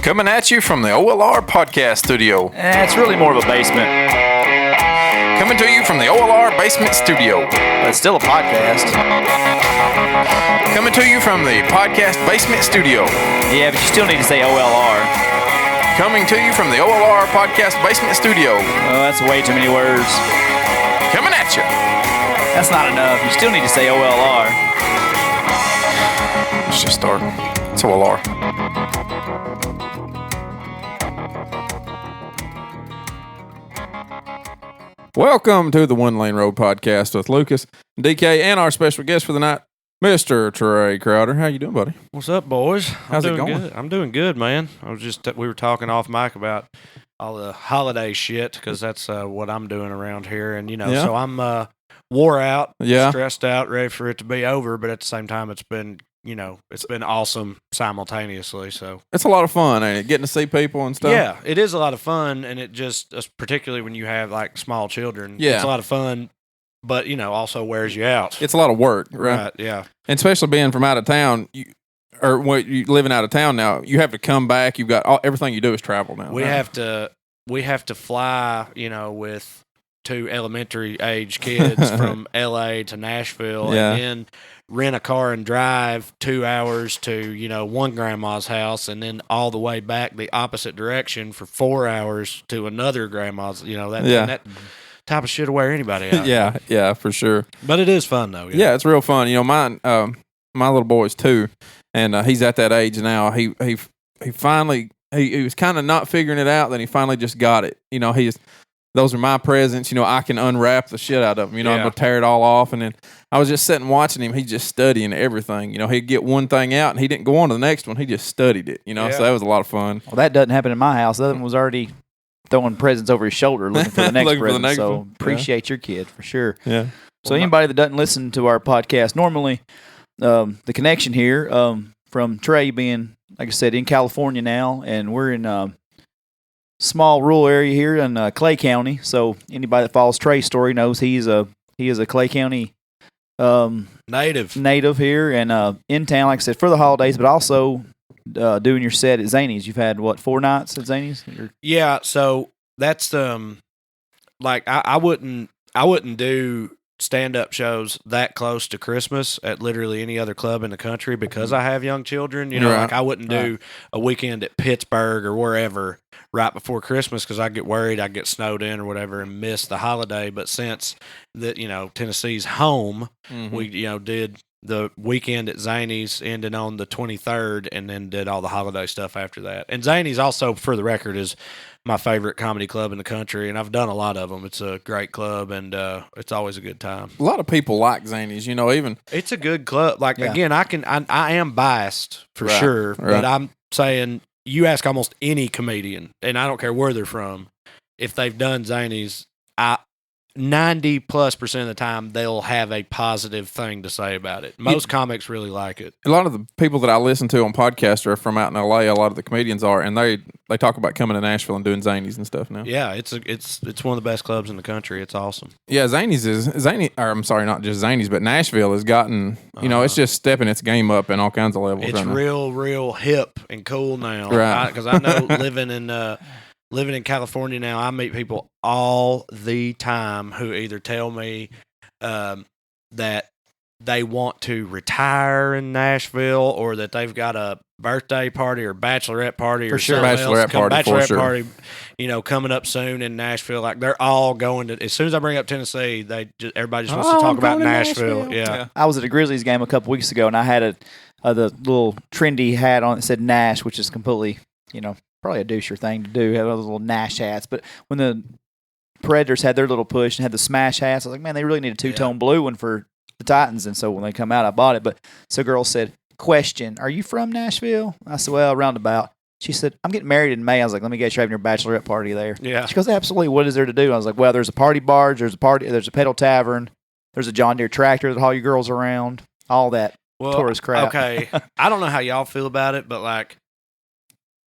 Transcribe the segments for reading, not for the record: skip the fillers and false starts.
Coming at you from the OLR podcast studio. It's really more of a basement. Coming to you from the OLR basement studio. But it's still a podcast. Coming to you from the podcast basement studio. Yeah, but you still need to say OLR. Coming to you from the OLR podcast basement studio. Oh, that's way too many words. Coming at you. That's not enough. You still need to say OLR. Let's just start. It's OLR. Welcome to the One Lane Road podcast with Lucas, DK, and our special guest for the night, Mr. Trae Crowder. How you doing, buddy? What's up, boys? How's it going? Good. I'm doing good, man. We were talking off mic about all the holiday shit because that's what I'm doing around here, and so I'm wore out, stressed out, ready for it to be over. But at the same time, it's been awesome simultaneously. So it's a lot of fun, ain't it? Getting to see people and stuff. Yeah, it is a lot of fun, and it just particularly when you have like small children, it's a lot of fun. But also wears you out. It's a lot of work, right? Yeah, and especially being from out of town, you living out of town now. You have to come back. You've got everything you do is travel now. We have to fly. With 2 elementary age kids from L.A. to Nashville, and then rent a car and drive 2 hours to one grandma's house, and then all the way back the opposite direction for 4 hours to another grandma's. That type of shit will wear anybody out. yeah, for sure. But it is fun though. Yeah, it's real fun. Mine, my little boy's 2, and he's at that age now. He finally he was kind of not figuring it out. Then he finally just got it. Those are my presents. I can unwrap the shit out of them. I'm gonna tear it all off, and then I was just sitting watching him. He's just studying everything. He'd get one thing out, and he didn't go on to the next one. He just studied it. So that was a lot of fun. Well, that doesn't happen in my house. The other one was already throwing presents over his shoulder, looking for the next present. So appreciate your kid for sure. Yeah. So anybody that doesn't listen to our podcast normally, the connection here from Trae being, like I said, in California now, and we're in small rural area here in Clay County. So anybody that follows Trae's story knows he is a Clay County native here, and in town, like I said, for the holidays, but also doing your set at Zany's. You've had 4 nights at Zany's? Yeah, so that's like I wouldn't do stand-up shows that close to Christmas at literally any other club in the country because I have young children. Like I wouldn't do a weekend at Pittsburgh or wherever right before Christmas because I get worried I get snowed in or whatever and miss the holiday. But since that Tennessee's home, we did the weekend at Zany's ended on the 23rd and then did all the holiday stuff after that. And Zany's also, for the record, is my favorite comedy club in the country, and I've done a lot of them. It's a great club, and it's always a good time. A lot of people like Zany's, even. It's a good club. Again, I am biased for sure, but I'm saying you ask almost any comedian, and I don't care where they're from, if they've done Zany's, 90+% of the time they'll have a positive thing to say about it. Most comics really like it. A lot of the people that I listen to on podcasts are from out in LA. A lot of the comedians are, and they talk about coming to Nashville and doing Zany's and stuff now. Yeah, it's one of the best clubs in the country. It's awesome. Yeah, I'm sorry, not just Zany's, but Nashville has gotten it's just stepping its game up in all kinds of levels. It's real hip and cool now. Right? Because I know living in California now, I meet people all the time who either tell me that they want to retire in Nashville or that they've got a birthday party or bachelorette party for or sure. something else. Bachelorette party, coming up soon in Nashville. Like they're all going to. As soon as I bring up Tennessee, everybody just wants to talk about Nashville. Yeah. I was at a Grizzlies game a couple weeks ago, and I had the little trendy hat on that said Nash, which is completely probably a doucher thing to do, have those little Nash hats. But when the Predators had their little push and had the smash hats, I was like, man, they really need a 2-tone blue one for the Titans. And so when they come out, I bought it. But so a girl said, question, are you from Nashville? I said, well, roundabout. She said, I'm getting married in May. I was like, let me guess, you're having your bachelorette party there. Yeah. She goes, absolutely. What is there to do? I was like, well, there's a party barge, there's a pedal tavern, there's a John Deere tractor that haul your girls around, all that tourist crap. Okay. I don't know how y'all feel about it, but like,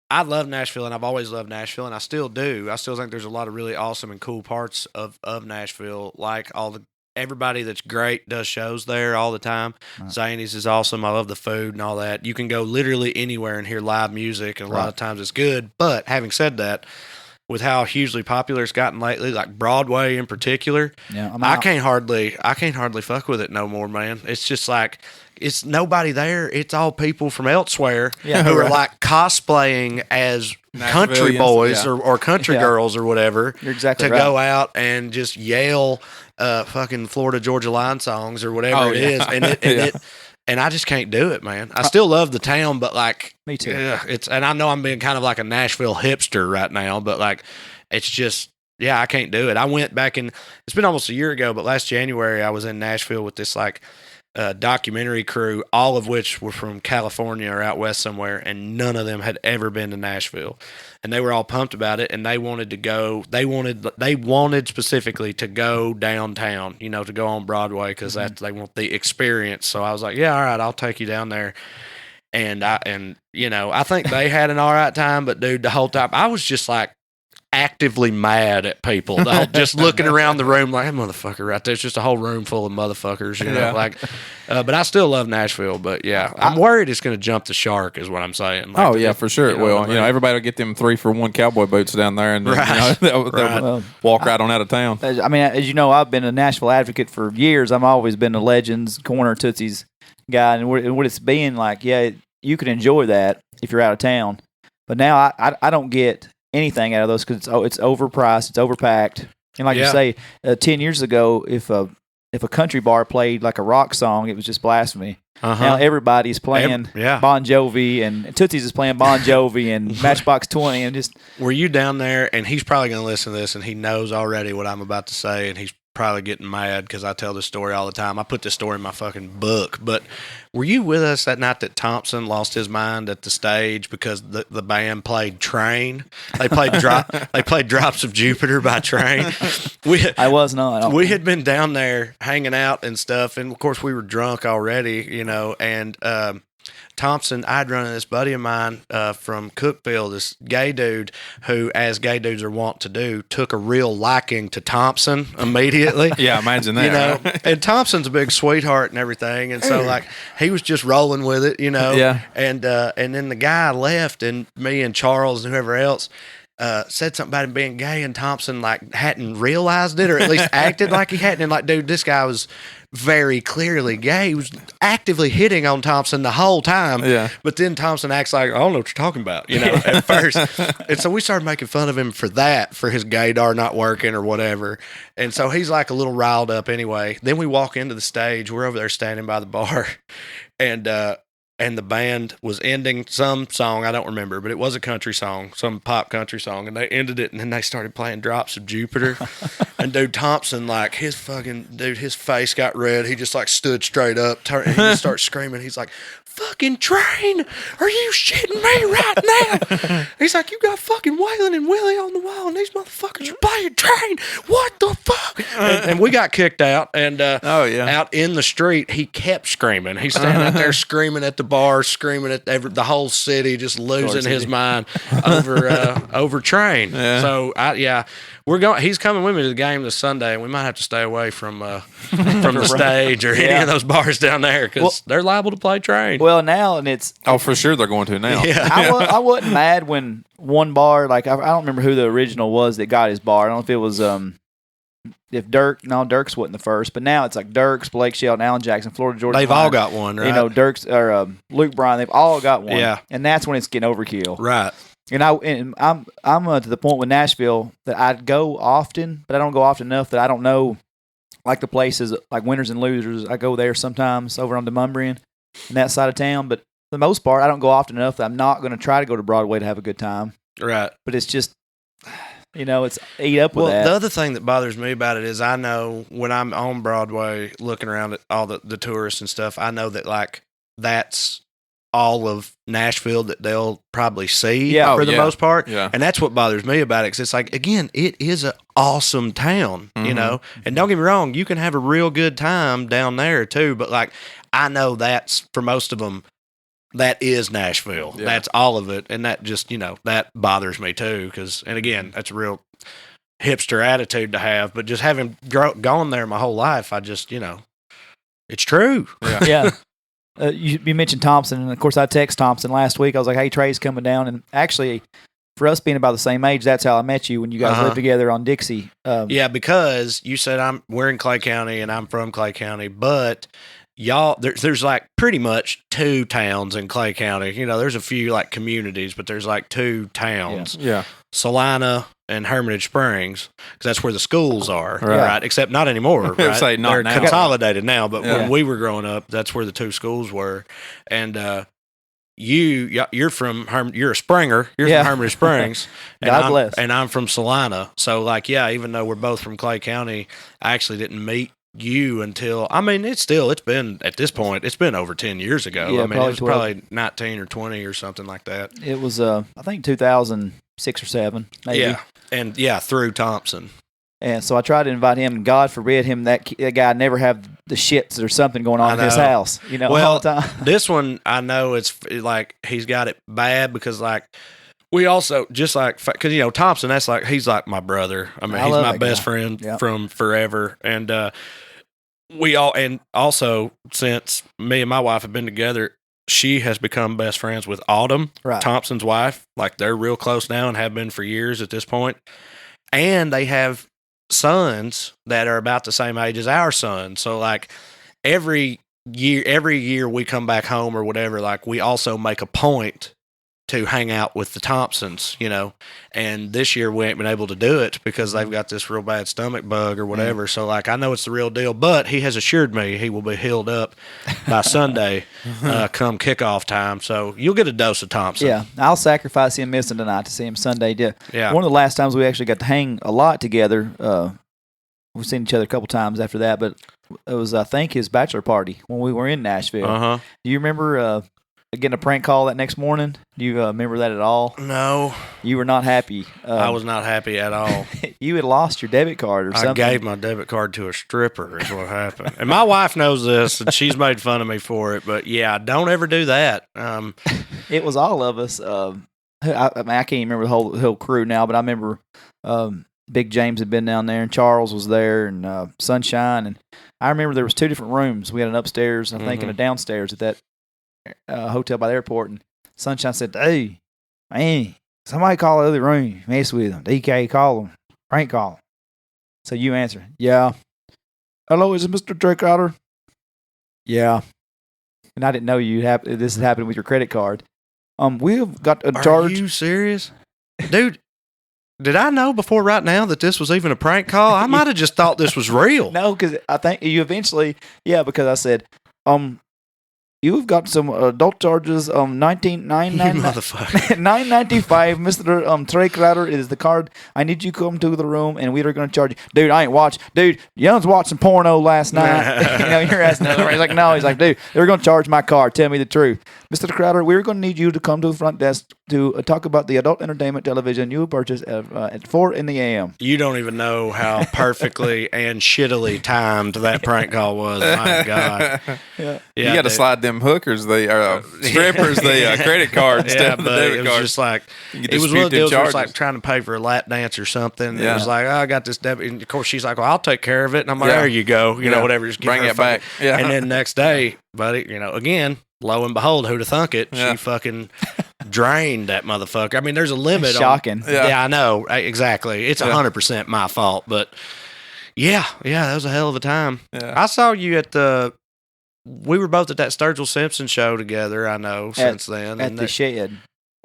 I love Nashville, and I've always loved Nashville, and I still do. I still think there's a lot of really awesome and cool parts of Nashville, like all the everybody that's great does shows there all the time. Right. Zany's is awesome. I love the food and all that. You can go literally anywhere and hear live music, and a lot of times it's good. But having said that, with how hugely popular it's gotten lately, like Broadway in particular, I can't hardly fuck with it no more, man. It's just like it's nobody there. It's all people from elsewhere who are like cosplaying as country boys or country girls or whatever. You're exactly to go out and just yell fucking Florida Georgia Line songs or whatever it is, and I just can't do it, man. I still love the town, but like, me too. And I know I'm being kind of like a Nashville hipster right now, but like, it's just, I can't do it. I went back it's been almost a year ago, but last January I was in Nashville with this like documentary crew, all of which were from California or out west somewhere, and none of them had ever been to Nashville. And they were all pumped about it, and they wanted to go. They wanted specifically to go downtown, to go on Broadway because they want the experience. So I was like, yeah, all right, I'll take you down there. And I think they had an all right time, but dude, the whole time I was just like actively mad at people, just looking around the room like, that motherfucker right there. It's just a whole room full of motherfuckers, but I still love Nashville. But I'm worried it's going to jump the shark, is what I'm saying. Like, for sure it will. Everybody will get them 3-for-1 cowboy boots down there, and then, they'll walk right on out of town. I mean, as you know, I've been a Nashville advocate for years. I've always been a Legends Corner Tootsie's guy, and what it's been like, you can enjoy that if you're out of town. But now I don't get anything out of those because it's overpriced, it's overpacked, and like you say, 10 years ago, if a country bar played like a rock song, it was just blasphemy. Now everybody's playing Bon Jovi, and Tootsie's is playing Bon Jovi and Matchbox 20, and just. Were you down there? And he's probably going to listen to this, and he knows already what I'm about to say, and he's probably getting mad because I tell this story all the time. I put this story in my fucking book. But were you with us that night that Thompson lost his mind at the stage because the band played Train? They played Drops of Jupiter by Train. I was not. We had been down there hanging out and stuff, and of course we were drunk already, and Thompson, I'd run into this buddy of mine from Cookville, this gay dude who, as gay dudes are wont to do, took a real liking to Thompson immediately. Imagine that. Right? And Thompson's a big sweetheart and everything, and so like he was just rolling with it, And then the guy left, and me and Charles and whoever else said something about him being gay, and Thompson like hadn't realized it, or at least acted like he hadn't. And like, dude, this guy was very clearly gay. He was actively hitting on Thompson the whole time. Yeah. But then Thompson acts like, I don't know what you're talking about, at first. And so we started making fun of him for that, for his gaydar not working or whatever. And so he's like a little riled up anyway. Then we walk into the stage. We're over there standing by the bar, and the band was ending some song, I don't remember, but it was a country song, some pop country song, and they ended it, and then they started playing Drops of Jupiter. And dude, Thompson, like, his face got red. He just like stood straight up, and he just started screaming. He's like, fucking Train, are you shitting me right now? He's like, you got fucking Waylon and Willie on the wall, and these motherfuckers are playing Train. What the fuck? And we got kicked out, and out in the street, he kept screaming. He's standing out there screaming at the bar, screaming at the whole city, just losing his mind over Train. Yeah. So we're going. He's coming with me to the game this Sunday, and we might have to stay away from the stage or any of those bars down there because they're liable to play Train. Well, now and it's for sure they're going to now. Yeah. I wasn't mad when one bar, like I don't remember who the original was that got his bar. I don't know if it was Dirks wasn't the first, but now it's like Dirks, Blake Shelton, Alan Jackson, Florida Georgia. They've all got one, right? Dirks or Luke Bryan, they've all got one. Yeah, and that's when it's getting overkill, right? And I'm to the point with Nashville that I go often, but I don't go often enough that I don't know like the places like Winners and Losers. I go there sometimes over on Demumbrian and that side of town, but for the most part, I don't go often enough that I'm not going to try to go to Broadway to have a good time. Right. But it's just, it's eat up with that. Well, the other thing that bothers me about it is I know when I'm on Broadway looking around at all the tourists and stuff, I know that like that's all of Nashville that they'll probably see for the most part. Yeah. And that's what bothers me about it, because it's like, again, it is an awesome town, and don't get me wrong, you can have a real good time down there too, but like I know that's, for most of them, that is Nashville. Yeah. That's all of it, and that just, that bothers me too, and again, that's real. hipster attitude to have, but just having gone there my whole life, I just, it's true. Yeah. You mentioned Thompson, and of course I texted Thompson last week. I was like, "Hey, Trae's coming down," and actually, for us being about the same age, that's how I met you when you guys lived together on Dixie. Yeah, because you said we're in Clay County and I'm from Clay County, but y'all there's like pretty much 2 towns in Clay County. There's a few like communities, but there's like 2 towns. Yeah. Salina and Hermitage Springs, because that's where the schools are, Right. right? Except not anymore, right? Say not They're now. consolidated now, but Yeah. when we were growing up, that's where the 2 schools were. And you're from you're a Springer. You're from Hermitage Springs. And God bless. And I'm from Salina. So like, even though we're both from Clay County, I actually didn't meet you until, it's been at this point, it's been over 10 years ago. Yeah, it was 12. probably 19 or 20 or something like that. It was, I think 2006 or 7, maybe. Yeah. And through Thompson. And so I tried to invite him, and God forbid that guy never have the shits or something going on in his house, all the time. This one, I know it's like he's got it bad because like we also just like, because Thompson, he's like my brother. I mean, he's my best friend from forever. And and also since me and my wife have been together, she has become best friends with Autumn, Thompson's wife. Like they're real close now and have been for years at this point. And they have sons that are about the same age as our son. So like every year we come back home or whatever, like we also make a point to hang out with the Thompsons, and this year we ain't been able to do it because they've got this real bad stomach bug or whatever. So like, I know it's the real deal, but he has assured me he will be healed up by Sunday, come kickoff time. So you'll get a dose of Thompson. Yeah. I'll sacrifice him missing tonight to see him Sunday. Yeah. One of the last times we actually got to hang a lot together, we've seen each other a couple times after that, but it was, I think, his bachelor party when we were in Nashville. Do you remember, getting a prank call that next morning? Do you remember that at all? No. You were not happy. I was not happy at all. You had lost your debit card or something. I gave my debit card to a stripper is what happened. And my wife knows this, and she's made fun of me for it. But, don't ever do that. It was all of us. I can't even remember the whole crew now, but I remember Big James had been down there, and Charles was there, and Sunshine. And I remember there was 2 different rooms. We had an upstairs, I think, and a downstairs at that hotel by the airport, and Sunshine said, "Hey, man, somebody call the other room, mess with them. DK, call them, prank call them." So you answer, "Yeah." "Hello, is it Mr. Trae Crowder?" "Yeah." And I didn't know this had happened with your credit card. We've got a charge. Are you serious? Dude, did I know before right now that this was even a prank call? I might have just thought this was real. No, because I think you eventually, because I said, "You've got some adult charges, You motherfucker. 995, Mr. Trae Crowder is the card. I need you to come to the room, and we are going to charge you." "Dude, I ain't watched. Dude, Young's watching porno last night." You're asking another. He's like, "No." He's like, "Dude, they're going to charge my card. Tell me the truth. Mr. Crowder, we're going to need you to come to the front desk to talk about the adult entertainment television you purchased at 4 a.m. You don't even know how perfectly and shittily timed that prank call was. My God. You got to slide them hookers, strippers, the credit card instead of the debit it was card. just like, You can it was one of the dispute deals where them it's like charges. trying to pay for a lap dance or something. Yeah. It was like, I got this debit. And of course, she's like, "Well, I'll take care of it." And I'm like, "There you go." Whatever. Just give Bring her a it back. fucking- Yeah. And then next day, buddy, again, lo and behold, who'd have thunk it? Yeah. She fucking drained that motherfucker. I mean, there's a limit. Shocking. Yeah, I know. Exactly. It's 100% my fault. But yeah, that was a hell of a time. Yeah. I saw you we were both at that Sturgill Simpson show together, I know, since then. At the Shed.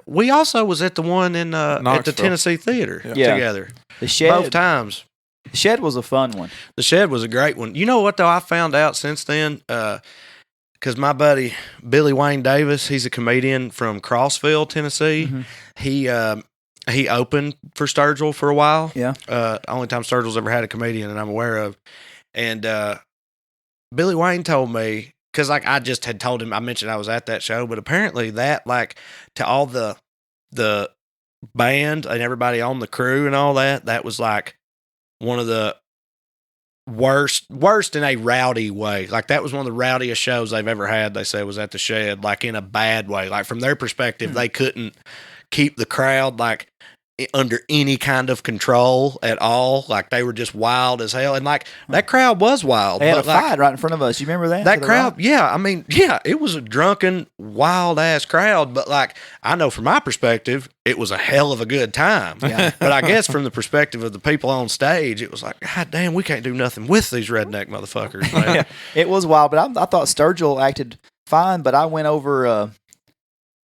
We also was at the one in at the Knoxville. Tennessee Theater Yeah. together. The Shed. Both times. The Shed was a fun one. The Shed was a great one. You know what, though? I found out since then, because my buddy Billy Wayne Davis, he's a comedian from Crossville, Tennessee. Mhm. He opened for Sturgill for a while. Yeah. Only time Sturgill's ever had a comedian that I'm aware of. And Billy Wayne told me, because like I just had told him, I mentioned I was at that show, but apparently that, like, to all the band and everybody on the crew and all that was like one of the worst in a rowdy way. Like that was one of the rowdiest shows they've ever had. They say was at the Shed, like in a bad way. Like from their perspective, they couldn't keep the crowd. Like under any kind of control at all. Like they were just wild as hell, and like that crowd was wild. They had a like, fight right in front of us. You remember that? That crowd, yeah. I mean, yeah, it was a drunken, wild ass crowd. But like, I know from my perspective, it was a hell of a good time. Yeah. But I guess from the perspective of the people on stage, it was like, God damn, we can't do nothing with these redneck motherfuckers, man. It was wild, but I thought Sturgill acted fine. But I went over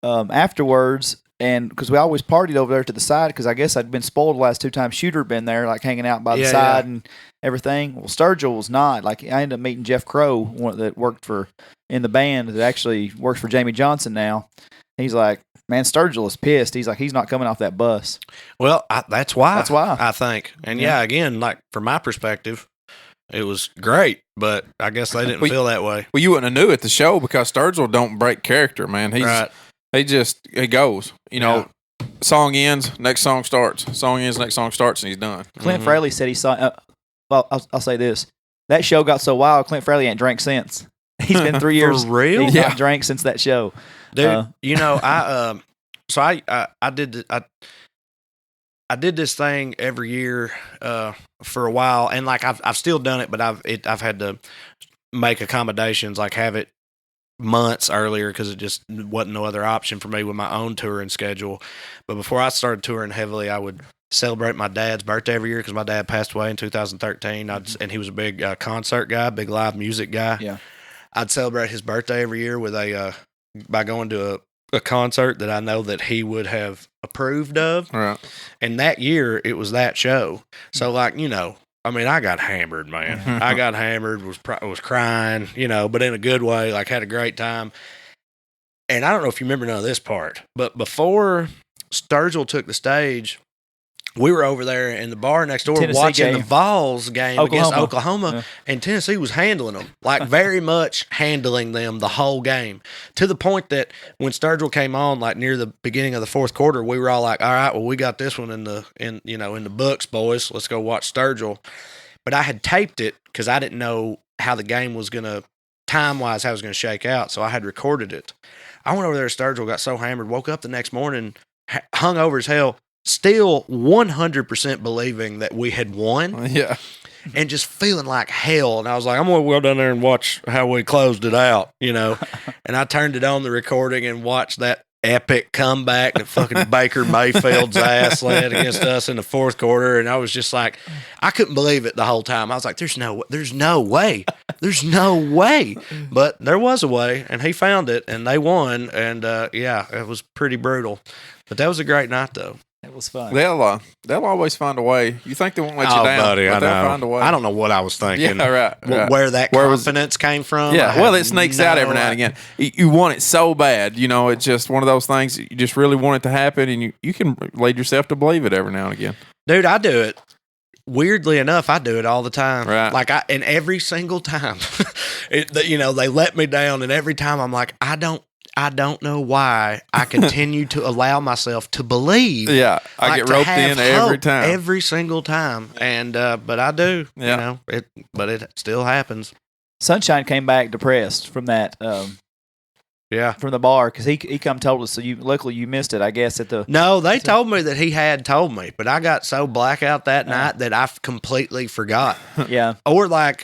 afterwards. And because we always partied over there to the side, because I guess I'd been spoiled the last 2 times. Shooter had been there, like hanging out by the side and everything. Well, Sturgill was not. Like I ended up meeting Jeff Crow, one that worked in the band, that actually works for Jamie Johnson now. He's like, man, Sturgill is pissed. He's like, he's not coming off that bus. Well, that's why. That's why, I think. And again, like from my perspective, it was great, but I guess they didn't feel that way. Well, you wouldn't have knew at the show because Sturgill don't break character, man. He's right. He goes, song ends, next song starts. Song ends, next song starts, and he's done. Clint Fraley said he saw, well, I'll say this. That show got so wild, Clint Fraley ain't drank since. He's been 3 years. For real? He's not drank since that show. Dude, I did this thing every year for a while, and like I've still done it, but I've had to make accommodations, like have it months earlier because it just wasn't no other option for me with my own touring schedule. But before I started touring heavily, I would celebrate my dad's birthday every year because my dad passed away in 2013, and he was a big concert guy, big live music guy. Yeah, I'd celebrate his birthday every year with by going to a concert that I know that he would have approved of. Right. And that year it was that show. So like, I mean, I got hammered, man. I got hammered, was crying, but in a good way, like had a great time. And I don't know if you remember none of this part, but before Sturgill took the stage, we were over there in the bar next door Tennessee watching game. the Vols game against Oklahoma, and Tennessee was handling them, like very much handling them the whole game, to the point that when Sturgill came on, like near the beginning of the fourth quarter, we were all like, "All right, well, we got this one in the books, boys. Let's go watch Sturgill." But I had taped it because I didn't know how the game was gonna time-wise how it was gonna shake out, so I had recorded it. I went over there. Sturgill got so hammered, woke up the next morning, hung over as hell. Still 100% believing that we had won. Yeah. And just feeling like hell. And I was like, I'm going to go down there and watch how we closed it out, And I turned it on the recording and watched that epic comeback that fucking Baker Mayfield's ass led against us in the fourth quarter. And I was just like, I couldn't believe it the whole time. I was like, there's no way. There's no way. But there was a way, and he found it, and they won. And it was pretty brutal. But that was a great night, though. It was fun. They'll always find a way. You think they won't let you down, buddy, but I they'll know. find a way. I don't know what I was thinking. Yeah, right. Where that confidence came from. Yeah, well, it sneaks out every now and again. You want it so bad, it's just one of those things that you just really want it to happen, and you can lead yourself to believe it every now and again. Dude, I do it. Weirdly enough, I do it all the time. Right. Like and every single time, they let me down, and every time I'm like, I don't know why I continue to allow myself to believe. Yeah, I get roped in every time. Every single time. And but I do. Yeah. But it still happens. Sunshine came back depressed from that from the bar because he come told us. So luckily you missed it, I guess. No, they told me that he had told me, but I got so blackout that night that I completely forgot. Yeah. Or I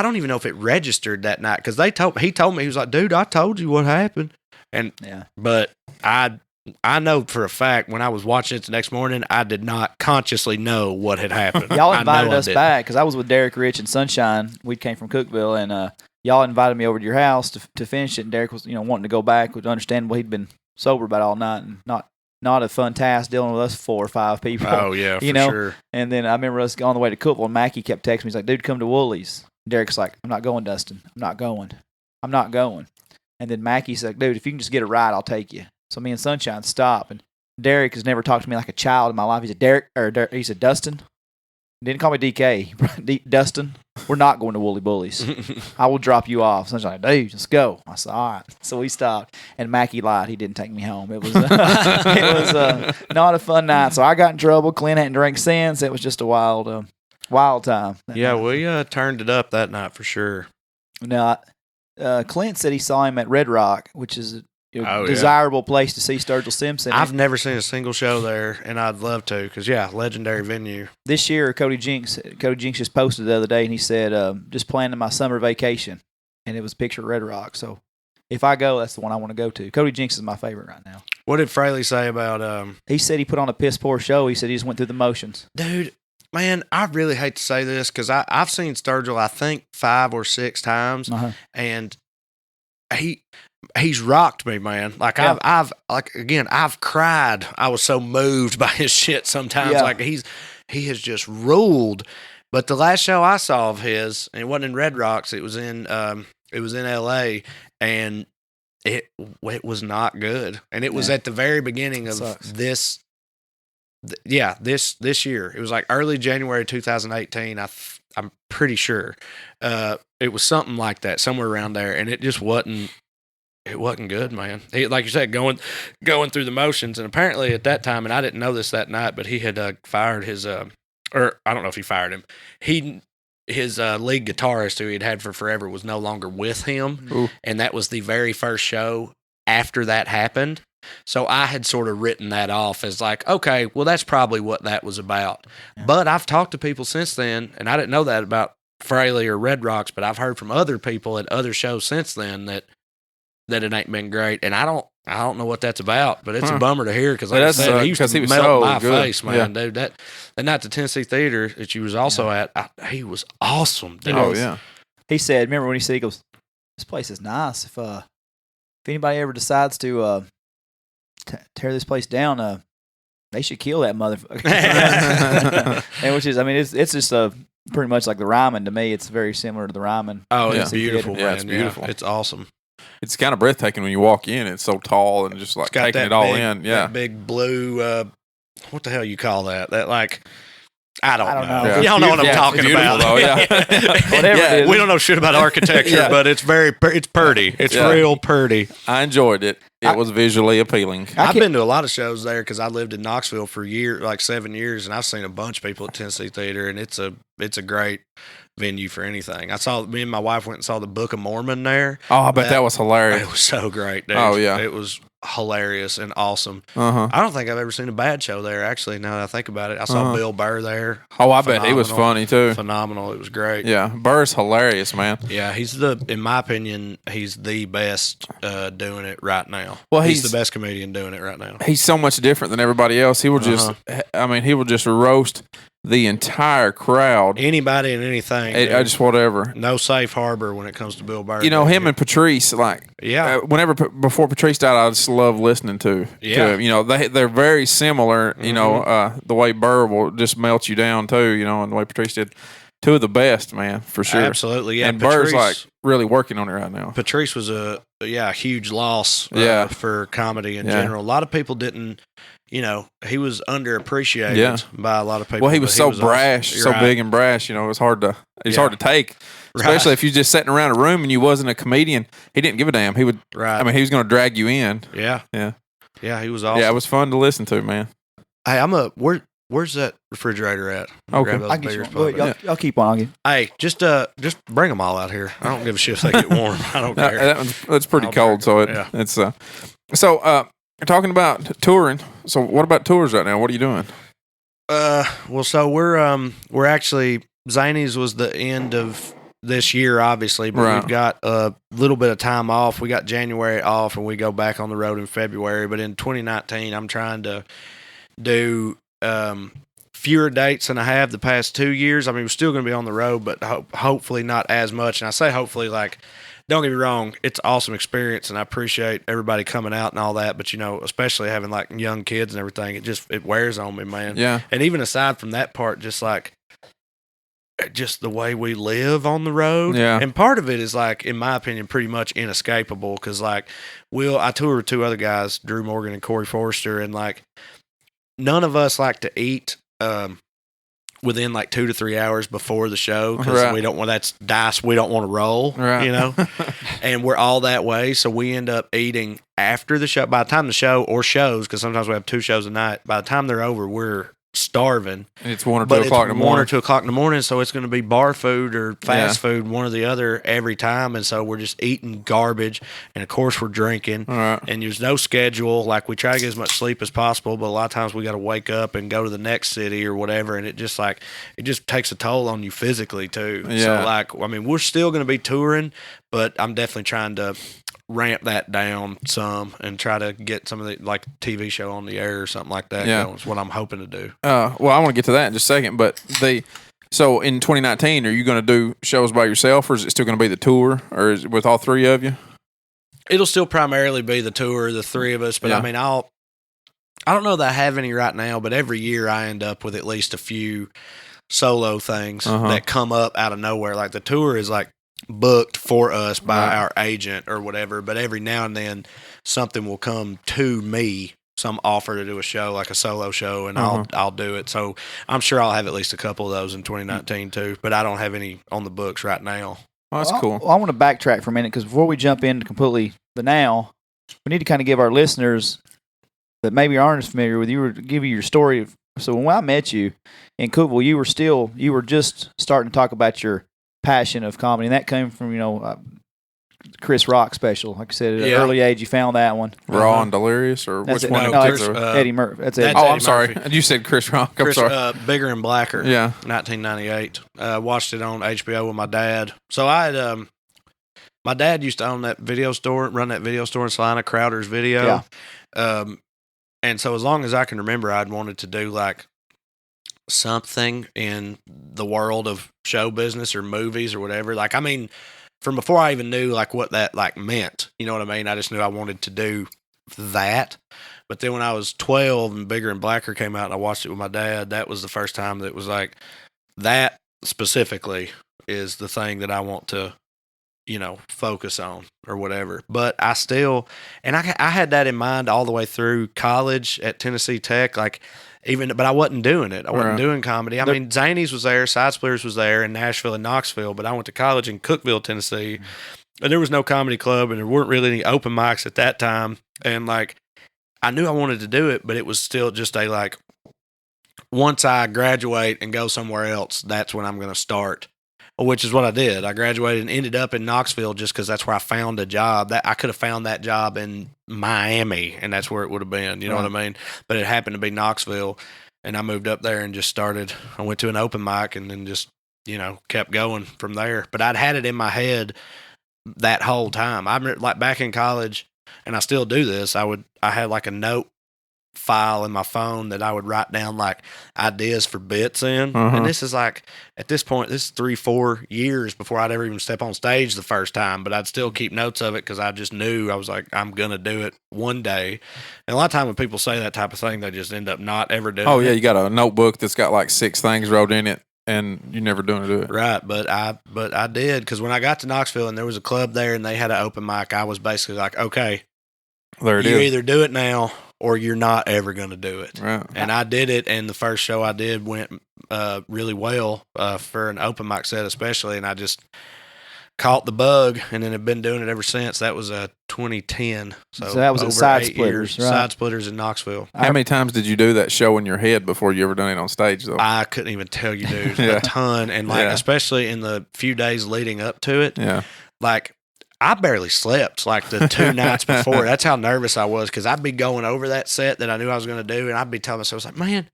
don't even know if it registered that night because he told me, he was like, dude, I told you what happened. And but I know for a fact when I was watching it the next morning, I did not consciously know what had happened. Y'all invited us back because I was with Derek Rich and Sunshine. We came from Cookville, and y'all invited me over to your house to finish it. And Derek was wanting to go back, with understandable. He'd been sober about all night and not a fun task dealing with us 4 or 5 people. Oh yeah, for sure. And then I remember us on the way to Cookville, and Mackie kept texting me. He's like, "Dude, come to Woolies." Derek's like, "I'm not going, Dustin. I'm not going." And then Mackie's like, "Dude, if you can just get a ride, I'll take you." So me and Sunshine stop, and Derek has never talked to me like a child in my life. He said, he said, "Dustin." He didn't call me DK. Dustin, we're not going to Woolly Bullies. I will drop you off. Sunshine's like, "Dude, let's go." I said, "All right." So we stopped, and Mackie lied. He didn't take me home. It was not a fun night. So I got in trouble. Clint hadn't drank since. It was just a wild time. Yeah, we turned it up that night for sure. Now, Clint said he saw him at Red Rock, which is desirable place to see Sturgill Simpson. I've never seen a single show there, and I'd love to because, legendary venue. This year, Cody Jinks just posted the other day, and he said, just planning my summer vacation, and it was a picture of Red Rock. So if I go, that's the one I want to go to. Cody Jinks is my favorite right now. What did Fraley say about... He said he put on a piss-poor show. He said he just went through the motions. Dude, man, I really hate to say this because I've seen Sturgill, I think, 5 or 6 times, and he's rocked me, man. Like I've cried. I was so moved by his shit sometimes. Yeah. Like he has just ruled. But the last show I saw of his, and it wasn't in Red Rocks, it was in LA, and it was not good. And it was at the very beginning of this year. It was like early January 2018. I'm pretty sure. It was something like that, somewhere around there, and it just wasn't. It wasn't good, man. He, like you said, going through the motions, and apparently at that time, and I didn't know this that night, but he had fired his, or I don't know if he fired him. His lead guitarist, who he'd had for forever, was no longer with him, Ooh. and that was the very first show after that happened. So I had sort of written that off as like, okay, well, that's probably what that was about. Yeah. But I've talked to people since then, and I didn't know that about Fraley or Red Rocks, but I've heard from other people at other shows since then that it ain't been great, and I don't know what that's about, but it's a bummer to hear because, like I said, he used to melt my face, man, dude. That night at the Tennessee Theater that you was also at, he was awesome, dude. Oh yeah. He said, remember when he said, he goes, "This place is nice. If anybody ever decides to tear this place down, they should kill that motherfucker." And which is, I mean, it's just pretty much like the Ryman to me. It's very similar to the Ryman. Oh, it's beautiful, man. Yeah, it's beautiful. It's awesome. It's kind of breathtaking when you walk in. It's so tall and just like taking it all in. Yeah, that big blue. What the hell you call that? That like. I don't know. Yeah. Y'all know what I'm talking about. Though, yeah. Whatever it is. We don't know shit about architecture, but it's it's pretty. It's real pretty. I enjoyed it. It was visually appealing. I've been to a lot of shows there because I lived in Knoxville for like 7 years, and I've seen a bunch of people at Tennessee Theater, and it's a great venue for anything. Me and my wife went and saw the Book of Mormon there. Oh, I bet that was hilarious. It was so great, dude. Oh, yeah. It was hilarious and awesome. Uh-huh. I don't think I've ever seen a bad show there, actually, now that I think about it. I saw Bill Burr there. Oh, I bet he was funny, too. Phenomenal. It was great. Yeah, Burr's hilarious, man. Yeah, in my opinion, he's the best doing it right now. Well, he's the best comedian doing it right now. He's so much different than everybody else. He will just, he will just roast the entire crowd. Anybody and anything. Just whatever. No safe harbor when it comes to Bill Burr. You know, him and Patrice, like, before Patrice died, I just love listening to him. You know, they're very similar, you know, the way Burr will just melt you down too, you know, and the way Patrice did. Two of the best, man, for sure. Absolutely, yeah. And Burr's like really working on it right now. Patrice was a huge loss for comedy in general. A lot of people didn't, you know, he was underappreciated by a lot of people. Well, he was so brash, so big and brash, you know, it was hard to take. Especially if you're just sitting around a room and you wasn't a comedian. He didn't give a damn. He would, I mean, he was going to drag you in. Yeah. Yeah. Yeah, he was awesome. Yeah, it was fun to listen to, man. Hey, where's that refrigerator at? Okay. I'll keep on. Hey, just bring them all out here. I don't give a shit if they get warm. I don't care. That's pretty cold, so it's talking about touring. So what about tours right now? What are you doing? Well, so we're actually, Zanies was the end of this year, obviously, but we've got a little bit of time off. We got January off, and we go back on the road in February. But in 2019, I'm trying to do fewer dates than I have the past 2 years. I mean, we're still going to be on the road, but hopefully not as much. And I say hopefully, like, don't get me wrong, it's an awesome experience, and I appreciate everybody coming out and all that. But, you know, especially having, like, young kids and everything, it wears on me, man. Yeah. And even aside from that part, just the way we live on the road. Yeah. And part of it is, like, in my opinion, pretty much inescapable because, like, I toured with 2 other guys, Drew Morgan and Corey Forrester, and, like, none of us like to eat within like 2 to 3 hours before the show because we don't want, that's dice we don't want to roll, you know, and we're all that way. So we end up eating after the show. By the time the show or shows, because sometimes we have 2 shows a night, by the time they're over, we're And starving. it's 1 or 2 But o'clock in the it's 1 or morning. 2 o'clock in the morning, so it's going to be bar food or fast food, one or the other every time. And so we're just eating garbage, and of course we're drinking. All right. And there's no schedule. Like, we try to get as much sleep as possible, but a lot of times we got to wake up and go to the next city or whatever, and it just takes a toll on you physically too. Yeah. So like, I mean, we're still going to be touring, but I'm definitely trying to ramp that down some and try to get some of the, like, TV show on the air or something like that. Yeah. Is what I'm hoping to do. Well, I want to get to that in just a second, but so in 2019, are you going to do shows by yourself, or is it still going to be the tour, or is it with all 3 of you? It'll still primarily be the tour, the 3 of us, but I mean, I don't know that I have any right now, but every year I end up with at least a few solo things that come up out of nowhere. Like, the tour is like booked for us by our agent or whatever, but every now and then something will come to me, some offer to do a show, like a solo show, and I'll do it. So I'm sure I'll have at least a couple of those in 2019 too, but I don't have any on the books right now. Oh, that's cool. I want to backtrack for a minute, because before we jump into completely the now, we need to kind of give our listeners that maybe aren't as familiar with you, give you your story. So when I met you in Cookeville, you were just starting to talk about your passion of comedy, and that came from Chris Rock special. Like I said, at an early age, you found that one. Raw and Delirious, or That's which it. one? No, Chris, Eddie Murphy. That's Eddie. I'm Eddie sorry. Murphy. You said Chris Rock. I'm sorry. Bigger and Blacker. Yeah. 1998. Watched it on HBO with my dad. So I had my dad used to own that video store, run that video store in Salina, Crowder's Video. Yeah. And so as long as I can remember, I'd wanted to do like something in the world of show business or movies or whatever. Like, I mean, from before I even knew like what that like meant, you know what I mean? I just knew I wanted to do that. But then when I was 12 and Bigger and Blacker came out and I watched it with my dad, that was the first time that it was like, that specifically is the thing that I want to, focus on or whatever. But I still, and I had that in mind all the way through college at Tennessee Tech, like, but I wasn't doing it. I wasn't doing comedy. I mean, Zanies was there, Side Splitters was there in Nashville and Knoxville, but I went to college in Cookeville, Tennessee, and there was no comedy club, and there weren't really any open mics at that time. And like, I knew I wanted to do it, but it was still just a like, once I graduate and go somewhere else, that's when I'm going to start. Which is what I did. I graduated and ended up in Knoxville just because that's where I found a job. That I could have found that job in Miami, and that's where it would have been. You know what I mean? But it happened to be Knoxville, and I moved up there and just started. I went to an open mic and then just kept going from there. But I'd had it in my head that whole time. I'm like back in college, and I still do this. I had like a note file in my phone that I would write down like ideas for bits in. And this is like, at this point, this is 3-4 years before I'd ever even step on stage the first time, but I'd still keep notes of it because I just knew, I was like, I'm going to do it one day. And a lot of time when people say that type of thing, they just end up not ever doing it. Oh yeah, you got a notebook that's got like 6 things wrote in it, and you never doing do it. Right, but I did, because when I got to Knoxville and there was a club there and they had an open mic, I was basically like, okay, there it is. You either do it now or you're not ever going to do it. Right. And I did it, and the first show I did went really well for an open mic set especially, and I just caught the bug, and then have been doing it ever since. That was 2010. So that was at Side Splitters, right? Side Splitters in Knoxville. How many times did you do that show in your head before you ever done it on stage, though? I couldn't even tell you, dude. Yeah. A ton, and like especially in the few days leading up to it. Yeah. Like, I barely slept like the 2 nights before. That's how nervous I was, because I'd be going over that set that I knew I was going to do, and I'd be telling myself, like, man,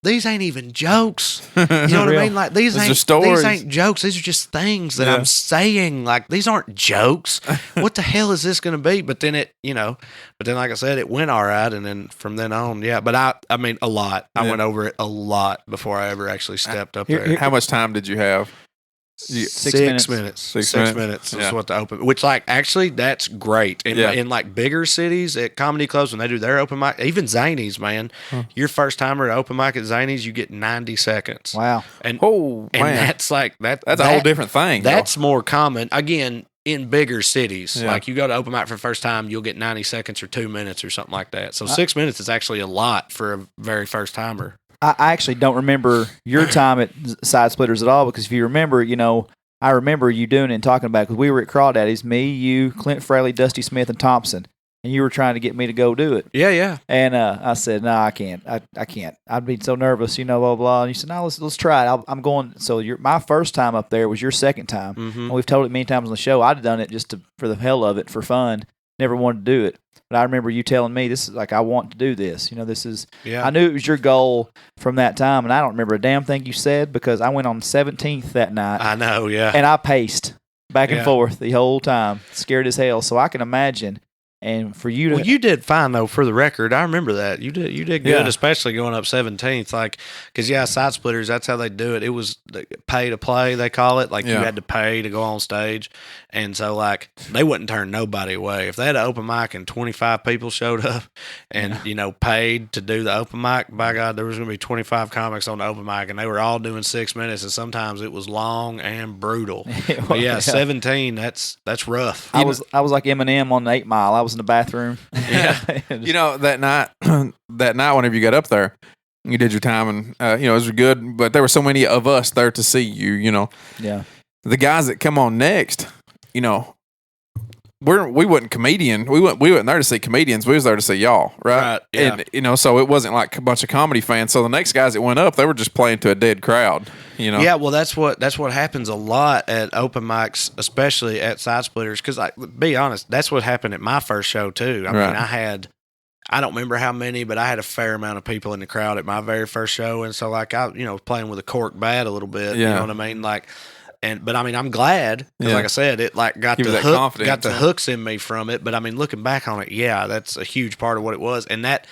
these ain't even jokes. You know what I mean? Like, these ain't jokes. These are just things that I'm saying. Like, these aren't jokes. What the hell is this going to be? But then like I said, it went all right, and then from then on, yeah. But I mean, a lot. I went over it a lot before I ever actually stepped up there. How much time did you have? 6 minutes. 6 minutes is what the open, which like actually that's great. In like bigger cities at comedy clubs when they do their open mic, even Zanies, man, your first timer at open mic at Zanies, you get 90 seconds. Wow. And man, that's like that's a whole different thing. That's more common again in bigger cities. Like you go to open mic for the first time, you'll get 90 seconds or 2 minutes or something like that. So 6 minutes is actually a lot for a very first timer. I actually don't remember your time at Side Splitters at all, because if you remember, I remember you doing it and talking about it, because we were at Crawdaddy's, me, you, Clint Fraley, Dusty Smith, and Thompson. and you were trying to get me to go do it. Yeah. And I said, no, I can't. I can't. I'd be so nervous, blah, blah, blah. And you said, no, let's try it. I'm going. So my first time up there was your second time. Mm-hmm. And we've told it many times on the show. I'd done it just for the hell of it, for fun. Never wanted to do it. But I remember you telling me, this is like, I want to do this. This is, I knew it was your goal from that time. And I don't remember a damn thing you said because I went on 17th that night. I know, yeah. And I paced back and forth the whole time, scared as hell. So I can imagine. And for you to, well, you did fine though. For the record, I remember that you did good, especially going up 17th. Like, because side splitters, that's how they do it. It was pay to play, they call it. Like you had to pay to go on stage, and so like they wouldn't turn nobody away if they had an open mic and 25 people showed up, and paid to do the open mic. By God, there was going to be 25 comics on the open mic, and they were all doing 6 minutes, and sometimes it was long and brutal. But 17, that's rough. I was like Eminem on the 8 Mile. I was in the bathroom. Yeah. That night, whenever you got up there, you did your time, and it was good. But there were so many of us there to see you. Yeah. The guys that come on next, we wasn't comedian. We weren't there to see comedians. We was there to see y'all, right? Yeah. And so it wasn't like a bunch of comedy fans. So the next guys that went up, they were just playing to a dead crowd. Yeah, well, that's what happens a lot at open mics, especially at side splitters. Because, be honest, that's what happened at my first show too. I mean, I don't remember how many, but I had a fair amount of people in the crowd at my very first show, and so like I, playing with a cork bat a little bit. You know what I mean? Like, but I mean, I'm glad because, like I said, it like got the hooks in me from it. But I mean, looking back on it, that's a huge part of what it was, and that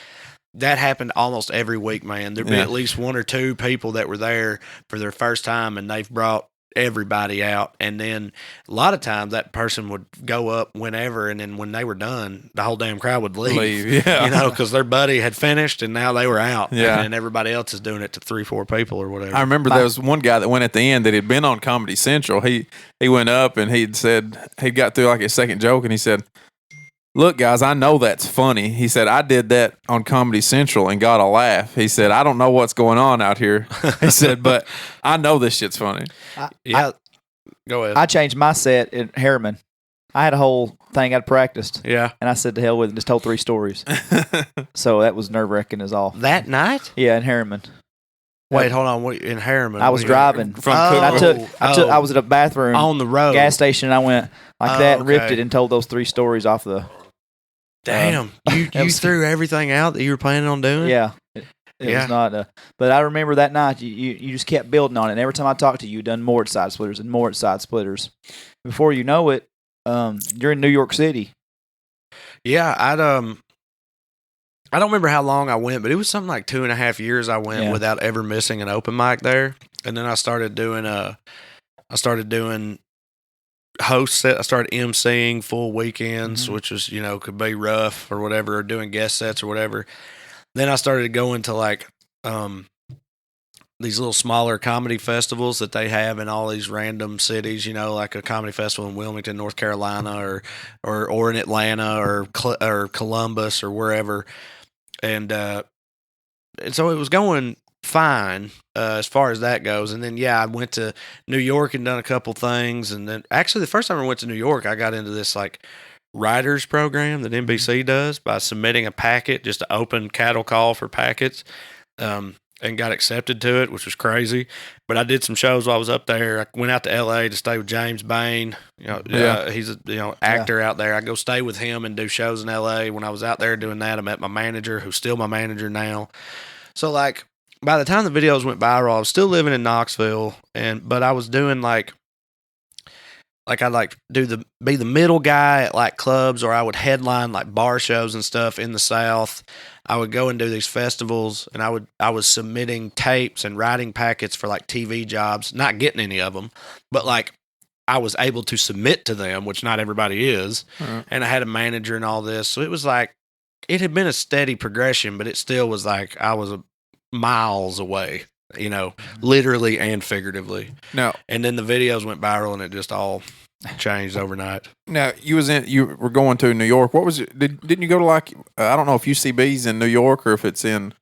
happened almost every week, man. There'd be at least one or two people that were there for their first time, and they've brought everybody out. And then a lot of times that person would go up whenever, and then when they were done, the whole damn crowd would leave. Because their buddy had finished, and now they were out. And everybody else is doing it to 3-4 people or whatever. I remember there was one guy that went at the end that had been on Comedy Central. He went up and he'd said, he'd got through like his second joke, and he said, "Look, guys, I know that's funny." He said, "I did that on Comedy Central and got a laugh." He said, "I don't know what's going on out here." He said, "But I know this shit's funny." Go ahead. I changed my set at Harriman. I had a whole thing I'd practiced. Yeah. And I said, to hell with it, just told 3 stories. So that was nerve-wracking as all. That night? Yeah, in Harriman. Wait, hold on. In Harriman? I was driving. I was at a bathroom. On the road. Gas station, and I went like that and ripped it and told those 3 stories off the... Damn. You threw everything out that you were planning on doing? Yeah. It was not... but I remember that night, you just kept building on it. And every time I talked to you, done more at Side Splitters and more at Side Splitters. Before you know it, you're in New York City. Yeah, I don't remember how long I went, but it was something like 2.5 years I went without ever missing an open mic there. And then I started doing host set. I started emceeing full weekends, which was, could be rough or whatever, or doing guest sets or whatever. Then I started going to like these little smaller comedy festivals that they have in all these random cities, like a comedy festival in Wilmington, North Carolina, or in Atlanta, or Columbus, or wherever. And so it was going fine as far as that goes. And then I went to New York and done a couple things. And then actually the first time I went to New York, I got into this like writers program that NBC does by submitting a packet, just an open cattle call for packets. And got accepted to it, which was crazy. But I did some shows while I was up there. I went out to L.A. to stay with James Bain. He's a actor out there. I go stay with him and do shows in L.A. When I was out there doing that, I met my manager, who's still my manager now. So like by the time the videos went viral, I was still living in Knoxville, but I was doing like I'd like be the middle guy at like clubs, or I would headline like bar shows and stuff in the South. I would go and do these festivals, and I was submitting tapes and writing packets for like TV jobs, not getting any of them, but like I was able to submit to them, which not everybody is. And I had a manager and all this. So it was like, it had been a steady progression, but it still was like I was miles away, literally and figuratively. No. And then the videos went viral, and it just all changed overnight. Now you were going to New York. What was it? Didn't you go to like I don't know if UCB's in New York or if it's in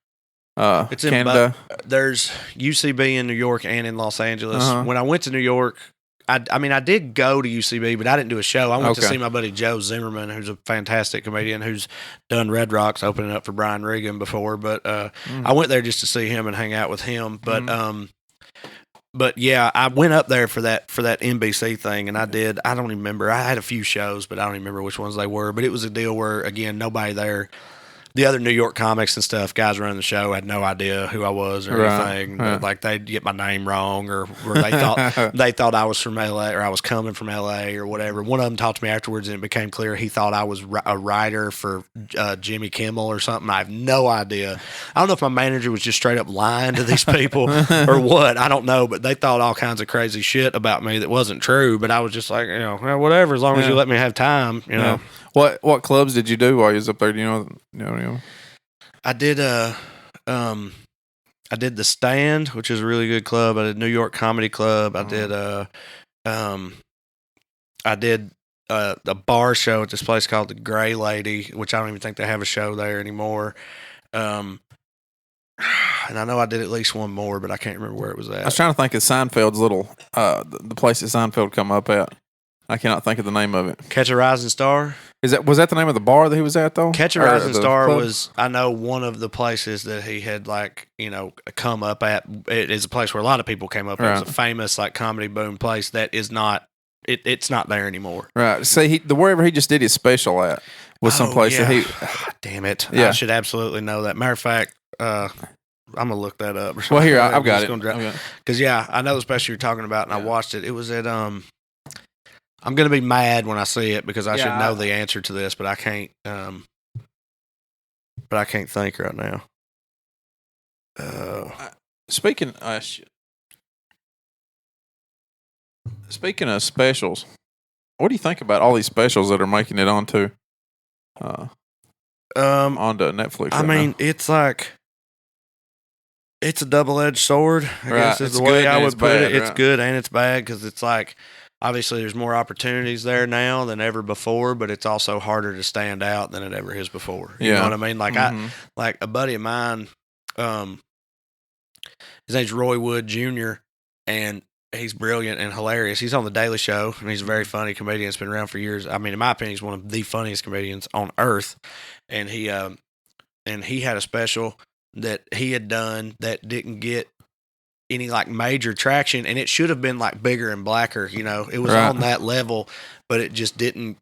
it's Canada? There's UCB in New York and in Los Angeles. When I went to New York, I mean, I did go to UCB, but I didn't do a show. I went to Okay. see my buddy Joe Zimmerman, who's a fantastic comedian who's done Red Rocks opening up for Brian Regan before. But I went there just to see him and hang out with him. But yeah, I went up there for that NBC thing, and I don't even remember. I had a few shows, but I don't even remember which ones they were. But it was a deal where, again, nobody there. The other New York comics and stuff, guys running the show, had no idea who I was or anything. Right. Like they'd get my name wrong, or they thought I was from LA or I was coming from LA or whatever. One of them talked to me afterwards, and it became clear he thought I was a writer for Jimmy Kimmel or something. I have no idea. I don't know if my manager was just straight up lying to these people or what. I don't know, but they thought all kinds of crazy shit about me that wasn't true. But I was just like, well, whatever, as long as you let me have time, know. What clubs did you do while you was up there? Do you know? I did I did the Stand, which is a really good club. I did New York Comedy Club. I did a bar show at this place called the Gray Lady, which I don't even think they have a show there anymore. And I know I did at least one more, but I can't remember where it was at. I was trying to think of Seinfeld's little the place that Seinfeld come up at. I cannot think of the name of it. Catch a Rising Star? Was that the name of the bar that he was at though? Catch a Rising Star was, I know, one of the places that he had come up at. It is a place where a lot of people came up. Right. It was a famous comedy boom place that is not. It's not there anymore. Right. See, wherever he just did his special at was someplace that he. Damn it! Yeah. I should absolutely know that. Matter of fact, I'm gonna look that up. Well, here I've got it. Because I know the special you're talking about, and I watched it. It was at I'm going to be mad when I see it because I should know the answer to this, but I can't. But I can't think right now. Speaking of specials, what do you think about all these specials that are making it onto Netflix? I mean, it's like it's a double-edged sword. I guess is the way I would put it. It's good and it's bad because it's like. Obviously, there's more opportunities there now than ever before, but it's also harder to stand out than it ever is before. You know what I mean? Like like a buddy of mine, his name's Roy Wood Jr., and he's brilliant and hilarious. He's on The Daily Show, and he's a very funny comedian. It's been around for years. I mean, in my opinion, he's one of the funniest comedians on earth. And he had a special that he had done that didn't get any major traction, and it should have been bigger and blacker. It was on that level, but it just didn't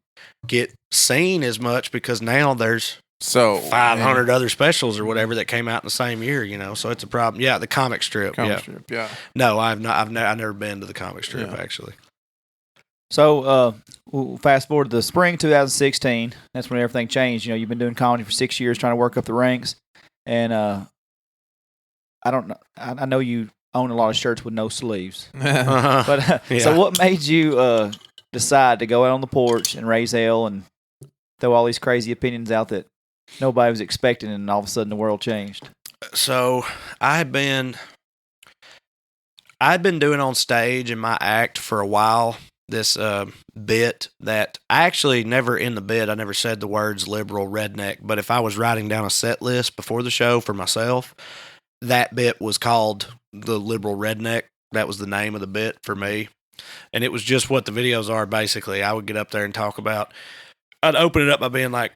get seen as much because now there's 500 other specials or whatever that came out in the same year. So it's a problem. Yeah, the comic strip. Yeah. No, I've never been to the comic strip actually. So we'll fast forward to the spring 2016. That's when everything changed. You've been doing comedy for 6 years, trying to work up the ranks, and I don't know. I know you own a lot of shirts with no sleeves. But so what made you decide to go out on the porch and raise hell and throw all these crazy opinions out that nobody was expecting, and all of a sudden the world changed? So I'd been doing on stage in my act for a while this bit that I actually never in the bit I never said the words liberal redneck, but if I was writing down a set list before the show for myself, that bit was called the Liberal Redneck. That was the name of the bit for me. And it was just what the videos are, basically. I would get up there and talk about, I'd open it up by being like,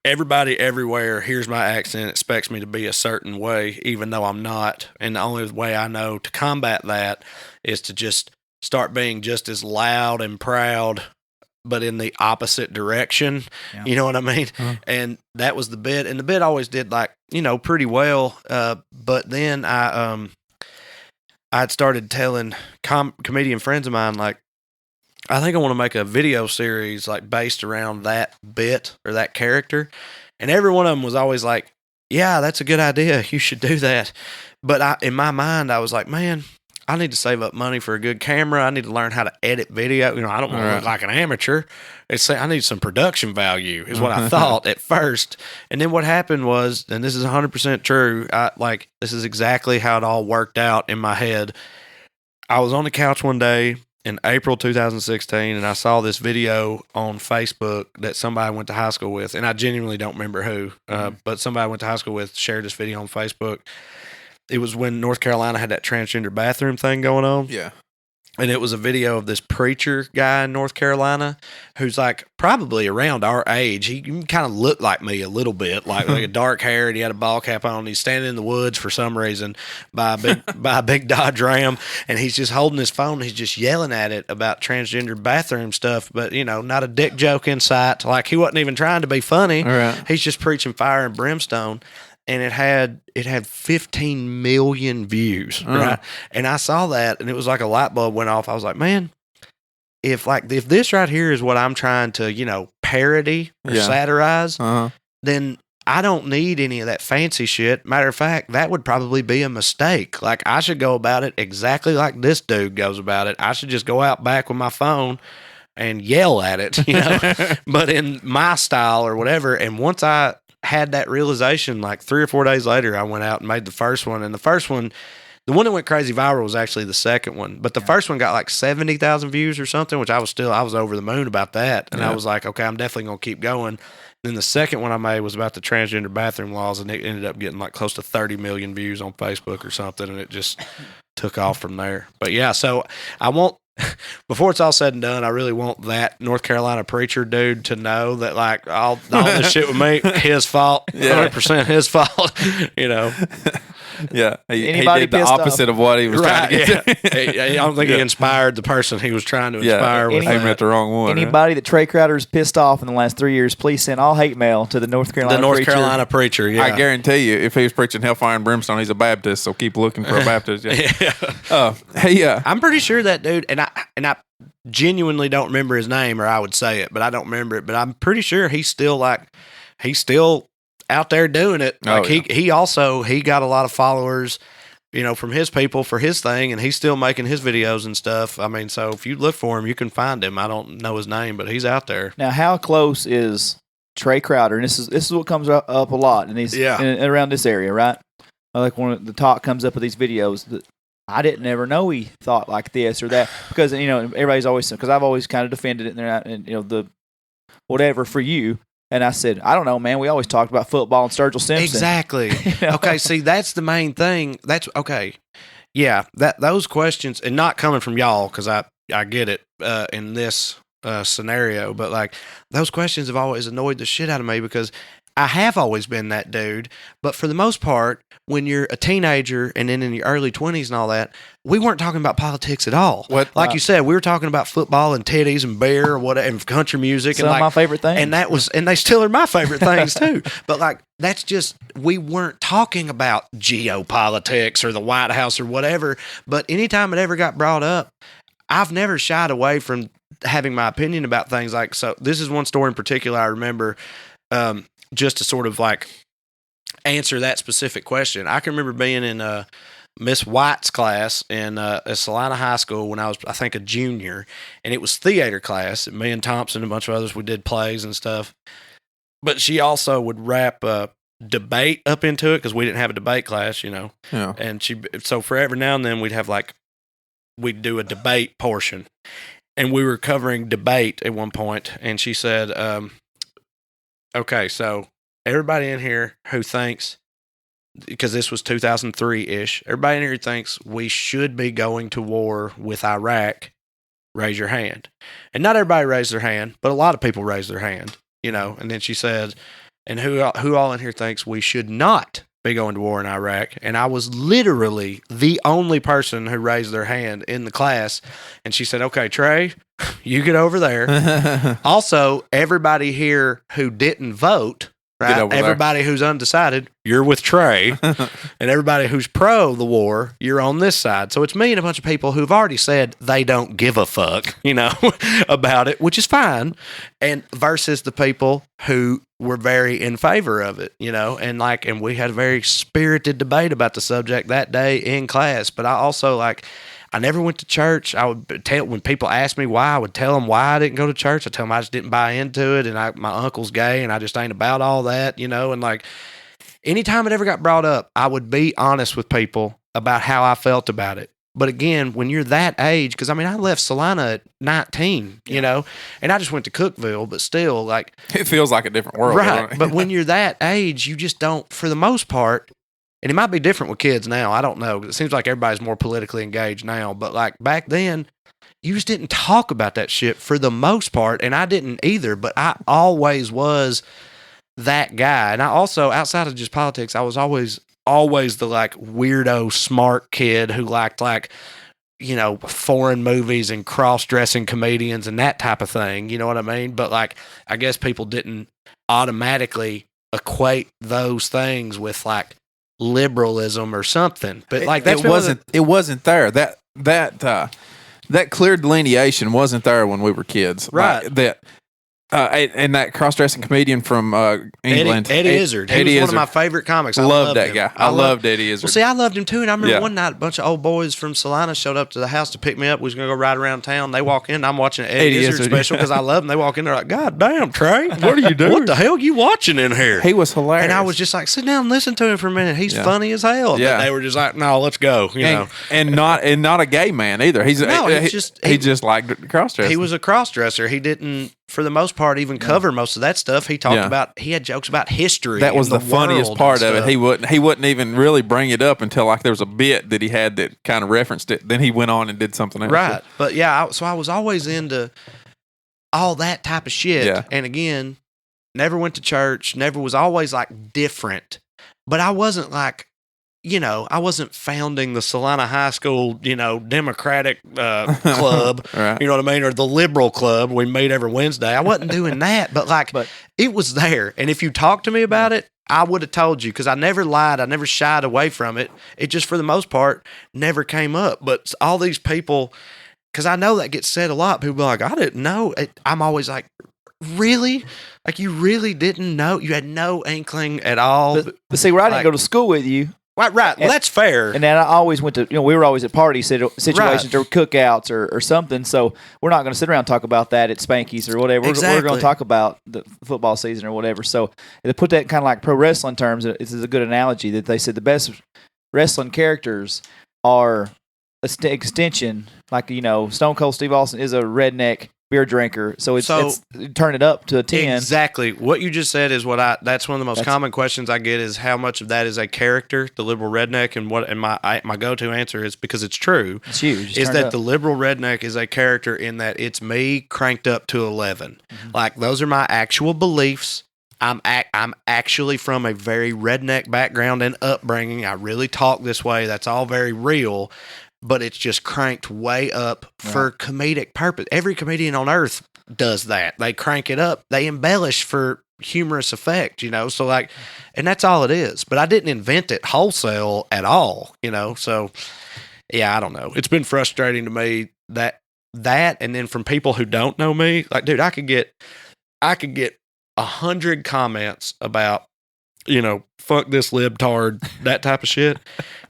everybody everywhere hears my accent, expects me to be a certain way, even though I'm not. And the only way I know to combat that is to just start being just as loud and proud, but in the opposite direction. Yeah. You know what I mean? And that was the bit. And the bit always did pretty well. But then I'd started telling comedian friends of mine, I think I want to make a video series based around that bit or that character. And every one of them was always like, yeah, that's a good idea. You should do that. But in my mind, I was like, man, I need to save up money for a good camera. I need to learn how to edit video. I don't want to look like an amateur. I need some production value is what I thought at first. And then what happened was, and this is 100% true, this is exactly how it all worked out in my head. I was on the couch one day in April 2016, and I saw this video on Facebook that somebody I went to high school with, and I genuinely don't remember who, but somebody I went to high school with shared this video on Facebook. It was when North Carolina had that transgender bathroom thing going on. Yeah. And it was a video of this preacher guy in North Carolina who's like probably around our age. He kind of looked like me a little bit, like a dark hair, and he had a ball cap on. He's standing in the woods for some reason by a big Dodge Ram, and he's just holding his phone. And he's just yelling at it about transgender bathroom stuff, but not a dick joke in sight. Like he wasn't even trying to be funny. Right. He's just preaching fire and brimstone. And it had 15 million views, right? And I saw that, and it was like a light bulb went off. I was like, man, if this right here is what I'm trying to, parody or satirize, then I don't need any of that fancy shit. Matter of fact, that would probably be a mistake. Like I should go about it exactly like this dude goes about it. I should just go out back with my phone and yell at it, but in my style or whatever. And once I had that realization, like 3 or 4 days later, I went out and made the first one. And the first one, the one that went crazy viral was actually the second one. But the first one got like 70,000 views or something, which I was over the moon about that. And I was like, okay, I'm definitely going to keep going. Then the second one I made was about the transgender bathroom laws, and it ended up getting like close to 30 million views on Facebook or something. And it just took off from there. But yeah, so I won't, before it's all said and done, I really want that North Carolina preacher dude to know that like all this shit with me, his fault, 100% his fault, Yeah, he did the opposite of what he was trying to get. I don't think he inspired the person he was trying to inspire. He met the wrong one. Anybody that Trae Crowder's pissed off in the last 3 years, please send all hate mail to the North Carolina preacher. Yeah. I guarantee you, if he was preaching hellfire and brimstone, he's a Baptist. So keep looking for a Baptist. I'm pretty sure that dude, and I genuinely don't remember his name, or I would say it, but I don't remember it. But I'm pretty sure he's still out there doing it. Like he got a lot of followers, from his people for his thing, and he's still making his videos and stuff. I mean, so if you look for him, you can find him. I don't know his name, but he's out there. Now, how close is Trae Crowder? And this is what comes up a lot, and he's around this area, right? Like when the talk comes up with these videos that I didn't ever know he thought like this or that, because everybody's always, because I've always kind of defended it and the whatever for you. And I said, I don't know, man. We always talked about football and Sturgill Simpson. Exactly. Okay, see, that's the main thing. That's okay. Yeah, those questions, and not coming from y'all, because I get it in this scenario, but like those questions have always annoyed the shit out of me, because I have always been that dude. But for the most part, when you're a teenager and then in your early 20s and all that, we weren't talking about politics at all. Like you said, we were talking about football and titties and beer or whatever, and country music. Some of my favorite things. And they still are my favorite things too. But like, that's just, we weren't talking about geopolitics or the White House or whatever. But anytime it ever got brought up, I've never shied away from having my opinion about things. Like, so this is one story in particular I remember, just to sort of like answer that specific question. I can remember being in Miss White's class in Salina High School when I was, I think, a junior, and it was theater class. Me and Thompson and a bunch of others, we did plays and stuff. But she also would wrap debate up into it, because we didn't have a debate class, Yeah. And so for every now and then we'd do a debate portion, and we were covering debate at one point, and she said, okay, so everybody in here who thinks, because this was 2003-ish, everybody in here who thinks we should be going to war with Iraq, raise your hand. And not everybody raised their hand, but a lot of people raised their hand, And then she said, and who all in here thinks we should not be going to war in Iraq? And I was literally the only person who raised their hand in the class. And she said, okay, Trae, you get over there. Also, everybody here who didn't vote, right? Everybody who's undecided, you're with Trae. And everybody who's pro the war, you're on this side. So it's me and a bunch of people who've already said they don't give a fuck, about it, which is fine. And versus the people who were very in favor of it, and we had a very spirited debate about the subject that day in class. But I also I never went to church. I would tell, when people asked me why, I would tell them why I didn't go to church. I tell them I just didn't buy into it, and my uncle's gay, and I just ain't about all that, and anytime it ever got brought up, I would be honest with people about how I felt about it. But again, when you're that age, because I left Salina at 19, and I just went to Cookeville, but still, it feels like a different world, right? But when you're that age, you just don't, for the most part. And it might be different with kids now. I don't know. It seems like everybody's more politically engaged now. But back then, you just didn't talk about that shit for the most part, and I didn't either. But I always was that guy, and I also, outside of just politics, I was always the like weirdo smart kid who liked like, you know, foreign movies and cross-dressing comedians and that type of thing. You know what I mean? But like, I guess people didn't automatically equate those things with like liberalism or something. But like, it wasn't there. That clear delineation wasn't there when we were kids. Right. Like, and that cross-dressing comedian from England, Eddie Izzard. He was one of my favorite comics. I loved that him. guy. I loved Eddie Izzard. Well, see, I loved him too. And I remember one night, a bunch of old boys from Salina showed up to the house to pick me up. We was going to go ride around town. They walk in. I'm watching an Eddie Izzard special because I love him. They walk in. They're like, God damn, Trae. What are you doing? What the hell are you watching in here? He was hilarious. And I was just like, sit down and listen to him for a minute. He's funny as hell. Yeah. But they were just like, no, let's go. You know, and not a gay man either. He just liked cross-dressing. He was a cross-dresser. He didn't, for the most part, even cover most of that stuff. He talked about, he had jokes about history. That was the funniest part of it. He wouldn't even really bring it up until like there was a bit that he had that kind of referenced it. Then he went on and did something else. Right. But yeah, so I was always into all that type of shit. Yeah. And again, never went to church, never was, always like different. But I wasn't like, you know, I wasn't founding the Salina High School, you know, Democratic club, Right. you know what I mean, or the Liberal Club. We meet every Wednesday. I wasn't doing that, but like, it was there. And if you talked to me about it, I would have told you because I never lied. I never shied away from it. It just, for the most part, never came up. But all these people, because I know that gets said a lot. People be like, I didn't know. I'm always like, really? Like, you really didn't know? You had no inkling at all? But see, where I didn't go to school with you. Right. Well, that's fair. And then I always went to, you know, we were always at party situations or cookouts or something. So we're not going to sit around and talk about that at Spanky's or whatever. Exactly. We're going to talk about the football season or whatever. So to put that kind of like pro wrestling terms, this is a good analogy that they said the best wrestling characters are extension. Like, you know, Stone Cold Steve Austin is a redneck beer drinker, so it's turn it up to a 10. Exactly. What you just said is that's one of the most common questions I get is how much of that is a character, the liberal redneck, and my go-to answer is, because it's true. It's huge. Is that the liberal redneck is a character in that it's me cranked up to 11. Mm-hmm. Like, those are my actual beliefs. I'm actually from a very redneck background and upbringing. I really talk this way. That's all very real. But it's just cranked way up for comedic purpose. Every comedian on earth does that. They crank it up. They embellish for humorous effect, you know? So like, and that's all it is. But I didn't invent it wholesale at all, you know? So yeah, I don't know. It's been frustrating to me that, and then from people who don't know me, like, dude, I could get 100 comments about, you know, fuck this libtard, that type of shit.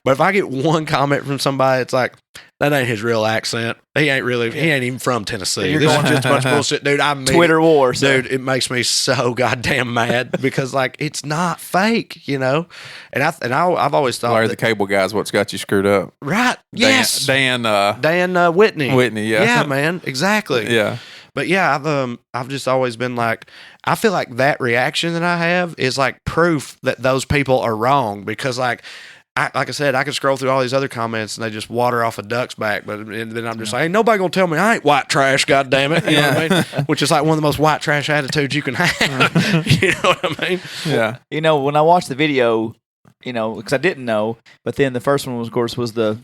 But if I get one comment from somebody, it's like, that ain't his real accent. He ain't even from Tennessee. This is just a bunch of bullshit, dude. I mean, Twitter wars, dude. It makes me so goddamn mad because like it's not fake, you know. And I've always thought Larry the Cable Guy's what's got you screwed up, right? Yes, Dan Whitney. Yeah, man, exactly. Yeah. But yeah, I've just always been like, I feel like that reaction that I have is like proof that those people are wrong because like I said, I could scroll through all these other comments and they just water off a duck's back, but then I'm just like, ain't nobody gonna tell me I ain't white trash, God damn it, you know what I mean? Which is like one of the most white trash attitudes you can have. You know what I mean? Yeah. You know, when I watched the video, you know, because I didn't know, but then the first one was, of course, was the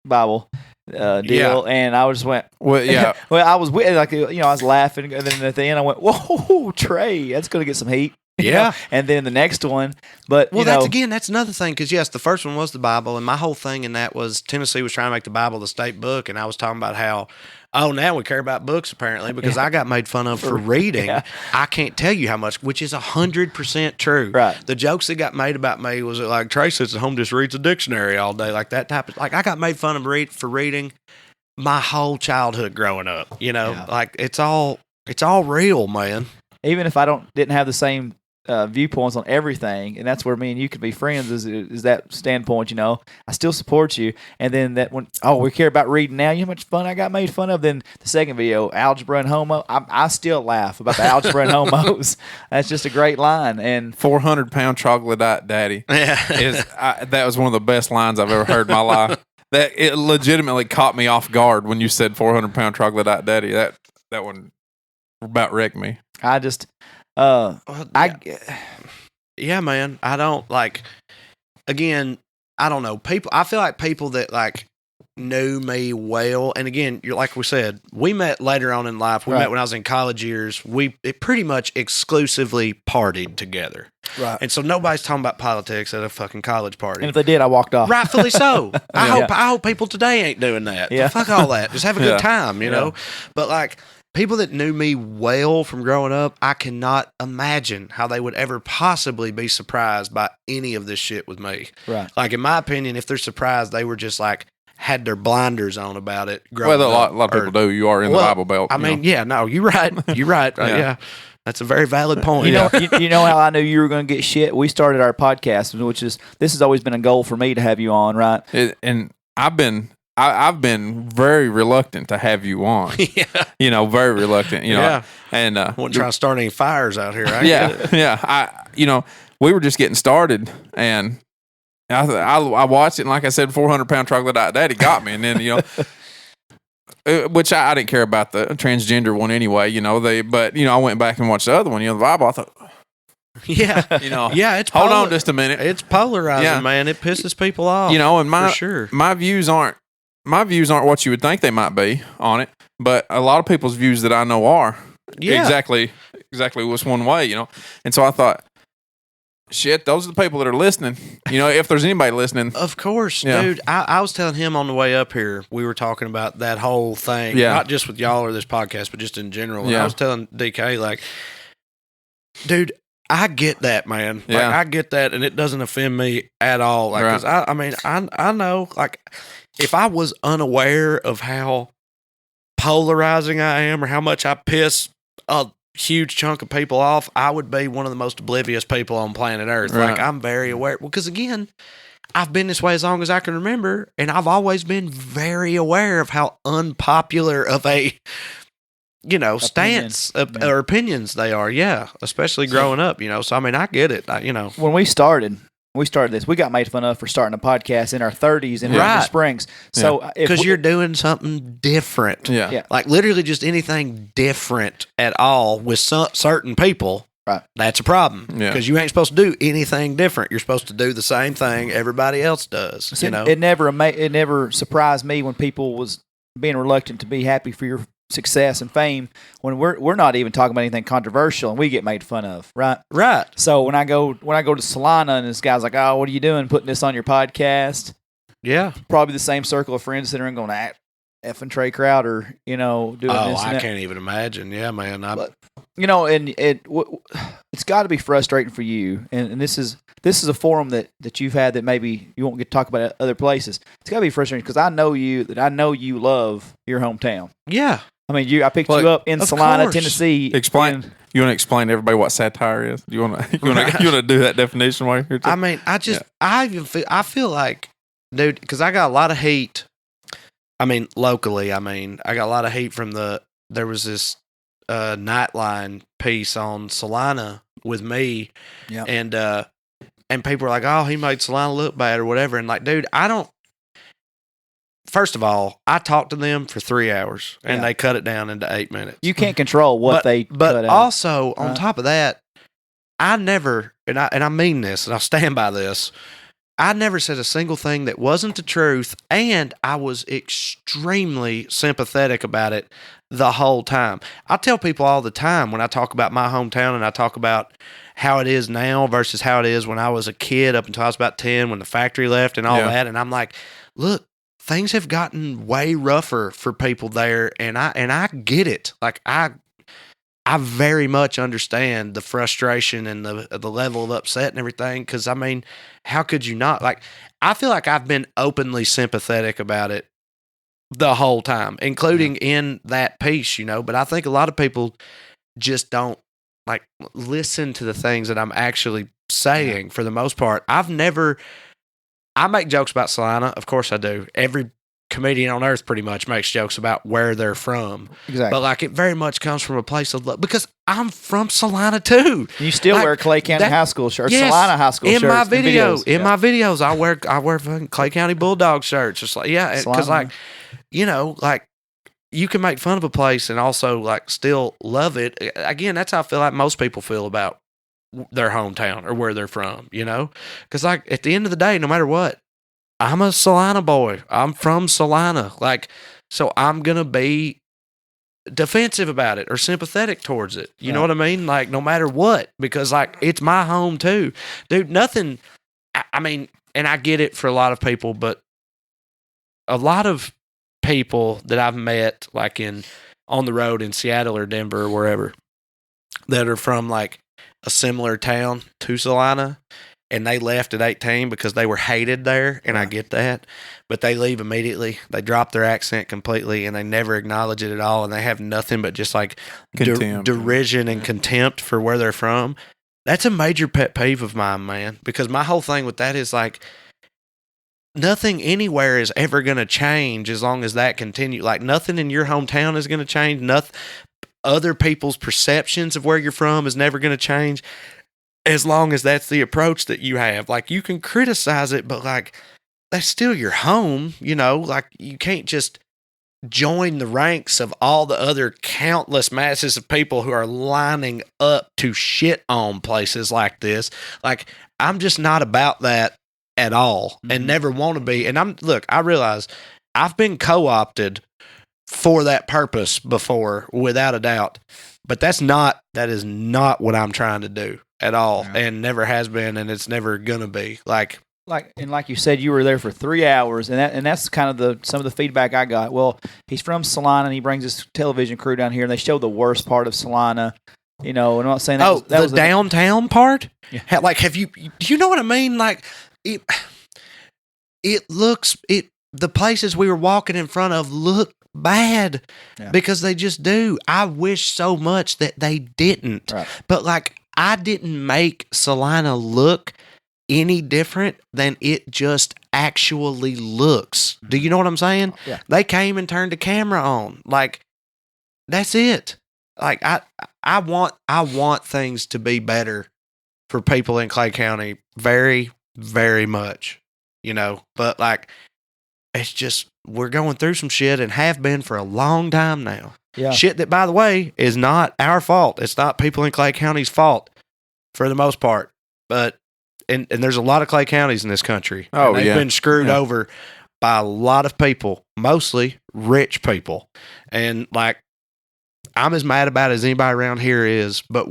Bible deal, and I just went, well, yeah. Well, I was like, you know, I was laughing, and then at the end, I went, whoa, Trae, that's gonna get some heat. Yeah. And then the next one, but that's another thing, because yes, the first one was the Bible, and my whole thing in that was Tennessee was trying to make the Bible the state book, and I was talking about how, now we care about books apparently because I got made fun of for reading. Yeah. I can't tell you how much, which is 100% true. Right. The jokes that got made about me was like Trae sits at home just reads a dictionary all day, like that type of, like I got made fun of for reading my whole childhood growing up. You know, like it's all real, man. Even if I didn't have the same viewpoints on everything, and that's where me and you could be friends is that standpoint, you know, I still support you. And then that one, we care about reading now, you know how much fun I got made fun of. Then the second video, algebra and homo, I still laugh about the algebra and homos. That's just a great line. And 400-pound troglodyte daddy that was one of the best lines I've ever heard in my life. that it legitimately caught me off guard when you said 400-pound troglodyte daddy. That one about wrecked me. I just, Yeah, man. I don't like. Again, I don't know people. I feel like people that like knew me well, and again, you're like we said, we met later on in life. We met when I was in college years. It pretty much exclusively partied together, right. and so nobody's talking about politics at a fucking college party. And if they did, I walked off. Rightfully so. I hope people today ain't doing that. Yeah. Fuck all that. Just have a good time, you know. But like people that knew me well from growing up, I cannot imagine how they would ever possibly be surprised by any of this shit with me. Right. Like in my opinion, if they're surprised, they were just like had their blinders on about it. Well, a lot of people do. You are in the Bible Belt. I mean, you're right. You're right. Yeah. That's a very valid point. You know how I knew you were going to get shit? We started our podcast, this has always been a goal for me to have you on, right? And I've been very reluctant to have you on. Yeah. Very reluctant. And wouldn't try to start any fires out here. We were just getting started, and I watched it, and like I said, 400-pound troglodyte daddy got me, and then which I didn't care about the transgender one anyway. But I went back and watched the other one. The Bible. I thought, it's hold on just a minute. It's polarizing, man. It pisses people off. And for sure. my views aren't what you would think they might be on it, but a lot of people's views that I know are exactly what's one way. And so I thought, shit, those are the people that are listening. If there's anybody listening. Of course, dude. I was telling him on the way up here, we were talking about that whole thing, not just with y'all or this podcast, but just in general. And I was telling DK, like, dude, I get that, man. Like, I get that, and it doesn't offend me at all. Like, 'cause I know, like, if I was unaware of how polarizing I am or how much I piss a huge chunk of people off, I would be one of the most oblivious people on planet Earth. Right. Like, I'm very aware. Because, again, I've been this way as long as I can remember, and I've always been very aware of how unpopular of a, stance or opinions they are. Yeah, especially growing up, So, I mean, I get it. When we started this, we got made fun of for starting a podcast in our 30s in Rocky Springs. So because you're doing something different. Yeah. Like literally just anything different at all with certain people. Right. That's a problem. Yeah. Because you ain't supposed to do anything different. You're supposed to do the same thing everybody else does. It never surprised me when people was being reluctant to be happy for your success and fame when we're not even talking about anything controversial and we get made fun of, right? Right. So when I go to Salina and this guy's like, "Oh, what are you doing putting this on your podcast?" Yeah. Probably the same circle of friends sitting around going, effing Trae Crowder, doing this. I can't even imagine. Yeah, man. It's got to be frustrating for you, and this is a forum that you've had that maybe you won't get to talk about at other places. It's got to be frustrating because I know you love your hometown. Yeah. I mean, I picked you up in Salina, Tennessee. You want to explain to everybody what satire is? You want to do that definition while you're here? I mean, I feel like, dude, because I got a lot of hate. I mean, locally, I got a lot of hate from there was this Nightline piece on Salina with me, and people were like, "Oh, he made Salina look bad" or whatever, and like, dude, first of all, I talked to them for 3 hours, and they cut it down into 8 minutes. You can't control what they cut out. But also, on top of that, I never, and I mean this, and I'll stand by this, I never said a single thing that wasn't the truth, and I was extremely sympathetic about it the whole time. I tell people all the time when I talk about my hometown and I talk about how it is now versus how it is when I was a kid up until I was about 10 when the factory left and all that, and I'm like, look, things have gotten way rougher for people there, and I get it. Like I very much understand the frustration and the level of upset and everything. Because I mean, how could you not? Like, I feel like I've been openly sympathetic about it the whole time, including in that piece, But I think a lot of people just don't like listen to the things that I'm actually saying. For the most part, I make jokes about Salina. Of course I do. comedian on earth pretty much makes jokes about where they're from. Exactly. But like it very much comes from a place of love because I'm from Salina too. You still like, wear Clay County High School shirts, yes, Salina High School in shirts. My video, videos. in my videos, I wear fucking Clay County Bulldog shirts. Just like because like like you can make fun of a place and also like still love it. Again, that's how I feel like most people feel about their hometown or where they're from. Because like at the end of the day, no matter what, I'm a Salina boy. I'm from Salina. Like, so I'm going to be defensive about it or sympathetic towards it. You know what I mean? Like, no matter what, because like it's my home too. Dude, nothing. I mean, and I get it for a lot of people, but a lot of people that I've met like on the road in Seattle or Denver or wherever that are from like a similar town to Salina, and they left at 18 because they were hated there, and I get that. But they leave immediately. They drop their accent completely, and they never acknowledge it at all, and they have nothing but just like derision and contempt for where they're from. That's a major pet peeve of mine, man, because my whole thing with that is like nothing anywhere is ever going to change as long as that continues. Like nothing in your hometown is going to change. Nothing. Other people's perceptions of where you're from is never going to change. As long as that's the approach that you have. Like, you can criticize it, but, like, that's still your home, Like, you can't just join the ranks of all the other countless masses of people who are lining up to shit on places like this. Like, I'm just not about that at all and never want to be. And I realize I've been co-opted for that purpose before, without a doubt. But that is not what I'm trying to do at all, and never has been, and it's never gonna be. Like you said, you were there for 3 hours, and that's kind of some of the feedback I got. Well, he's from Salina, and he brings his television crew down here, and they show the worst part of Salina. And I'm not saying that. That was the downtown part. Yeah. Like, do you know what I mean? Like, it looks the places we were walking in front of look bad because they just do. I wish so much that they didn't, but like I didn't make Salina look any different than it just actually looks. Do you know what I'm saying? Yeah. They came and turned the camera on. Like, that's it. Like I want things to be better for people in Clay County very, very much. But like it's just we're going through some shit and have been for a long time now. Yeah. Shit that, by the way, is not our fault. It's not people in Clay County's fault for the most part. But and there's a lot of Clay counties in this country. Oh, they've been screwed over by a lot of people, mostly rich people. And like I'm as mad about it as anybody around here is, but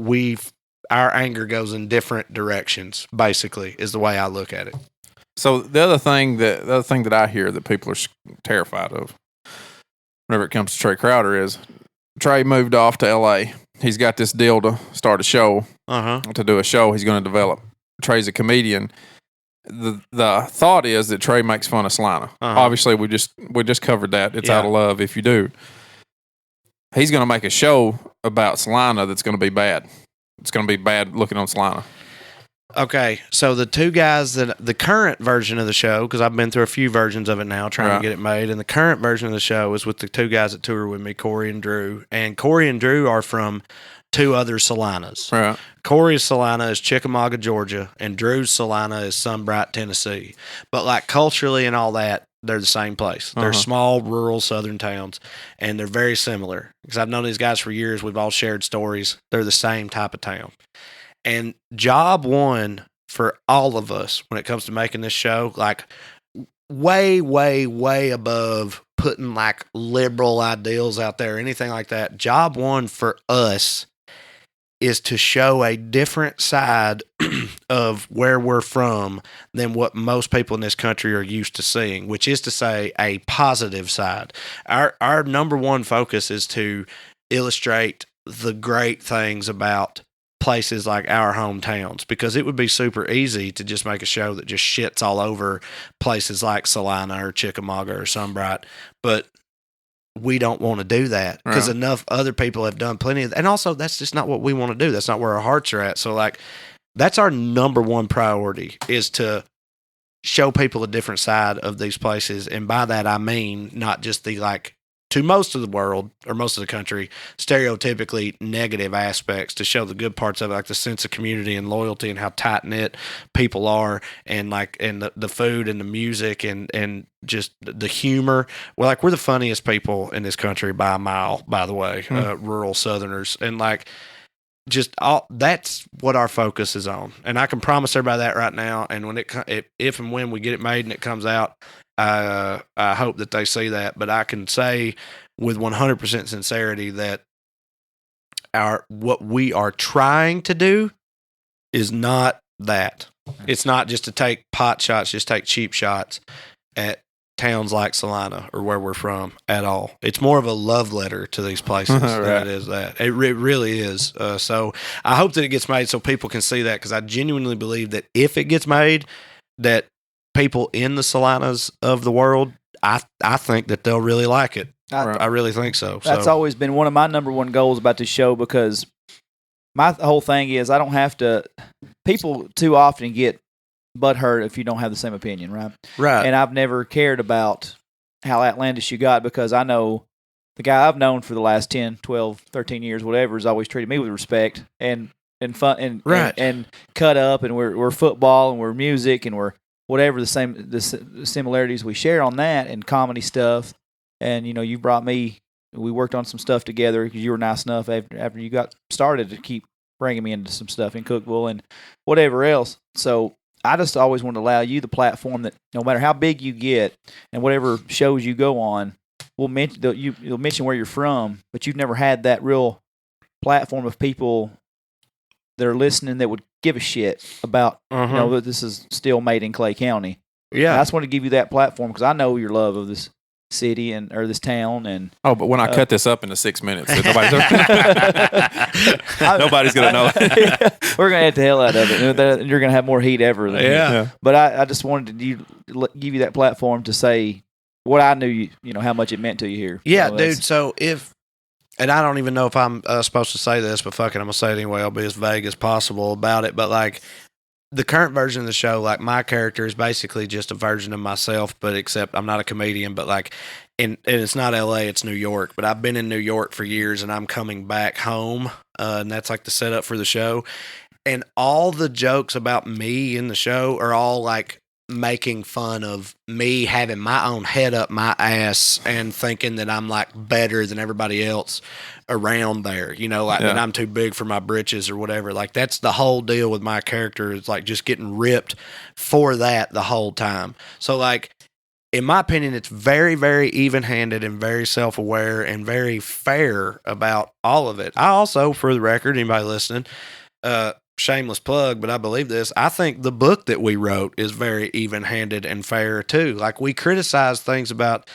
our anger goes in different directions, basically, is the way I look at it. So the other thing that I hear that people are terrified of whenever it comes to Trae Crowder is Trae moved off to L.A. He's got this deal to start a show, to do a show he's going to develop. Trae's a comedian. The thought is that Trae makes fun of Salina. Obviously, we just covered that. It's out of love if you do. He's going to make a show about Salina that's going to be bad. It's going to be bad looking on Salina. Okay, so the two guys the current version of the show, because I've been through a few versions of it now trying to get it made, and the current version of the show is with the two guys that tour with me, Corey and Drew. And Corey and Drew are from two other Salinas. Right. Corey's Salina is Chickamauga, Georgia, and Drew's Salina is Sunbright, Tennessee. But like culturally and all that, they're the same place. They're small, rural, southern towns, and they're very similar. Because I've known these guys for years. We've all shared stories. They're the same type of town. And job one for all of us when it comes to making this show, like way, way, way above putting like liberal ideals out there, anything like that. Job one for us is to show a different side of where we're from than what most people in this country are used to seeing, which is to say a positive side. Our number one focus is to illustrate the great things about places like our hometowns, because it would be super easy to just make a show that just shits all over places like Salina or Chickamauga or Sunbright, but we don't want to do that because enough other people have done plenty of, and also that's just not what we want to do. That's not where our hearts are at. So like that's our number one priority, is to show people a different side of these places. And by that, I mean not just the, like, to most of the world or most of the country, stereotypically negative aspects, to show the good parts of it, like the sense of community and loyalty and how tight knit people are, and like, and the food and the music and just the humor. Well, like, we're the funniest people in this country by a mile, by the way, rural Southerners. And like, just all that's what our focus is on. And I can promise everybody that right now. And when if and when we get it made and it comes out, I hope that they see that. But I can say with 100% sincerity that what we are trying to do is not that. It's not just to take pot shots, just take cheap shots at towns like Salina or where we're from at all. It's more of a love letter to these places Right. than it is that. It really is. So I hope that it gets made so people can see that, because I genuinely believe that if it gets made, that people in the Salinas of the world, I think that they'll really like it. I really think so. That's always been one of my number one goals about this show, because my whole thing is I don't have to. People too often get butthurt if you don't have the same opinion, right? Right. And I've never cared about how outlandish you got, because I know the guy I've known for the last 10, 12, 13 years, whatever, has always treated me with respect and fun and and cut up, and we're football and we're music and we're whatever the similarities we share on that and comedy stuff. And you brought me. We worked on some stuff together because you were nice enough after you got started to keep bringing me into some stuff in Cookville and whatever else. So I just always want to allow you the platform that no matter how big you get and whatever shows you go on, we'll mention you'll mention where you're from, but you've never had that real platform of people that are listening that would give a shit about that this is still made in Clay County. Yeah, and I just want to give you that platform because I know your love of this city or this town. And but when I cut this up into 6 minutes, so nobody's gonna know. We're gonna hit the hell out of it, and you're gonna have more heat ever. Yeah. But I just wanted to give you that platform to say what I knew. How much it meant to you here. Yeah, dude. So and I don't even know if I'm supposed to say this, but fuck it, I'm gonna say it anyway. I'll be as vague as possible about it. But like, the current version of the show, like, my character is basically just a version of myself, but except I'm not a comedian, but like, and it's not LA, it's New York. But I've been in New York for years, and I'm coming back home, and that's like the setup for the show. And all the jokes about me in the show are all like making fun of me having my own head up my ass and thinking that I'm like better than everybody else around there, that I'm too big for my britches or whatever. Like, that's the whole deal with my character, is like just getting ripped for that the whole time. So like, in my opinion, it's very, very even-handed and very self-aware and very fair about all of it. I also, for the record, anybody listening, shameless plug, but I believe this, I think the book that we wrote is very even-handed and fair too. Like, we criticize things about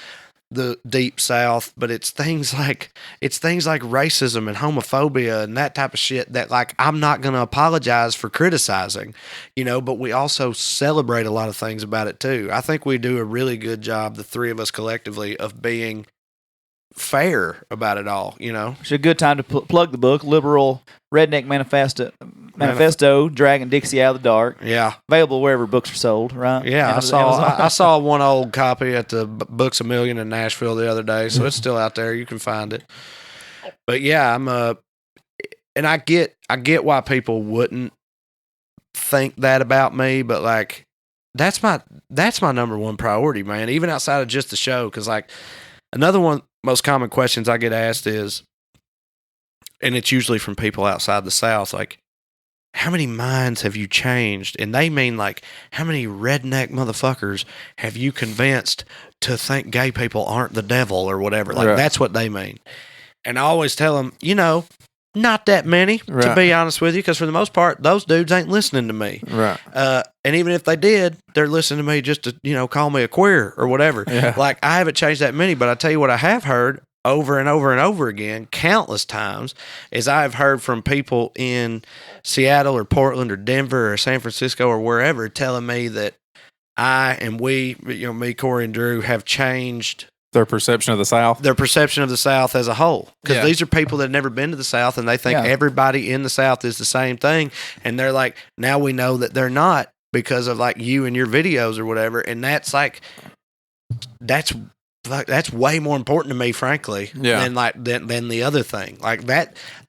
the Deep South, but it's things like racism and homophobia and that type of shit that, like, I'm not going to apologize for criticizing, but we also celebrate a lot of things about it too. I think we do a really good job, the three of us collectively, of being fair about it all. It's a good time to plug the book, Liberal Redneck Manifesto, Dragging Dixie Out of the Dark. Yeah, available wherever books are sold. Right? Yeah, I saw one old copy at the Books A Million in Nashville the other day, so it's still out there. You can find it. But yeah, and I get why people wouldn't think that about me, but like, that's my number one priority, man. Even outside of just the show, because like, another one most common questions I get asked is, and it's usually from people outside the South, like, how many minds have you changed? And they mean like, how many redneck motherfuckers have you convinced to think gay people aren't the devil or whatever? Like, that's what they mean. And I always tell them, not that many, to be honest with you, because for the most part, those dudes ain't listening to me. Right. And even if they did, they're listening to me just to, call me a queer or whatever. Yeah. Like, I haven't changed that many, but I tell you what I have heard over and over and over again, countless times, is I've heard from people in Seattle or Portland or Denver or San Francisco or wherever telling me that me, Corey, and Drew have changed their perception of the South. Their perception of the South as a whole. Because these are people that have never been to the South, and they think everybody in the South is the same thing. And they're like, now we know that they're not. because of like you and your videos or whatever, and that's way more important to me, frankly, than the other thing. Like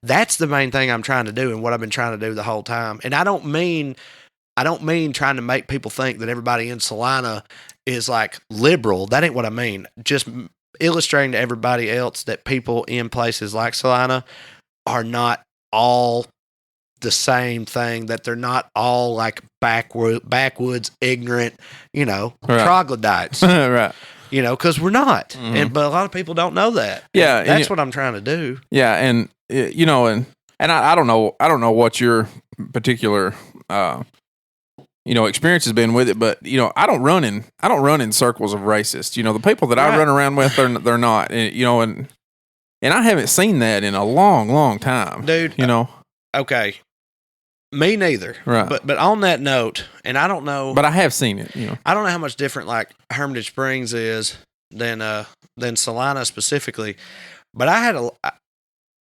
that's the main thing I'm trying to do, and what I've been trying to do the whole time. And I don't mean trying to make people think that everybody in Salina is like liberal. That ain't what I mean. Just illustrating to everybody else that people in places like Salina are not all the same thing, that they're not all like backwoods, ignorant, troglodytes. Right. Because we're not. But a lot of people don't know that. Yeah. And that's what I'm trying to do. Yeah. And, I don't know what your particular, experience has been with it, but I don't run in circles of racists. The people that I run around with, they're not. And I haven't seen that in a long, long time, dude. Okay, me neither. Right. But on that note, and I don't know, but I have seen it. I don't know how much different like Hermitage Springs is than Salina specifically. But I don't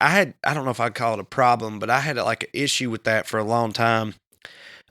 know if I'd call it a problem, but I had like an issue with that for a long time.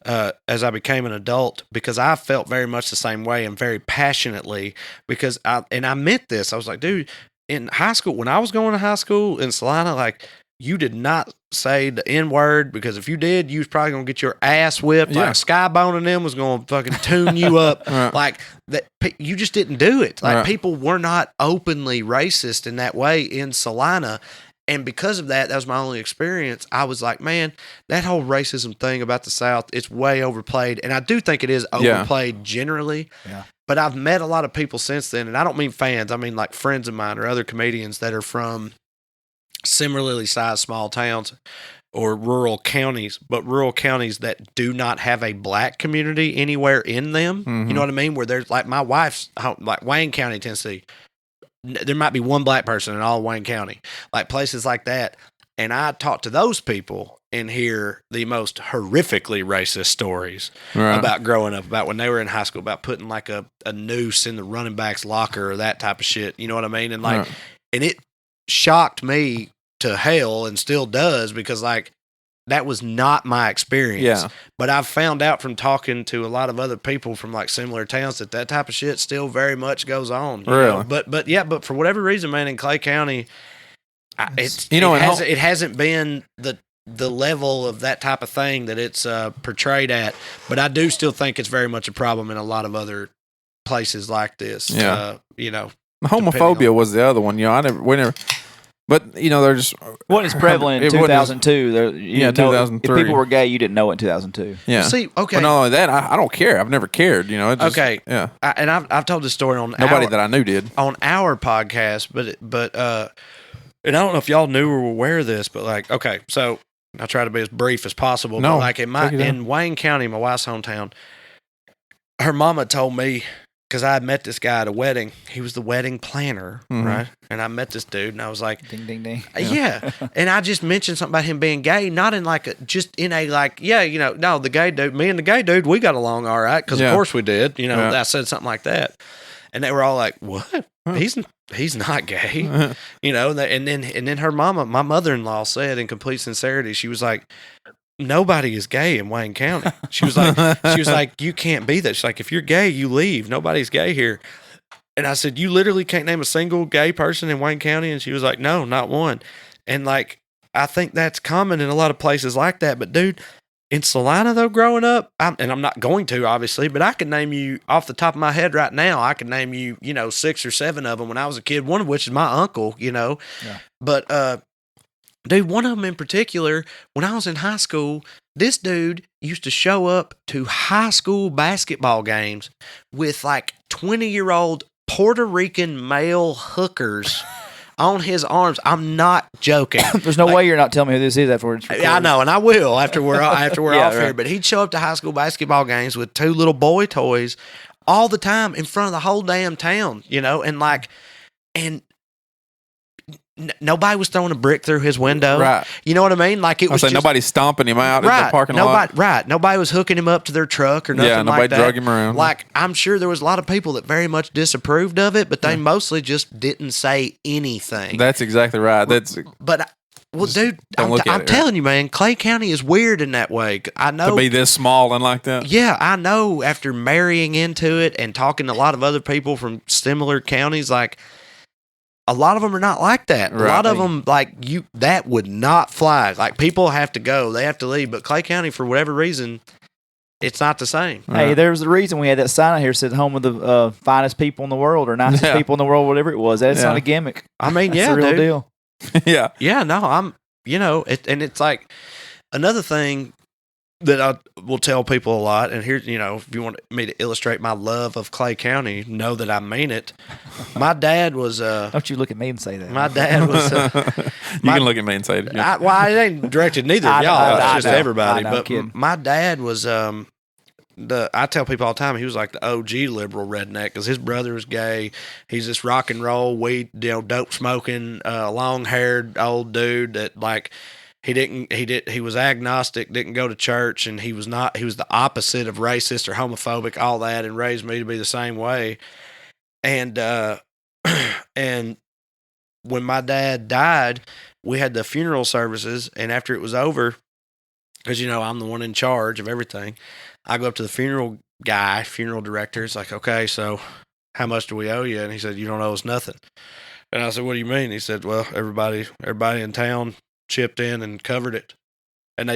As I became an adult, because I felt very much the same way and very passionately, because I meant this. I was like, dude, in high school, when I was going to high school in Salina, like, you did not say the N word, because if you did, you was probably gonna get your ass whipped. Yeah. Like Skybone and them was gonna fucking tune you up. Right. Like that, you just didn't do it. Like Right. people were not openly racist in that way in Salina. And because of that, that was my only experience. I was like, man, that whole racism thing about the South, it's way overplayed. And I do think it is overplayed generally. Yeah. But I've met a lot of people since then, and I don't mean fans. I mean like friends of mine or other comedians that are from similarly sized small towns or rural counties, but rural counties that do not have a black community anywhere in them. Mm-hmm. You know what I mean? Where there's like my wife's home, like Wayne County, Tennessee. There might be one black person in all of Wayne County, like places like that. And I talk to those people and hear the most horrifically racist stories about growing up, about when they were in high school, about putting like a noose in the running back's locker or that type of shit. You know what I mean? And like, and it shocked me to hell, and still does, because like that was not my experience. Yeah. But I've found out from talking to a lot of other people from like similar towns that type of shit still very much goes on. You know? But for whatever reason, man, in Clay County, it hasn't been the level of that type of thing that it's portrayed at. But I do still think it's very much a problem in a lot of other places like this. Yeah. Homophobia was the other one. We never. But they're just wasn't as prevalent in 2002. 2003. If people were gay, you didn't know it in 2002. Yeah. See, okay. But not only that, I don't care. I've never cared. Okay. Yeah. And I've told this story on nobody that I knew did on our podcast, but and I don't know if y'all knew or were aware of this, but like, okay, so I try to be as brief as possible. No, but like in Wayne County, my wife's hometown, her mama told me, because I had met this guy at a wedding. He was the wedding planner, right? And I met this dude, and I was like, ding, ding, ding. Yeah. And I just mentioned something about him being gay, not in like no, the gay dude, me and the gay dude, we got along all right, because of course we did. I said something like that. And they were all like, what? He's not gay. And then her mama, my mother-in-law, said in complete sincerity, she was like, nobody is gay in Wayne County. She was like, you can't be that. She's like, if you're gay, you leave. Nobody's gay here. And I said, you literally can't name a single gay person in Wayne County? And she was like, no, not one. And like, I think that's common in a lot of places like that. But dude, in Salina though, growing up, I'm not going to obviously, but I can name you off the top of my head right now. I can name you, 6 or 7 of them when I was a kid. One of which is my uncle. Yeah. But dude, one of them in particular, when I was in high school, this dude used to show up to high school basketball games with like 20-year-old Puerto Rican male hookers on his arms. I'm not joking. There's no way you're not telling me who this is after it's recorded. I know, and I will after we're off here. Right. But he'd show up to high school basketball games with 2 little boy toys all the time in front of the whole damn town, and nobody was throwing a brick through his window. Right. You know what I mean? Like it was nobody's stomping him out in the parking lot. Right. Nobody was hooking him up to their truck or nothing like that. Yeah, nobody drug him around. Like, I'm sure there was a lot of people that very much disapproved of it, but they mostly just didn't say anything. That's exactly right. But Well, dude, don't look at I'm it, telling you, man, Clay County is weird in that way. I know to be this small and like that. Yeah, I know. After marrying into it and talking to a lot of other people from similar counties, like a lot of them are not like that. Right. A lot of them, like that would not fly. Like people have to go, they have to leave. But Clay County, for whatever reason, it's not the same. Hey, there's a reason we had that sign out here that said "Home of the finest people in the world" or "nicest people in the world," whatever it was. That's not a gimmick. I mean, That's the real deal. Yeah. Yeah, no, and it's like another thing that I will tell people a lot, and here, if you want me to illustrate my love of Clay County, know that I mean it. My dad was Don't you look at me and say that. my dad was You can look at me and say it. Yeah. well, it ain't directed neither of I y'all. know, It's just I know. everybody. I know, But kidding. my dad was I tell people all the time he was like the OG liberal redneck because his brother was gay. He's this rock and roll, weed, dope smoking, long haired old dude that like he was agnostic, didn't go to church, and he was the opposite of racist or homophobic, all that, and raised me to be the same way. And and when my dad died, we had the funeral services, and after it was over, because I'm the one in charge of everything, I go up to the funeral director. It's like, okay, so how much do we owe you? And he said, you don't owe us nothing. And I said, what do you mean? He said, well, everybody in town chipped in and covered it. And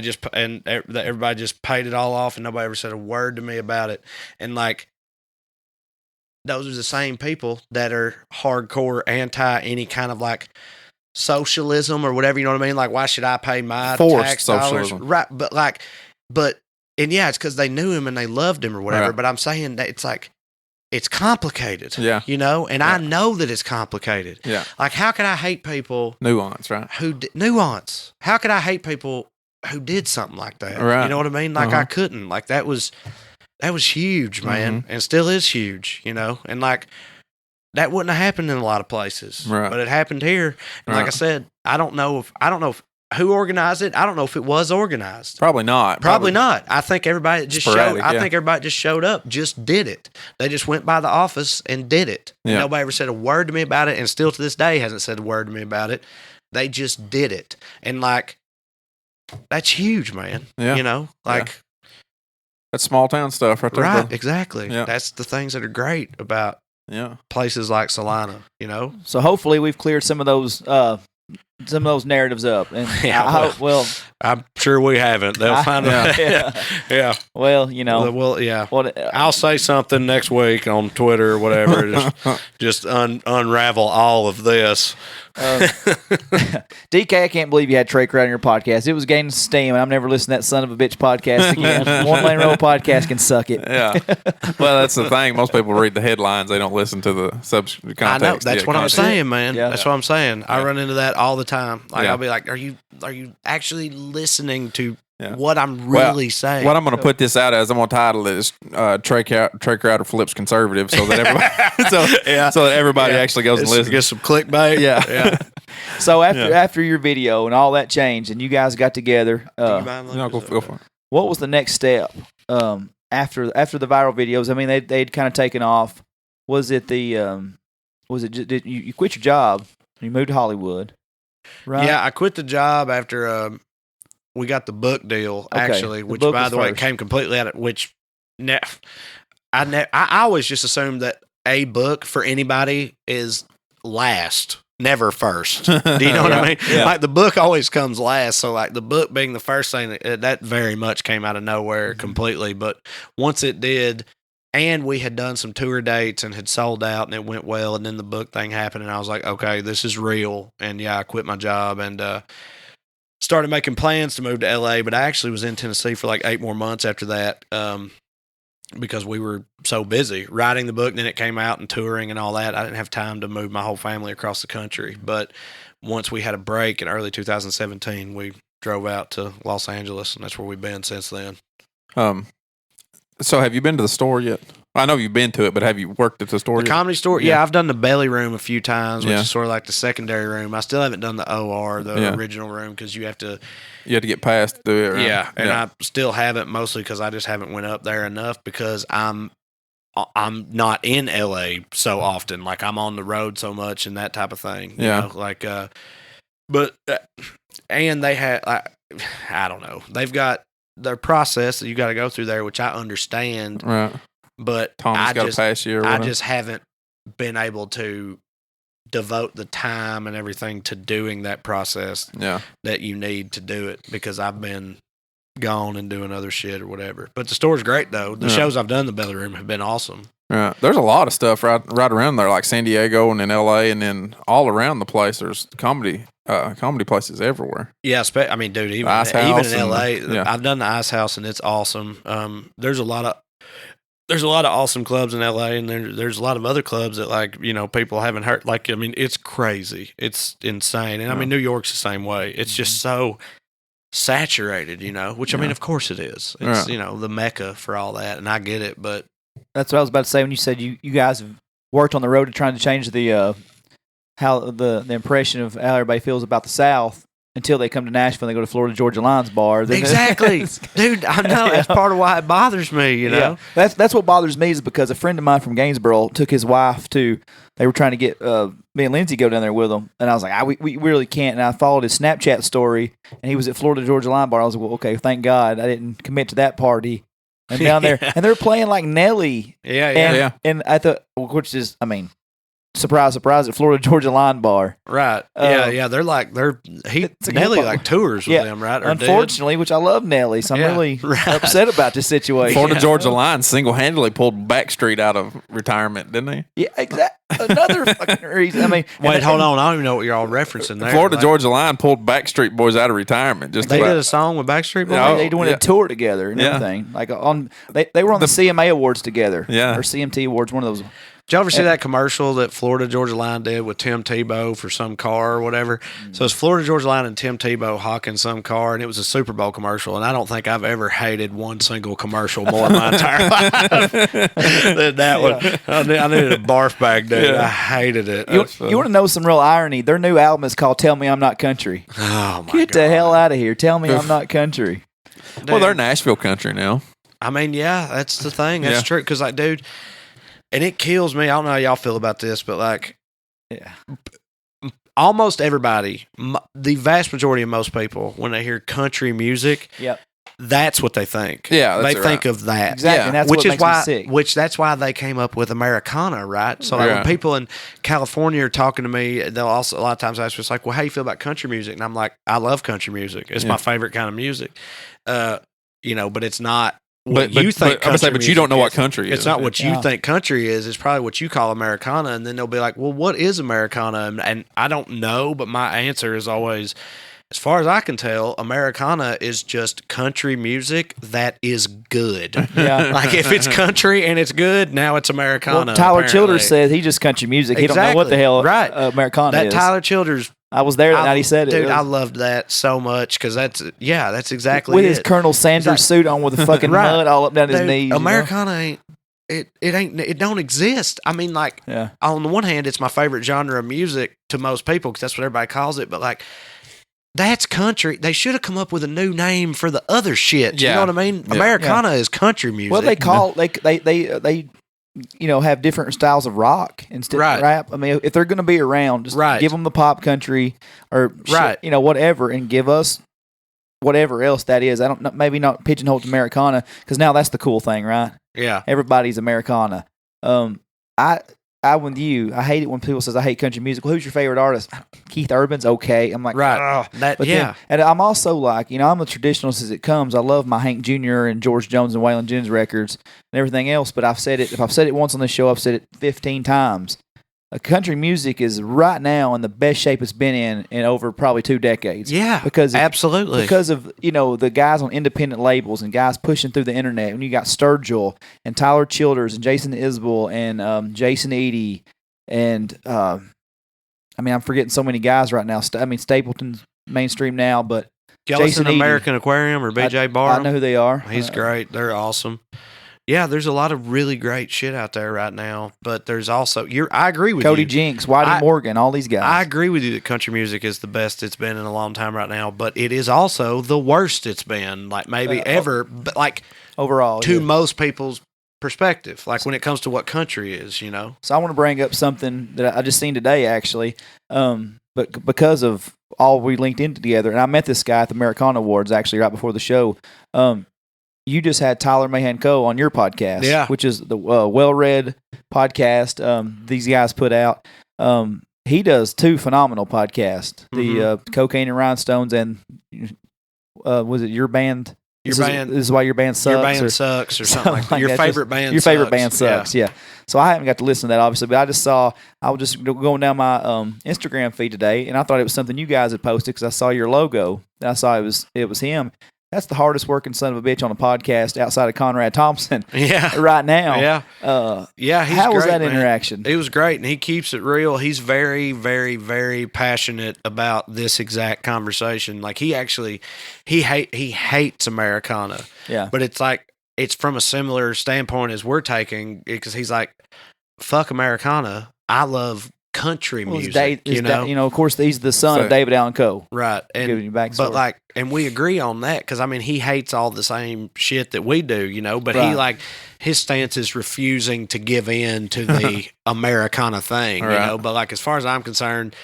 everybody just paid it all off, and nobody ever said a word to me about it. And like, those are the same people that are hardcore anti any kind of like socialism or whatever, you know what I mean? Like, why should I pay my Forced tax socialism. dollars? Right, and yeah, it's because they knew him and they loved him or whatever. Right. But I'm saying that it's like, it's complicated. Yeah. And I know that it's complicated. Yeah. Like, how could I hate people Nuance, right? nuance? How could I hate people who did something like that? Right. You know what I mean? Like, I couldn't. Like, that was huge, man, and still is huge. And like, that wouldn't have happened in a lot of places, Right. but it happened here. And like I said, I don't know if who organized it. I don't know if it was organized. Probably not. Probably not. I think everybody that just Sporadic, I think everybody just showed up, just did it. They just went by the office and did it. Yeah. Nobody ever said a word to me about it, and still to this day hasn't said a word to me about it. They just did it, and like, that's huge, man. Yeah. Like. That's small town stuff right there. Right, brother. exactly. Yeah. That's the things that are great about Yeah. places like Salina, So hopefully we've cleared some of those narratives up. And Yeah, I hope, well, I'm sure we haven't. They'll find out. yeah. Yeah. Well, Well, yeah. what I'll say something next week on Twitter or whatever. just unravel all of this. DK, I can't believe you had Trae Crowder on your podcast. It was gaining steam, and I'm never listening to that son of a bitch podcast again. One Lane Road podcast can suck it. Yeah. Well, that's the thing. Most people read the headlines. They don't listen to the context. I know. That's what I'm context. saying, man. Yeah. That's what I'm saying. I run into that all the time. Like, Yeah. I'll be like, are you actually listening to Yeah. what I'm really saying? What I'm going to put this out as, I'm going to title it as Trae Crowder flips conservative, so that everybody, so that everybody actually goes and listens. Get some clickbait. Yeah. So after your video and all that changed, and you guys got together, No, go for it. what was the next step after the viral videos? I mean, they'd kind of taken off. Was it did you quit your job? You moved to Hollywood, right? Yeah, I quit the job after we got the book deal, Okay, actually, the which, book by was the way, first. came completely out of which. I always just assumed that a book for anybody is last, never first. Do you know what I mean? Yeah. Like, the book always comes last, so like the book being the first thing, that very much came out of nowhere completely. But once it did, and we had done some tour dates and had sold out, and it went well, and then the book thing happened, and I was like, okay, this is real. And yeah, I quit my job and started making plans to move to LA, but I actually was in Tennessee for like 8 more months after that, because we were so busy writing the book. Then it came out and touring and all that. I didn't have time to move my whole family across the country. But once we had a break in early 2017, we drove out to Los Angeles, and that's where we've been since then. So have you been to the store yet? I know you've been to it, but have you worked at the store The yet? Comedy Store? Yeah, I've done the Belly Room a few times, which Yeah. is sort of like the secondary room. I still haven't done the OR, the Yeah. original room, because you have to. You had to get past to do it, right? Yeah, and I still haven't, mostly because I just haven't went up there enough, because I'm not in LA so often. Like, I'm on the road so much and that type of thing. You Yeah. know? Like, but and they had, I don't know, they've got their process that you got to go through there, which I understand. Right. But Tom's got to pass you. Or I whatever. just haven't been able to devote the time and everything to doing that process that you need to do it, because I've been gone and doing other shit or whatever. But the store's great though. The shows I've done in the Belly Room have been awesome. Yeah, there's a lot of stuff right around there, like San Diego and in LA, and then all around the place. There's comedy places everywhere. Yeah, I mean, dude, even in LA, I've done the Ice House and it's awesome. There's a lot of awesome clubs in LA, and there's a lot of other clubs that, like, you know, people haven't heard. Like, I mean, it's crazy, it's insane, and I mean, New York's the same way. It's just so saturated, you know. Which I mean, of course it is. It's you know, the mecca for all that, and I get it, but. That's what I was about to say when you said you guys have worked on the road to trying to change the how the impression of how everybody feels about the South until they come to Nashville and they go to Florida Georgia Line's bar. Exactly. Dude, I know. That's part of why it bothers me, you know? Yeah. That's what bothers me, is because a friend of mine from Gainesboro took his wife to, they were trying to get me and Lindsay go down there with them. And I was like, we really can't. And I followed his Snapchat story, and he was at Florida Georgia Line bar. I was like, well, okay, thank God I didn't commit to that party. And down there, and they're playing like Nelly. Yeah. And I thought, which is, I mean, surprise, surprise, at Florida Georgia Line bar. Right. They're Nelly like tours with them, right? Or unfortunately, which I love Nelly, so I'm really upset about this situation. Florida Georgia Line single-handedly pulled Backstreet out of retirement, didn't they? Yeah, exactly. Another fucking reason. I mean, wait, hold on. I don't even know what you're all referencing there. Florida Georgia Line pulled Backstreet Boys out of retirement. Just they did a song with Backstreet Boys. They doing a tour together and everything. Like they were on the CMA Awards together. Yeah, or CMT Awards. One of those. Did you ever see that commercial that Florida Georgia Line did with Tim Tebow for some car or whatever? So it's Florida Georgia Line and Tim Tebow hawking some car, and it was a Super Bowl commercial. And I don't think I've ever hated one single commercial more in my entire life than that one. I needed a barf bag, dude. I hated it. You want to know some real irony? Their new album is called "Tell Me I'm Not Country." Oh my Get God. the hell out of here! Tell me I'm not country. Dude, well, they're Nashville country now. I mean, yeah, that's the thing. That's true. Because, like, dude. And it kills me. I don't know how y'all feel about this, but like, almost everybody, the vast majority of most people, when they hear country music, that's what they think. Yeah, they think of that. Exactly. And that's which what is makes me sick. That's why they came up with Americana, right? So like when people in California are talking to me, they'll also a lot of times ask me, it's like, well, how do you feel about country music? And I'm like, I love country music. It's my favorite kind of music. You know, but it's not. But you think, but you don't know what country is. It's not what you think country is. It's probably what you call Americana. And then they'll be like, well, what is Americana? And I don't know, but my answer is always, as far as I can tell, Americana is just country music that is good. Yeah. Like if it's country and it's good, now it's Americana. Well, Tyler Childers says he just country music. He don't know what the hell Americana is. That Tyler Childers. I was there that night he said it. Dude, I loved that so much because that's exactly with it. his Colonel Sanders suit on with the fucking mud all up down his knees. Americana ain't it don't exist. I mean, like on the one hand, it's my favorite genre of music to most people because that's what everybody calls it. But like, that's country. They should have come up with a new name for the other shit. You know what I mean? Yeah. Americana is country music. Well, they call they have different styles of rock instead of rap. I mean, if they're going to be around, just give them the pop country or whatever, and give us whatever else that is. I don't maybe not pigeonhole to Americana because now that's the cool thing, right? Yeah, everybody's Americana. I with you, I hate it when people says I hate country music. Well, who's your favorite artist? Keith Urban's okay. I'm like, and I'm also like, I'm a traditionalist as it comes. I love my Hank Jr. and George Jones and Waylon Jennings records and everything else. But I've said it. If I've said it once on this show, I've said it 15 times. Country music is right now in the best shape it's been in over probably 2 decades. Yeah, absolutely. Because of the guys on independent labels and guys pushing through the internet. When you got Sturgill and Tyler Childers and Jason Isbell and Jason Eady and I'm forgetting so many guys right now. Stapleton's mainstream now, but y'all listen to American Aquarium or BJ Barham? I know who they are. He's great. They're awesome. Yeah, there's a lot of really great shit out there right now, but there's also I agree with Cody you. Jinks, Whitey Morgan, all these guys. I agree with you that country music is the best it's been in a long time right now, but it is also the worst it's been, like maybe ever, but like overall to most people's perspective, like when it comes to what country is, So I want to bring up something that I just seen today, actually, but because of all we linked in together. And I met this guy at the Americana Awards actually right before the show. You just had Tyler Mahan Co. on your podcast, which is the Well-Read podcast these guys put out. He does 2 phenomenal podcasts, the Cocaine and Rhinestones and was it Your Band? This is why your band sucks. Your band sucks or something like that. Your favorite band Your sucks. favorite band sucks, yeah. So I haven't got to listen to that, obviously, but I was just going down my Instagram feed today, and I thought it was something you guys had posted because I saw your logo, and I saw it was him. That's the hardest working son of a bitch on a podcast outside of Conrad Thompson. Right now. Yeah. How was that man. interaction? It was great, and he keeps it real. He's very, very, very passionate about this exact conversation. Like he hates Americana. Yeah. But it's from a similar standpoint as we're taking, because he's like, fuck Americana. I love country music. Of course, he's the son of David Allan Coe. Right. And we agree on that because, I mean, he hates all the same shit that we do, but he, his stance is refusing to give in to the Americana thing, but, as far as I'm concerned,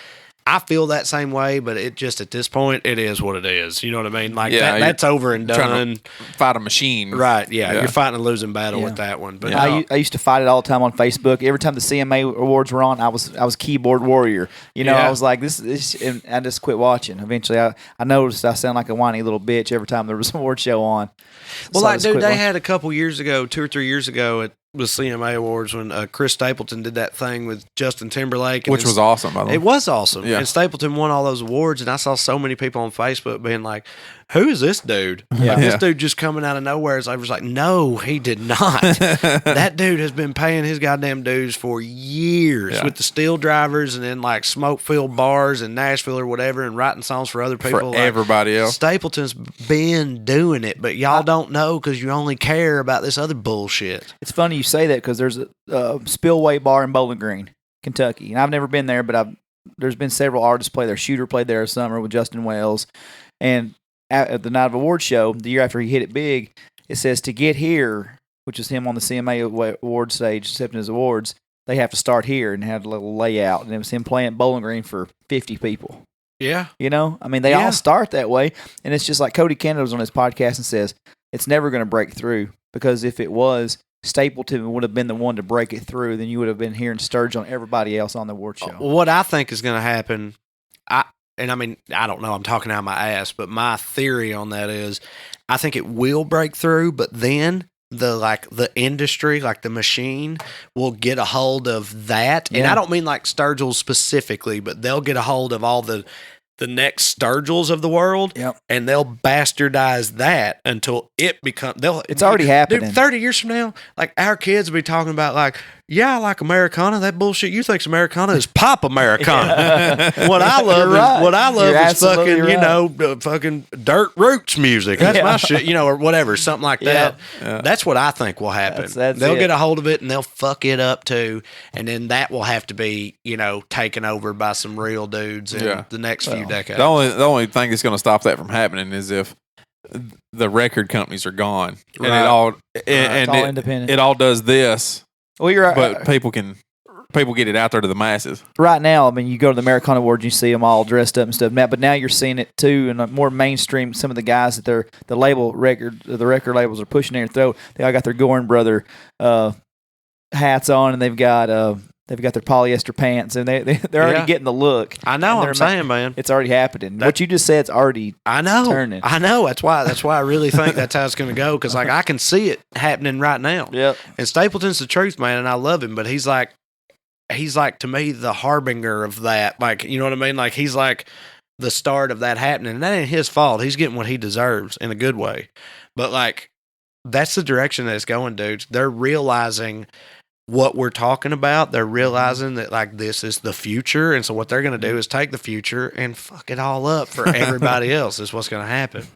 I feel that same way, but it just at this point, it is what it is. You know what I mean? That's over and done. Fight a machine. Right, yeah. You're fighting a losing battle with that one. But I used to fight it all the time on Facebook. Every time the CMA awards were on, I was keyboard warrior. I was like, this and I just quit watching. Eventually, I noticed I sound like a whiny little bitch every time there was an award show on. Well, they had a couple years ago, 2 or 3 years ago at the CMA Awards when Chris Stapleton did that thing with Justin Timberlake. Which was awesome, by the way. It was awesome. Yeah. And Stapleton won all those awards, and I saw so many people on Facebook being like, who is this dude? This dude just coming out of nowhere. I was like, no, he did not. That dude has been paying his goddamn dues for years with the Steel Drivers and then smoke-filled bars in Nashville or whatever and writing songs for other people. For everybody else. Stapleton's been doing it, but y'all don't know because you only care about this other bullshit. It's funny you say that because there's a Spillway bar in Bowling Green, Kentucky. And I've never been there, but there's been several artists play there. Shooter played there this summer with Justin Wells. And at the Night of Awards show, the year after he hit it big, it says to get here, which is him on the CMA award stage accepting his awards, they have to start here and had a little layout. And it was him playing at Bowling Green for 50 people. Yeah. I mean, they all start that way. And it's just like Cody Canada was on his podcast and says, it's never going to break through because if it was, Stapleton would have been the one to break it through. Then you would have been hearing Sturge on everybody else on the award show. What I think is going to happen, I don't know, I'm talking out of my ass, but my theory on that is I think it will break through, but then the industry, the machine, will get a hold of that. Yeah. And I don't mean Sturgill specifically, but they'll get a hold of all the next Sturgills of the world, and they'll bastardize that until it becomes. It's already happening. Dude, 30 years from now, our kids will be talking about I like Americana. That bullshit you think's Americana is pop Americana. What I love is fucking fucking dirt roots music. That's my shit, or whatever, something like that. Yeah. That's what I think will happen. They'll get a hold of it and they'll fuck it up too, and then that will have to be taken over by some real dudes in the next few decades. The only thing that's going to stop that from happening is if the record companies are gone, and it all independent. It all does this. Well, you're right. But people get it out there to the masses. Right now, I mean, you go to the Americana Awards, you see them all dressed up and stuff. But now you're seeing it too, in a more mainstream. Some of the guys that the record labels are pushing their throat. They all got their Gorn Brother hats on, and they've got their polyester pants, and they're already getting the look. I know. I'm saying, man, it's already happening. What you just said's already. I know. Turning. I know. That's why I really think that's how it's going to go. Because I can see it happening right now. Yep. And Stapleton's the truth, man, and I love him. But he's like to me the harbinger of that. You know what I mean? He's the start of that happening. And that ain't his fault. He's getting what he deserves in a good way. But that's the direction that it's going, dudes. They're realizing what we're talking about. They're realizing that this is the future, and so what they're going to do is take the future and fuck it all up for everybody else. Is what's going to happen.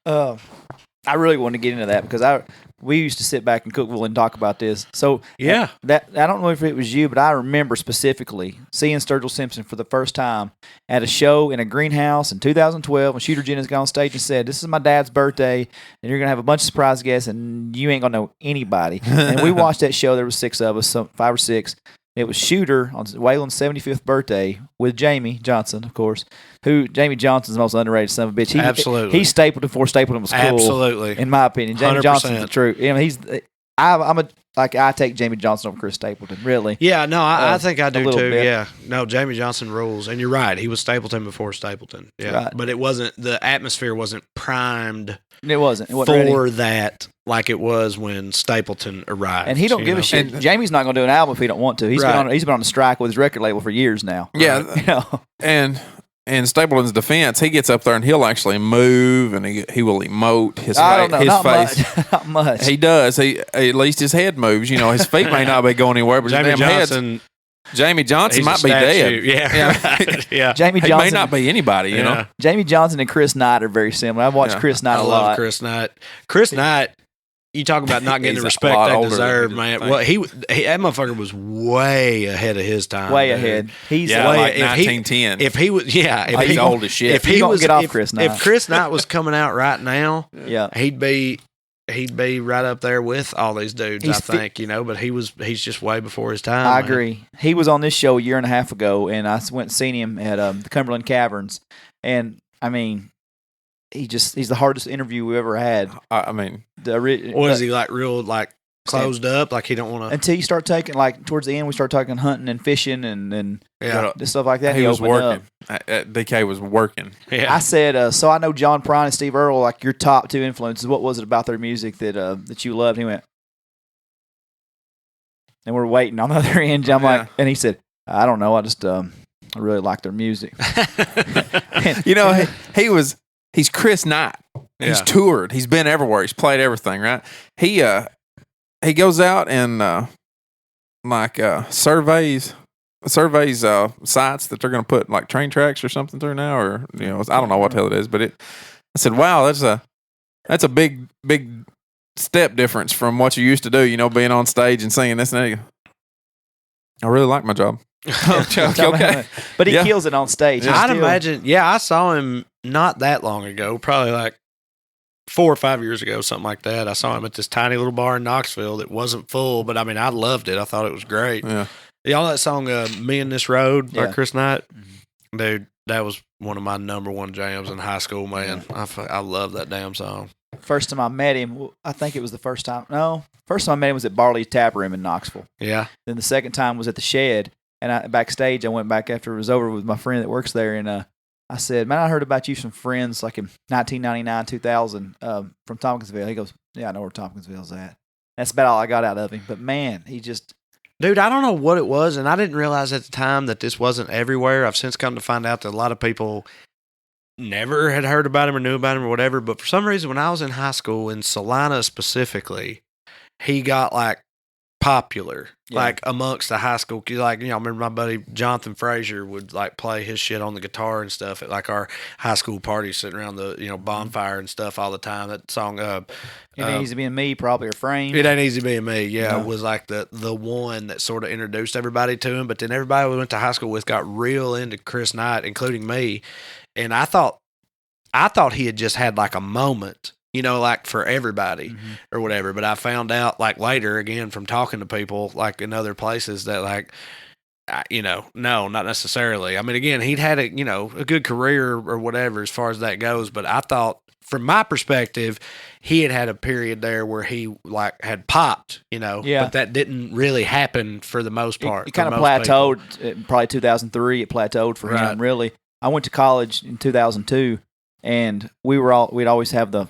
I really want to get into that because we used to sit back in Cookville and talk about this. So yeah, that I don't know if it was you, but I remember specifically seeing Sturgill Simpson for the first time at a show in a greenhouse in 2012 when Shooter Jennings got on stage and said, "This is my dad's birthday, and you're gonna have a bunch of surprise guests, and you ain't gonna know anybody." And we watched that show. There was 6 of us, 5 or 6. It was Shooter on Waylon's 75th birthday with Jamie Johnson, of course. Jamie Johnson's the most underrated son of a bitch. Absolutely. He's Stapleton before Stapleton was cool. Absolutely. In my opinion. Jamie 100%. Johnson's the truth. You know, I take Jamie Johnson over Chris Stapleton, really. Yeah, no, I think I do too. bit. Yeah. No, Jamie Johnson rules. And you're right. He was Stapleton before Stapleton. Yeah. Right. But the atmosphere wasn't primed It wasn't for ready. that like it was when Stapleton arrived. And he don't give a shit. Jamie's not going to do an album if he don't want to. He's been on a strike with his record label for years now. Yeah. You know? And in Stapleton's defense, he gets up there and he'll actually move and he will emote his face. Not much. He does. At least his head moves. You know, his feet may not be going anywhere, but Jamie his damn Johnson. Jamie Johnson He's might a be statue. dead. Yeah. Right. Yeah. Jamie He Johnson may not be anybody, you know. Jamie Johnson and Chris Knight are very similar. I've watched Chris Knight I a love lot. Chris Knight. Chris Knight, you talk about not getting He's the a respect lot they older deserve, than man. you Well, that motherfucker was way ahead of his time. Way dude. ahead. He's Yeah, Way- like if he- 1910. If he was, if he's he, old as shit. If He he gonna was, get off if, Chris Knight. if Chris Knight was coming out right now, yeah. he'd be right up there with all these dudes. He's I think but he's just way before his time. I man. agree. He was on this show a year and a half ago, and I went and seen him at the Cumberland Caverns. And, I mean, he's the hardest interview we ever had. I mean, What is he like? Real like closed up? Like he don't want to. Until you start taking, like, towards the end, we start talking hunting and fishing and Yeah. stuff like that. he was opened working. DK was working. Yeah. I said, so I know John Prine and Steve Earle, like your top two influences. What was it about their music that you loved? And he went, and we're waiting on the other end. I'm like, and he said, I don't know. I just I really like their music. You know, he's Chris Knight. He's Yeah. toured. He's been everywhere. He's played everything, right? He goes out and surveys sites that they're going to put like train tracks or something through now, or I don't know what the hell it is, but I said, wow, that's a big step difference from what you used to do, being on stage and singing this and that. I really like my job. Okay. But he kills it on stage. I'd imagine. Yeah, I saw him not that long ago, probably like 4 or 5 years ago, something like that. I saw him at this tiny little bar in Knoxville that wasn't full, but I mean, I loved it. I thought it was great. Yeah. Y'all that song "Me and This Road" by Yeah. Chris Knight, dude, that was one of my number one jams in high school. Man, I love that damn song. First time I met him, I think it was the first time. No, first time I met him was at Barley's Tap Room in Knoxville. Yeah, Then the second time was at the Shed, and backstage I went back after it was over with my friend that works there, and I said, "Man, I heard about you from friends like in 1999, 2000 from Tompkinsville." He goes, "Yeah, I know where Tompkinsville's at." That's about all I got out of him. But man, he just. dude, I don't know what it was, and I didn't realize at the time that this wasn't everywhere. I've since come to find out that a lot of people never had heard about him or knew about him or whatever. But for some reason, when I was in high school in Salina specifically, he got like popular, like amongst the high school. Like, I remember my buddy Jonathan Frazier would like play his shit on the guitar and stuff at like our high school parties, sitting around the bonfire and stuff all the time. That song, It Ain't Easy Being Me, probably, or Frame. It Ain't Easy Being Me, No. was like the one that sort of introduced everybody to him. But then everybody we went to high school with got real into Chris Knight, including me. And I thought he had just had like a moment, like for everybody or whatever. But I found out like later, again, from talking to people like in other places that like, no, not necessarily. I mean, again, he'd had a good career or whatever as far as that goes. But I thought, from my perspective, he had a period there where he like had popped, Yeah. but that didn't really happen for the most part. It kind for of most people. plateaued, probably 2003. It plateaued for Right. him, really. I went to college in 2002, and we'd always have the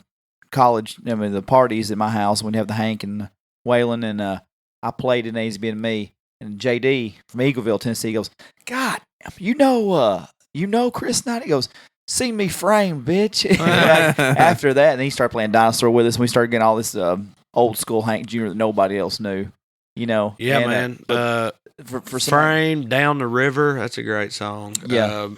college, the parties at my house. We'd have the Hank and Waylon, and I played in Easy Being Me. And JD from Eagleville, Tennessee goes, God, you know Chris Knight? He goes, see me frame, bitch. After that, and he started playing Dinosaur with us, and we started getting all this old school Hank Jr. that nobody else knew, Yeah, And, man. For some, Frame, Down the River, that's a great song. Yeah.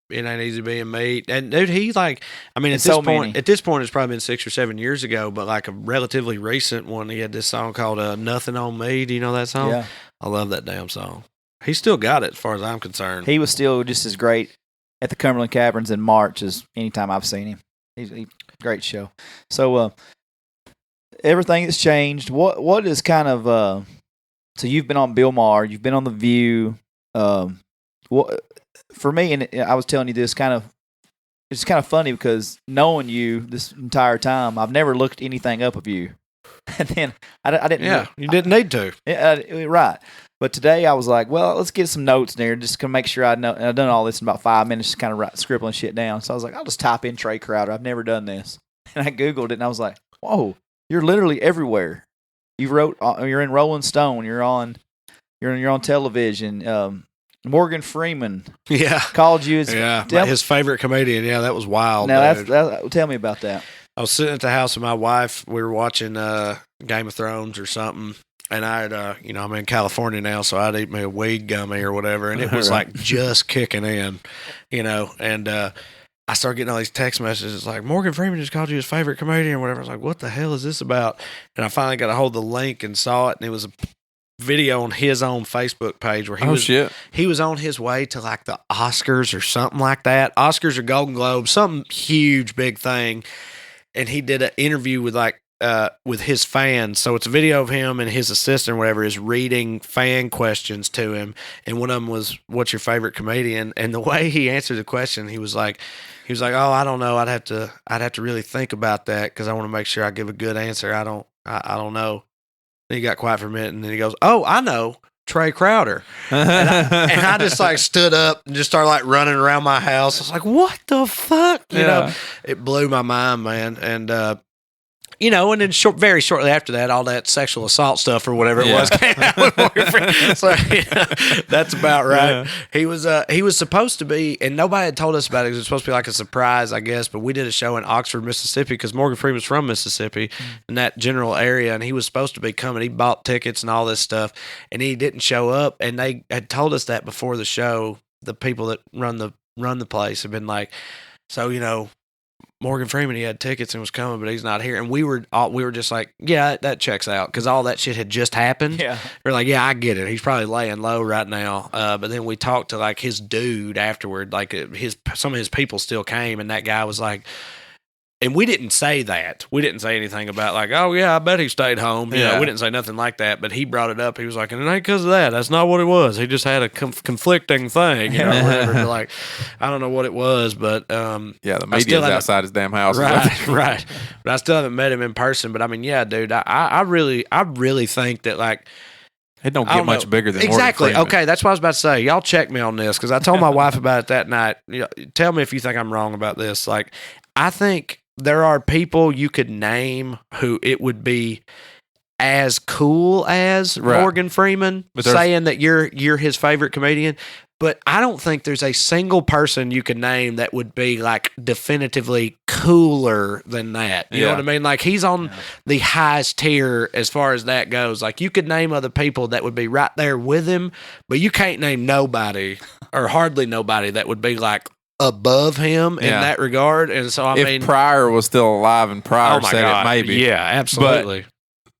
It Ain't Easy Being Me. And dude, he's like, I mean, It's at so this point, it's probably been 6 or 7 years ago, but like a relatively recent one, he had this song called Nothing on Me. Do you know that song? Yeah. I love that damn song. He's still got it as far as I'm concerned. He was still just as great at the Cumberland Caverns in March as any time I've seen him. He's a great show. So everything has changed. What is kind of so you've been on Bill Maher, you've been on The View. What for me, and I was telling you this it's kind of funny because knowing you this entire time, I've never looked anything up of you. And then I didn't. Yeah, you didn't need to. Right. But today I was like, well, let's get some notes there just to make sure I know. And I've done all this in about 5 minutes, just kind of scribbling shit down. So I was like, I'll just type in Trae Crowder. I've never done this. And I Googled it, and I was like, whoa, you're literally everywhere. You're in Rolling Stone. You're on television. Morgan Freeman. Yeah. Called you. His favorite comedian. Yeah, that was wild. Now, tell me about that. I was sitting at the house with my wife. We were watching Game of Thrones or something. And I had, I'm in California now, so I'd eat me a weed gummy or whatever. And it was like just kicking in, and I started getting all these text messages like, Morgan Freeman just called you his favorite comedian or whatever. I was like, what the hell is this about? And I finally got a hold of the link and saw it. And it was a video on his own Facebook page where he was on his way to like the Oscars or something like that. Oscars or Golden Globes, some huge big thing. And he did an interview with his fans. So it's a video of him and his assistant or whatever is reading fan questions to him. And one of them was, what's your favorite comedian? And the way he answered the question, he was like, oh, I don't know. I'd have to really think about that because I want to make sure I give a good answer. I don't know. Then he got quiet for a minute and then he goes, oh, I know. Trae Crowder. And I just like stood up and just started like running around my house. I was like, what the fuck? You know, it blew my mind, man. And, and then very shortly after that, all that sexual assault stuff or whatever it was came out with Morgan Freeman. So that's about right. Yeah. He was supposed to be, and nobody had told us about it. It was supposed to be like a surprise, I guess. But we did a show in Oxford, Mississippi, because Morgan Freeman was from Mississippi in that general area, and he was supposed to be coming. He bought tickets and all this stuff, and he didn't show up. And they had told us that before the show. The people that run the place have been like, so Morgan Freeman, he had tickets and was coming, but he's not here. And we were just like, yeah, that checks out because all that shit had just happened. Yeah, we're like, yeah, I get it. He's probably laying low right now. But then we talked to like his dude afterward. Like some of his people still came, and that guy was like, and we didn't say that. We didn't say anything about like, oh yeah, I bet he stayed home. We didn't say nothing like that. But he brought it up. He was like, and it ain't because of that. That's not what it was. He just had a conflicting thing, whatever. Like, I don't know what it was, but the media's outside his damn house, right. But I still haven't met him in person. But I mean, yeah, dude, I really think that like. It don't get much bigger than exactly. Morgan Freeman. Okay, that's what I was about to say. Y'all check me on this because I told my wife about it that night. Tell me if you think I'm wrong about this. Like, I think there are people you could name who it would be as cool as Morgan Freeman saying that you're his favorite comedian. But I don't think there's a single person you could name that would be like definitively cooler than that. You know what I mean? Like he's on the highest tier as far as that goes. Like you could name other people that would be right there with him, but you can't name nobody or hardly nobody that would be like above him in that regard. And so I mean, Pryor was still alive and Pryor said it, maybe. Yeah, absolutely. But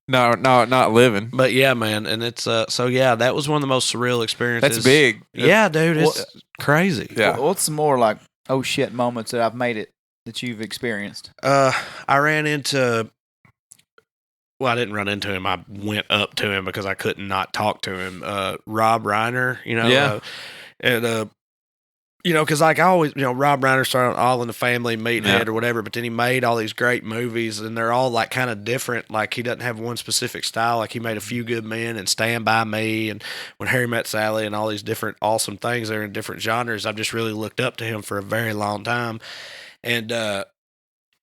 no, not living. But yeah, man, and it's that was one of the most surreal experiences. That's big. Yeah, dude, it's crazy. Yeah. What's some more like oh shit moments that I've made it that you've experienced? I ran into. Well, I didn't run into him. I went up to him because I couldn't not talk to him. Rob Reiner, because like I always, Rob Reiner started All in the Family, Meathead or whatever, but then he made all these great movies and they're all like kind of different. Like he doesn't have one specific style. Like he made A Few Good Men and Stand By Me and When Harry Met Sally and all these different awesome things. They're in different genres. I've just really looked up to him for a very long time. And,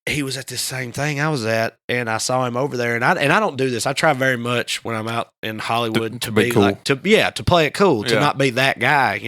he was at this same thing I was at, and I saw him over there. And I don't do this. I try very much when I'm out in Hollywood to be cool. Like to play it cool, to not be that guy,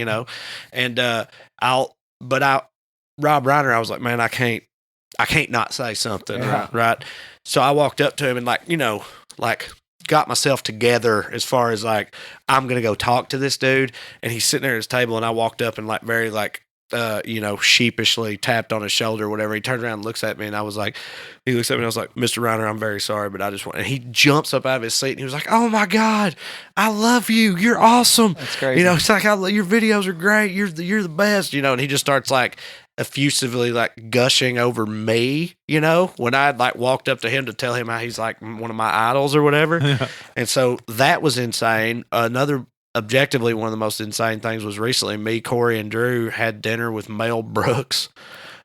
And Rob Reiner, I was like, man, I can't not say something, right? So I walked up to him and like got myself together as far as like I'm gonna go talk to this dude, and he's sitting there at his table, and I walked up and like very like. Sheepishly tapped on his shoulder or whatever. He turned around and looks at me, and he looks at me and I was like, Mr. Reiner, I'm very sorry, but I just want, and he jumps up out of his seat and he was like, oh my God, I love you. You're awesome. That's crazy. It's like, your videos are great. You're the best, and he just starts like effusively like gushing over me, you know, when I like walked up to him to tell him how he's like one of my idols or whatever. Yeah. And so that was insane. Another objectively one of the most insane things was recently me, Corey, and Drew had dinner with Mel Brooks.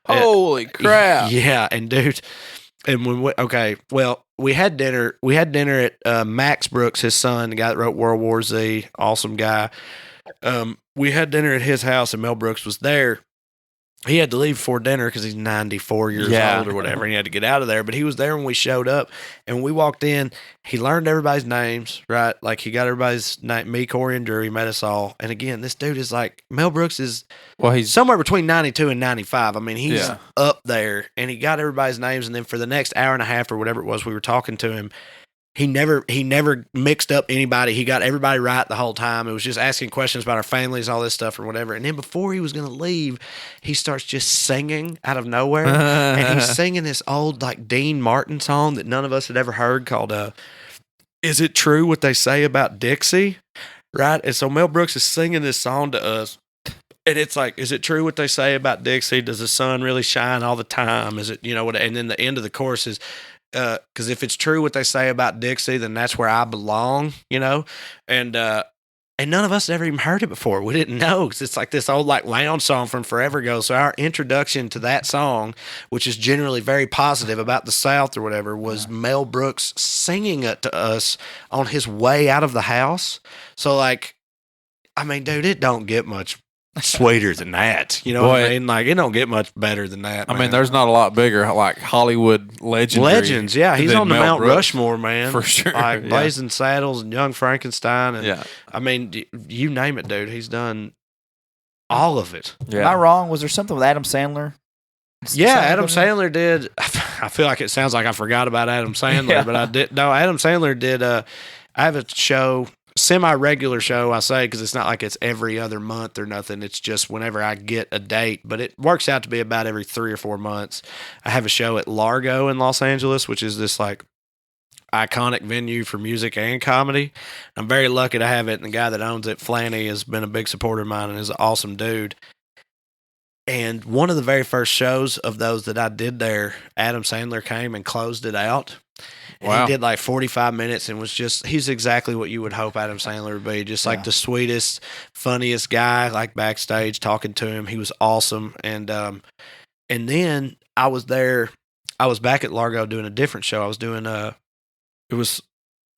Holy crap. Yeah, and dude, and when we had dinner at Max Brooks, his son, the guy that wrote World War Z, awesome guy. We had dinner at his house and Mel Brooks was there. He had to leave before dinner because he's 94 years old or whatever, and he had to get out of there. But he was there when we showed up, and when we walked in, he learned everybody's names, right? Like, he got everybody's name, me, Corey, and Drew. He met us all. And again, this dude is like, Mel Brooks is he's somewhere between 92 and 95. I mean, he's up there, and he got everybody's names. And then for the next hour and a half or whatever it was, we were talking to him. He never mixed up anybody. He got everybody right the whole time. It was just asking questions about our families, all this stuff or whatever. And then before he was going to leave, he starts just singing out of nowhere. And he's singing this old like Dean Martin song that none of us had ever heard called Is It True What They Say About Dixie? Right? And so Mel Brooks is singing this song to us. And it's like, is it true what they say about Dixie? Does the sun really shine all the time? Is it, you know what? And then the end of the chorus is, because if it's true what they say about Dixie, then that's where I belong, you know? And none of us had ever even heard it before. We didn't know, because it's like this old like lounge song from forever ago. So our introduction to that song, which is generally very positive about the South or whatever, was Mel Brooks singing it to us on his way out of the house. So like, I mean, dude, it don't get much sweeter than that. You know what I mean? Like, it don't get much better than that. I mean, there's not a lot bigger, like Hollywood legends. Yeah, he's on the Mount Rushmore, man. For sure. Like Blazing Saddles and Young Frankenstein. And, I mean, you name it, dude. He's done all of it. Yeah. Am I wrong? Was there something with Adam Sandler? Yeah, Adam Sandler did. I feel like it sounds like I forgot about Adam Sandler, but I did. No, Adam Sandler did. I have a show, semi-regular show, I say, because it's not like it's every other month or nothing. It's just whenever I get a date, but it works out to be about every 3 or 4 months. I have a show at Largo in Los Angeles, which is this like iconic venue for music and comedy. I'm very lucky to have it, and the guy that owns it, Flanny, has been a big supporter of mine and is an awesome dude. And one of the very first shows of those that I did there, Adam Sandler came and closed it out. And he did like 45 minutes and was just, he's exactly what you would hope Adam Sandler would be. Just like the sweetest, funniest guy, like backstage talking to him. He was awesome. And then I was there, I was back at Largo doing a different show. I was doing it was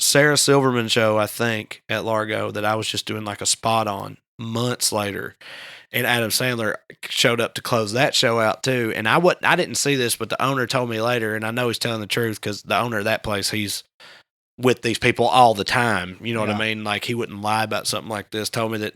Sarah Silverman's show, I think, at Largo that I was just doing like a spot on months later. And Adam Sandler showed up to close that show out too. And I didn't see this, but the owner told me later, and I know he's telling the truth because the owner of that place, he's with these people all the time. You know what I mean? Like, he wouldn't lie about something like this. Told me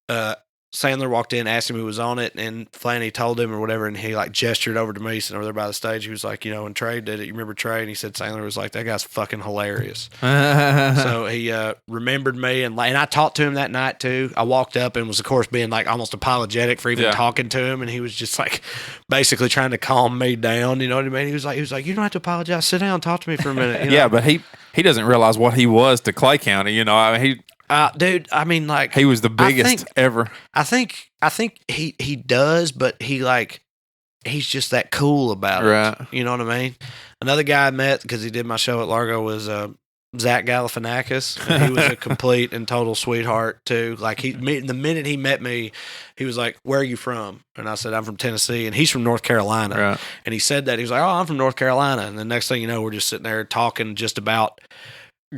that Sandler walked in, asked him who was on it, and Flanny told him or whatever, and he like gestured over to me, sitting over there by the stage. He was like, you know, and Trae did it. You remember Trae? And he said Sandler was like, that guy's fucking hilarious. So he remembered me, and I talked to him that night too. I walked up and was, of course, being like almost apologetic for even talking to him, and he was just like basically trying to calm me down. You know what I mean? He was like, you don't have to apologize. Sit down, talk to me for a minute. You know? Yeah, but he doesn't realize what he was to Clay County. You know, I mean, dude, I mean, like, he was the biggest ever. I think he does, but he's just that cool about it. You know what I mean? Another guy I met because he did my show at Largo was Zach Galifianakis. And he was a complete and total sweetheart too. Like, the minute he met me, he was like, "Where are you from?" And I said, "I'm from Tennessee," and he's from North Carolina. Right. And he said that he was like, "Oh, I'm from North Carolina." And the next thing you know, we're just sitting there talking just about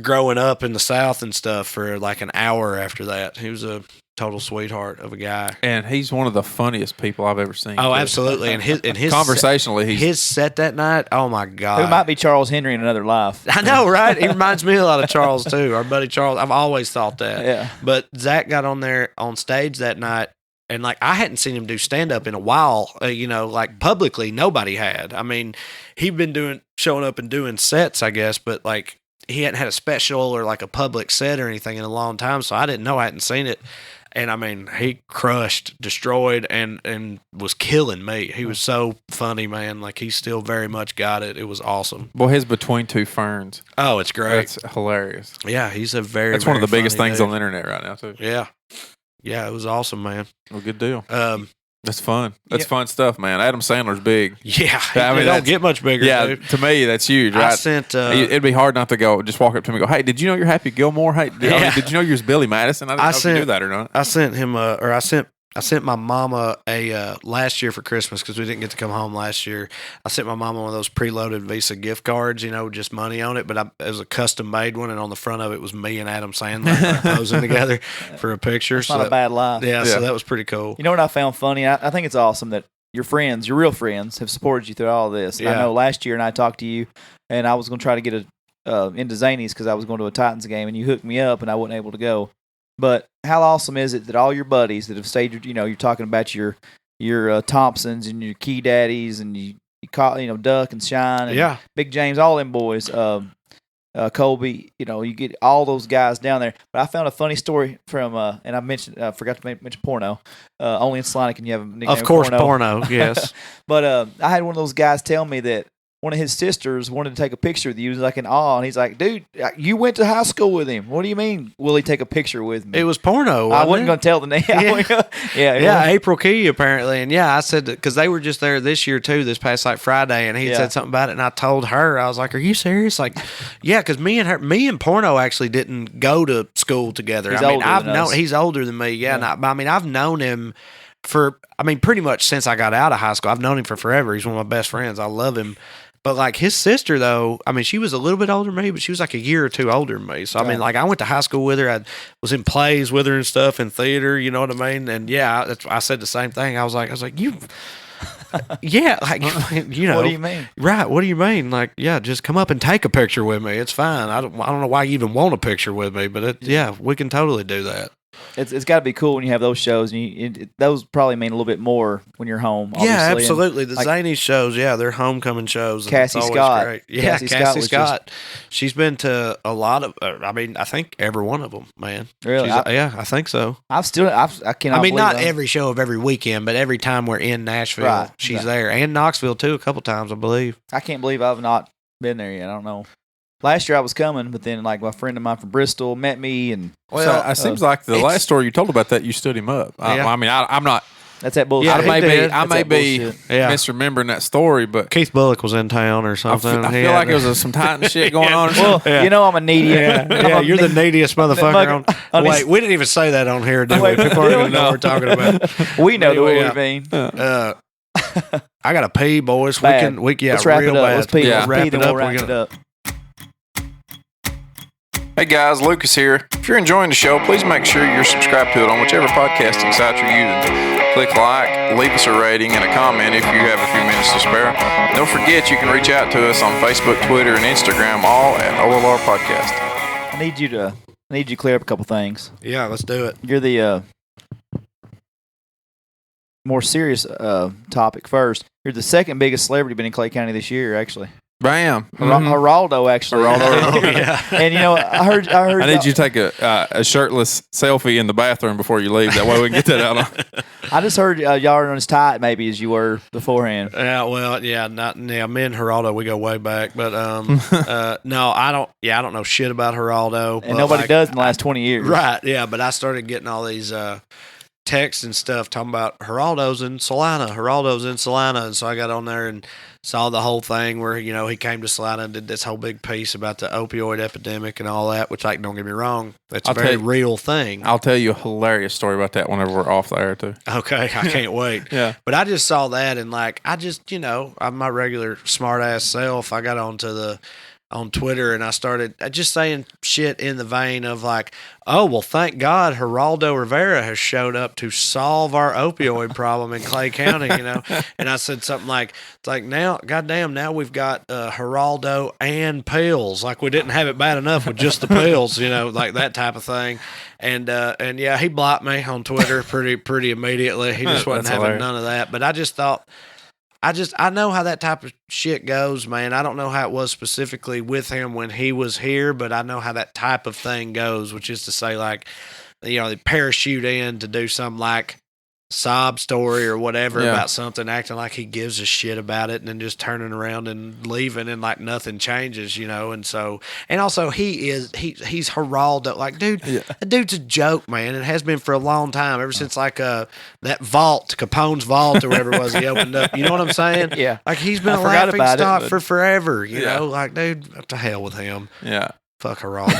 growing up in the South and stuff for like an hour after that. He was a total sweetheart of a guy. And he's one of the funniest people I've ever seen. Oh, absolutely. And his conversationally, his set that night, oh my God. Who might be Charles Henry in another life. I know, right? He reminds me a lot of Charles too, our buddy Charles. I've always thought that. Yeah. But Zach got on there on stage that night, and like, I hadn't seen him do stand-up in a while, you know, like publicly, nobody had. I mean, he'd been showing up and doing sets, I guess, but like, he hadn't had a special or like a public set or anything in a long time, so I didn't know. I hadn't seen it. And I mean, he crushed, destroyed, and was killing me. He was so funny, man. Like, he still very much got it. It was awesome. Well, his Between Two Ferns. Oh, it's great. It's hilarious. Yeah, he's a very, That's one of the biggest things dude on the internet right now, too. Yeah. Yeah, it was awesome, man. Well, good deal. That's fun. That's fun stuff, man. Adam Sandler's big. Yeah, I mean, it don't get much bigger. Yeah, dude. to me, that's huge. Right? I sent. It'd be hard not to just walk up to him and go, "Hey, did you know you're Happy Gilmore? Hey, did you know you're Billy Madison? I didn't know if you knew that or not." I sent him I sent my mama a last year for Christmas because we didn't get to come home last year. I sent my mama one of those preloaded Visa gift cards, just money on it, but it was a custom made one, and on the front of it was me and Adam Sandler posing together for a picture. It's not a bad lie. Yeah, so that was pretty cool. You know what I found funny? I think it's awesome that your friends, your real friends, have supported you through all of this. And I know last year, and I talked to you, and I was going to try to get into Zanies because I was going to a Titans game, and you hooked me up, and I wasn't able to go. But how awesome is it that all your buddies that have stayed, you're talking about your Thompsons and your Key Daddies and you call, Duck and Shine and Big James, all them boys, Colby, you get all those guys down there. But I found a funny story from, and I forgot to mention porno. Only in Salina can you have a nickname. Of course, porno, yes. But I had one of those guys tell me that one of his sisters wanted to take a picture with you. He was like in awe, and he's like, "Dude, you went to high school with him. What do you mean? Will he take a picture with me?" It was porno. I wasn't going to tell the name. April Key apparently, and I said because they were just there this year too, this past Friday, and he said something about it, and I told her, I was like, "Are you serious?" Like, yeah, because me and porno actually didn't go to school together. He's older than me. Yeah, and I've known him for pretty much since I got out of high school. I've known him for forever. He's one of my best friends. I love him. But, like, his sister, though, she was a little bit older than me, but she was, like, a year or two older than me. So, I went to high school with her. I was in plays with her and stuff in theater, you know what I mean? And, I said the same thing. I was like, you... yeah, like, What do you mean? Right, what do you mean? Like, just come up and take a picture with me. It's fine. I don't know why you even want a picture with me, but, we can totally do that. It's got to be cool when you have those shows, and those probably mean a little bit more when you're home. Obviously. Yeah, absolutely. The Zanies shows, they're homecoming shows. Cassie Scott, great. Yeah, Cassie Scott. She's been to a lot of. I think every one of them, man. Really? I think so. I cannot. Not every show of every weekend, but every time we're in Nashville, she's there, and Knoxville too, a couple times, I believe. I can't believe I've not been there yet. I don't know. Last year I was coming, but then like my friend of mine from Bristol met me, and it seems like the last story you told about that you stood him up. I'm not. That's that bullshit. I may be misremembering that story, but Keith Bullock was in town or something. I feel like it was some Titan shit going on. Well, I'm a needy. You're the neediest motherfucker. Wait, we didn't even say that on here, did we? People aren't going to know what we're talking about. We know what we mean. I got to pee, boys. Let's wrap it up. Bad. Let's pee. Let's wrap it up. Hey guys, Lucas here. If you're enjoying the show, please make sure you're subscribed to it on whichever podcasting site you're using. Click like, leave us a rating, and a comment if you have a few minutes to spare. Don't forget you can reach out to us on Facebook, Twitter, and Instagram, all at OLR Podcast. I need you to clear up a couple things. Yeah, let's do it. You're the more serious topic first. You're the second biggest celebrity been in Clay County this year, actually. Bam. Geraldo, actually. And I heard. I need you to take a shirtless selfie in the bathroom before you leave. That way we can get that out on. I just heard y'all aren't as tight maybe as you were beforehand. Yeah, well, me and Geraldo, we go way back, but no, I don't. Yeah, I don't know shit about Geraldo, and nobody does in the last 20 years. Right? Yeah, but I started getting all these texts and stuff talking about Geraldo's in Salina, and so I got on there and saw the whole thing where he came to Salina and did this whole big piece about the opioid epidemic and all that, which, like, don't get me wrong, that's a very real thing. I'll tell you a hilarious story about that whenever we're off the air too. Okay, I can't wait. Yeah, but I just saw that and like I just I'm my regular smart ass self. I got on Twitter and I started just saying shit in the vein of like, oh, well, thank God Geraldo Rivera has showed up to solve our opioid problem in Clay County, And I said something like, it's like now, goddamn, now we've got Geraldo and pills. Like we didn't have it bad enough with just the pills, like that type of thing. And yeah, he blocked me on Twitter pretty immediately. He just wasn't having none of that. But I just thought, I know how that type of shit goes, man. I don't know how it was specifically with him when he was here, but I know how that type of thing goes, which is to say, like, they parachute in to do something like sob story or whatever Yeah. about something, acting like he gives a shit about it, and then just turning around and leaving, and like nothing changes, you know. And so, and also he's Geraldo, like, dude, that dude's a joke, man. It has been for a long time, ever since like that vault, Capone's vault or whatever it was he opened up. You know what I'm saying? Yeah. Like he's been a forgot laughing about it, stock but- for forever, you Yeah. know. Like, dude, what the hell with him? Yeah. Fuck Geraldo.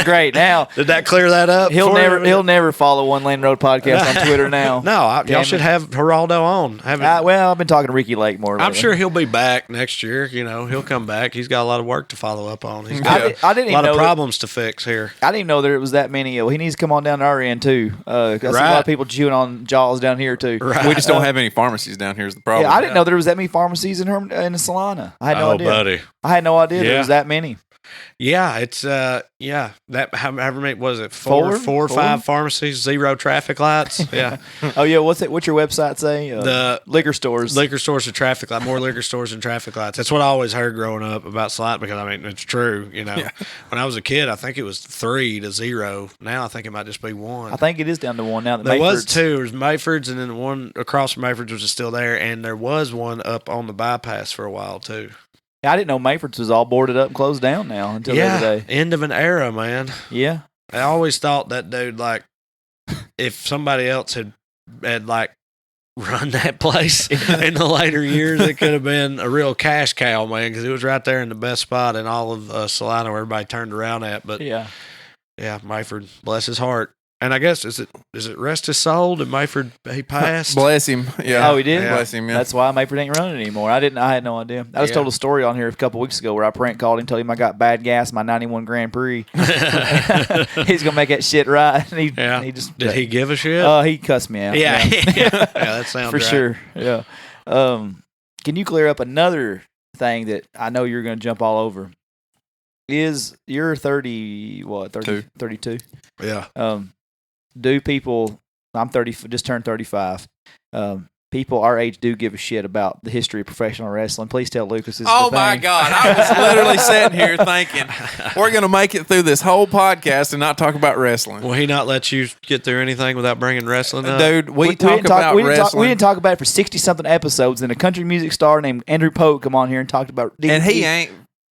Great. Now Did that clear that up? he'll for never you? he'll never follow One Lane Road podcast on Twitter now. No, y'all Damn should it. have Geraldo on. Well, I've been talking to Ricky Lake more. I'm lately. sure he'll be back next year. You know, he'll come back. He's got a lot of work to follow up on. He's got I didn't a even lot know of that- problems to fix here. I didn't even know there was that many. He needs to come on down to our end too. I see a lot Right. of people chewing on jaws down here too. Right. We just don't have any pharmacies down here is the problem. Yeah, I didn't know there was that many pharmacies in Salina. I had no idea. buddy. I had no idea there Yeah. was that many. Yeah, it's that however many was it? Four? Four or Four? 5 pharmacies, 0 traffic lights. Yeah, Oh yeah, what's your website say? The liquor stores. liquor stores and traffic light, more liquor stores and traffic lights. That's what I always heard growing up about Slot, because I mean it's true. You know, when I was a kid, I think it was 3 to 0. Now I think it might just be 1. I think it is down to 1 now. There was 2. There was Mayford's, and then the one across from Mayford's was still there, and there was one up on the bypass for a while too. I didn't know Mayford's was all boarded up and closed down now until the other day. End of an era, man. Yeah. I always thought that dude, like, if somebody else had like run that place in the later years, it could have been a real cash cow, man, because it was right there in the best spot in all of Salina where everybody turned around at. But Yeah. Mayford, bless his heart. And I guess is it rest his soul? Did Mayford he passed? Bless him. Yeah. Oh, he did? Bless him. Yeah. That's why Mayford ain't running anymore. I had no idea. I just told a story on here a couple weeks ago where I prank called him, told him I got bad gas in my 91 Grand Prix. He's gonna make that shit right. And he just Did he give a shit? he cussed me out. yeah. Yeah, that sounds For right. sure. Yeah. Can you clear up another thing that I know you're going to jump all over? Is you're 30, what, 30, 32? Yeah. Do people, I'm 30, just turned 35. People our age do give a shit about the history of professional wrestling. Please tell Lucas this is Oh the my thing. God! I was literally sitting here thinking we're gonna make it through this whole podcast and not talk about wrestling. Will he not let you get through anything without bringing wrestling up? Dude, we didn't about we didn't wrestling, we didn't talk about it for 60-something episodes. And a country music star named Andrew Pope come on here and talked about and he ain't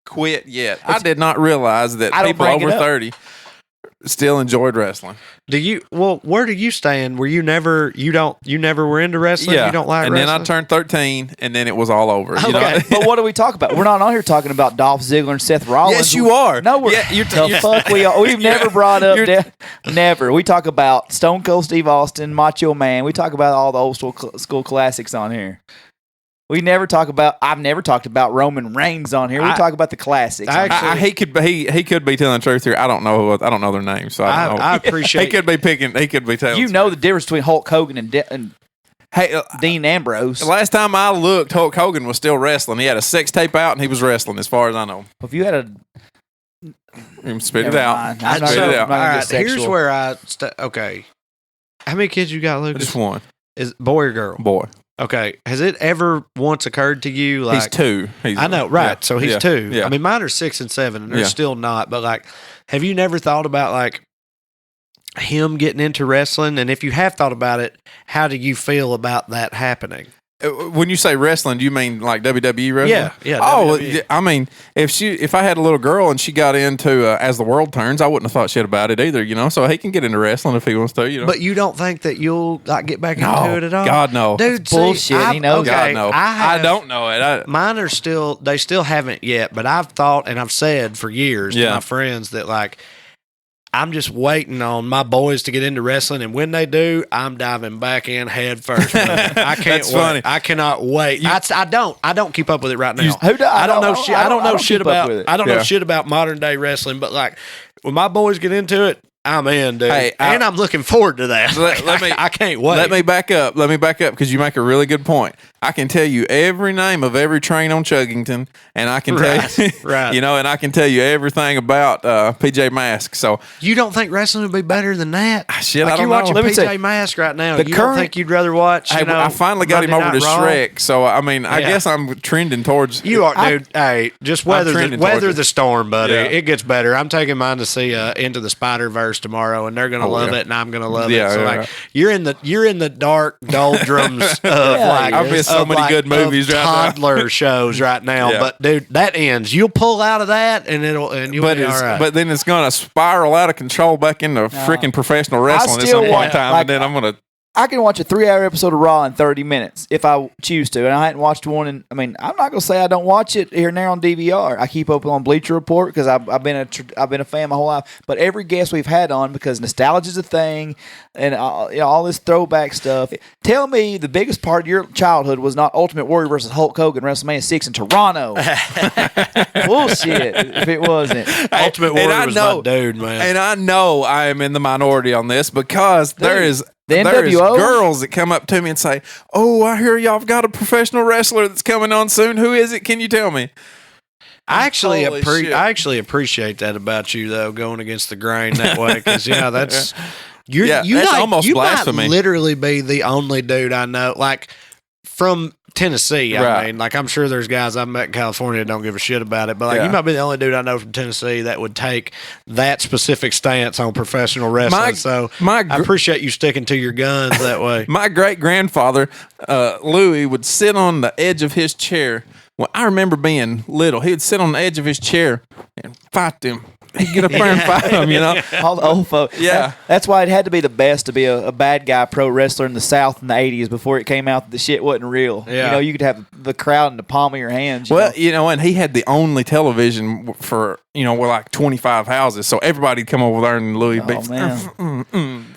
quit yet. I did not realize that I don't people bring it over up. 30 still enjoyed wrestling. Where do you stand? Were you never were into wrestling? You don't like and wrestling? then I turned 13, and then it was all over. You know? Okay. But what do we talk about? We're not on here talking about Dolph Ziggler and Seth Rollins. Yes, you are. No, we're Yeah, you're the fuck we are. We've never brought up You're- never. We talk about Stone Cold Steve Austin, Macho Man. We talk about all the old school classics on here. I've never talked about Roman Reigns on here. We talk about the classics. He could be telling the truth here. I don't know their names, so I don't know. I appreciate. He could be telling. you know the difference between Hulk Hogan and Hey, Dean Ambrose. the last time I looked, Hulk Hogan was still wrestling. He had a sex tape out, and he was wrestling, as far as I know. If you had a Spit it never out. mind. I'm Spit not- it I'm out. not All gonna right, get here's sexual. where okay. How many kids you got, Lucas? Just one Is boy or girl? boy. Okay. Has it ever once occurred to you like He's 2. I know, right? Yeah. So he's Yeah. 2. Yeah. I mean, mine are 6 and 7, and they're Yeah. still not. But like, have you never thought about like him getting into wrestling? And if you have thought about it, how do you feel about that happening? When you say wrestling, do you mean like WWE wrestling? Yeah. Oh, WWE. I mean, if I had a little girl and she got into As the World Turns, I wouldn't have thought shit about it either. You know, so he can get into wrestling if he wants to. You know, But you don't think that you'll like get back no, into it at all? God no, Dude, see, bullshit. He knows. God no. I have- don't know it. Mine are still, they still haven't yet, but I've thought and I've said for years to Yeah. my friends that like, I'm just waiting on my boys to get into wrestling, and when they do, I'm diving back in head first. Man. I can't That's wait. funny. I cannot wait. I don't keep up with it right now. Who do- I don't know shit. I don't know keep shit up about. with it. I don't know Yeah. shit about modern day wrestling, but like when my boys get into it, I'm in, dude. Hey, and I'm looking forward to that. Let me- I can't wait. Let me back up because you make a really good point. I can tell you every name of every train on Chuggington, and I can tell you, right. you know, and I can tell you everything about PJ Masks. So You don't think wrestling would be better than that? shit, Like I don't you're watching know. Let me PJ say, Mask right now. the You current- don't think you'd rather watch? Hey, You know, I finally got him Monday over to Night Raw? Shrek, so I mean, I Yeah. guess I'm trending towards. You are, dude. Hey, just weather trending towards it. the storm, buddy. Yeah. It gets better. I'm taking mine to see Into the Spider-Verse universe tomorrow, and they're gonna love it, and I'm gonna love Yeah, it. So yeah, like right. you're in the dark doldrums of like I've missed so of, many like, good movies of right now. toddler shows right now. Yeah. But dude, that ends. You'll pull out of that, and you'll But be all right. but then it's gonna spiral out of control back into freaking professional wrestling at still some point want- in time, like, and then I'm gonna. I can watch a 3-hour episode of Raw in 30 minutes if I choose to, and I hadn't watched one. And I mean, I'm not gonna say I don't watch it here and there on DVR. I keep up on Bleacher Report because I've been a fan my whole life. But every guest we've had on, because nostalgia is a thing, and all this throwback stuff. Tell me the biggest part of your childhood was not Ultimate Warrior versus Hulk Hogan WrestleMania 6 in Toronto. Bullshit. If it wasn't. Ultimate Warrior was my dude, man. And I know I am in the minority on this because there is NWO? girls that come up to me and say, "Oh, I hear y'all have got a professional wrestler that's coming on soon. Who is it? Can you tell me?" I actually Holy shit. appreciate that about you though, going against the grain that way, because that's Yeah, you that's might, almost you blasphemy. might literally be the only dude I know, like from Tennessee. I Right. mean, like I'm sure there's guys I've met in California that don't give a shit about it, but like Yeah. you might be the only dude I know from Tennessee that would take that specific stance on professional wrestling. I appreciate you sticking to your guns that way. My great grandfather, Louis, would sit on the edge of his chair. Well, I remember being little. He would sit on the edge of his chair and fight them. He'd get up there and fight them, All the old folks. Yeah. That's why it had to be the best to be a bad guy pro wrestler in the South in the 80s before it came out that the shit wasn't real. Yeah. You could have the crowd in the palm of your hands. you Well, know. and he had the only television for, with like 25 houses. So everybody'd come over there and Louis be. man.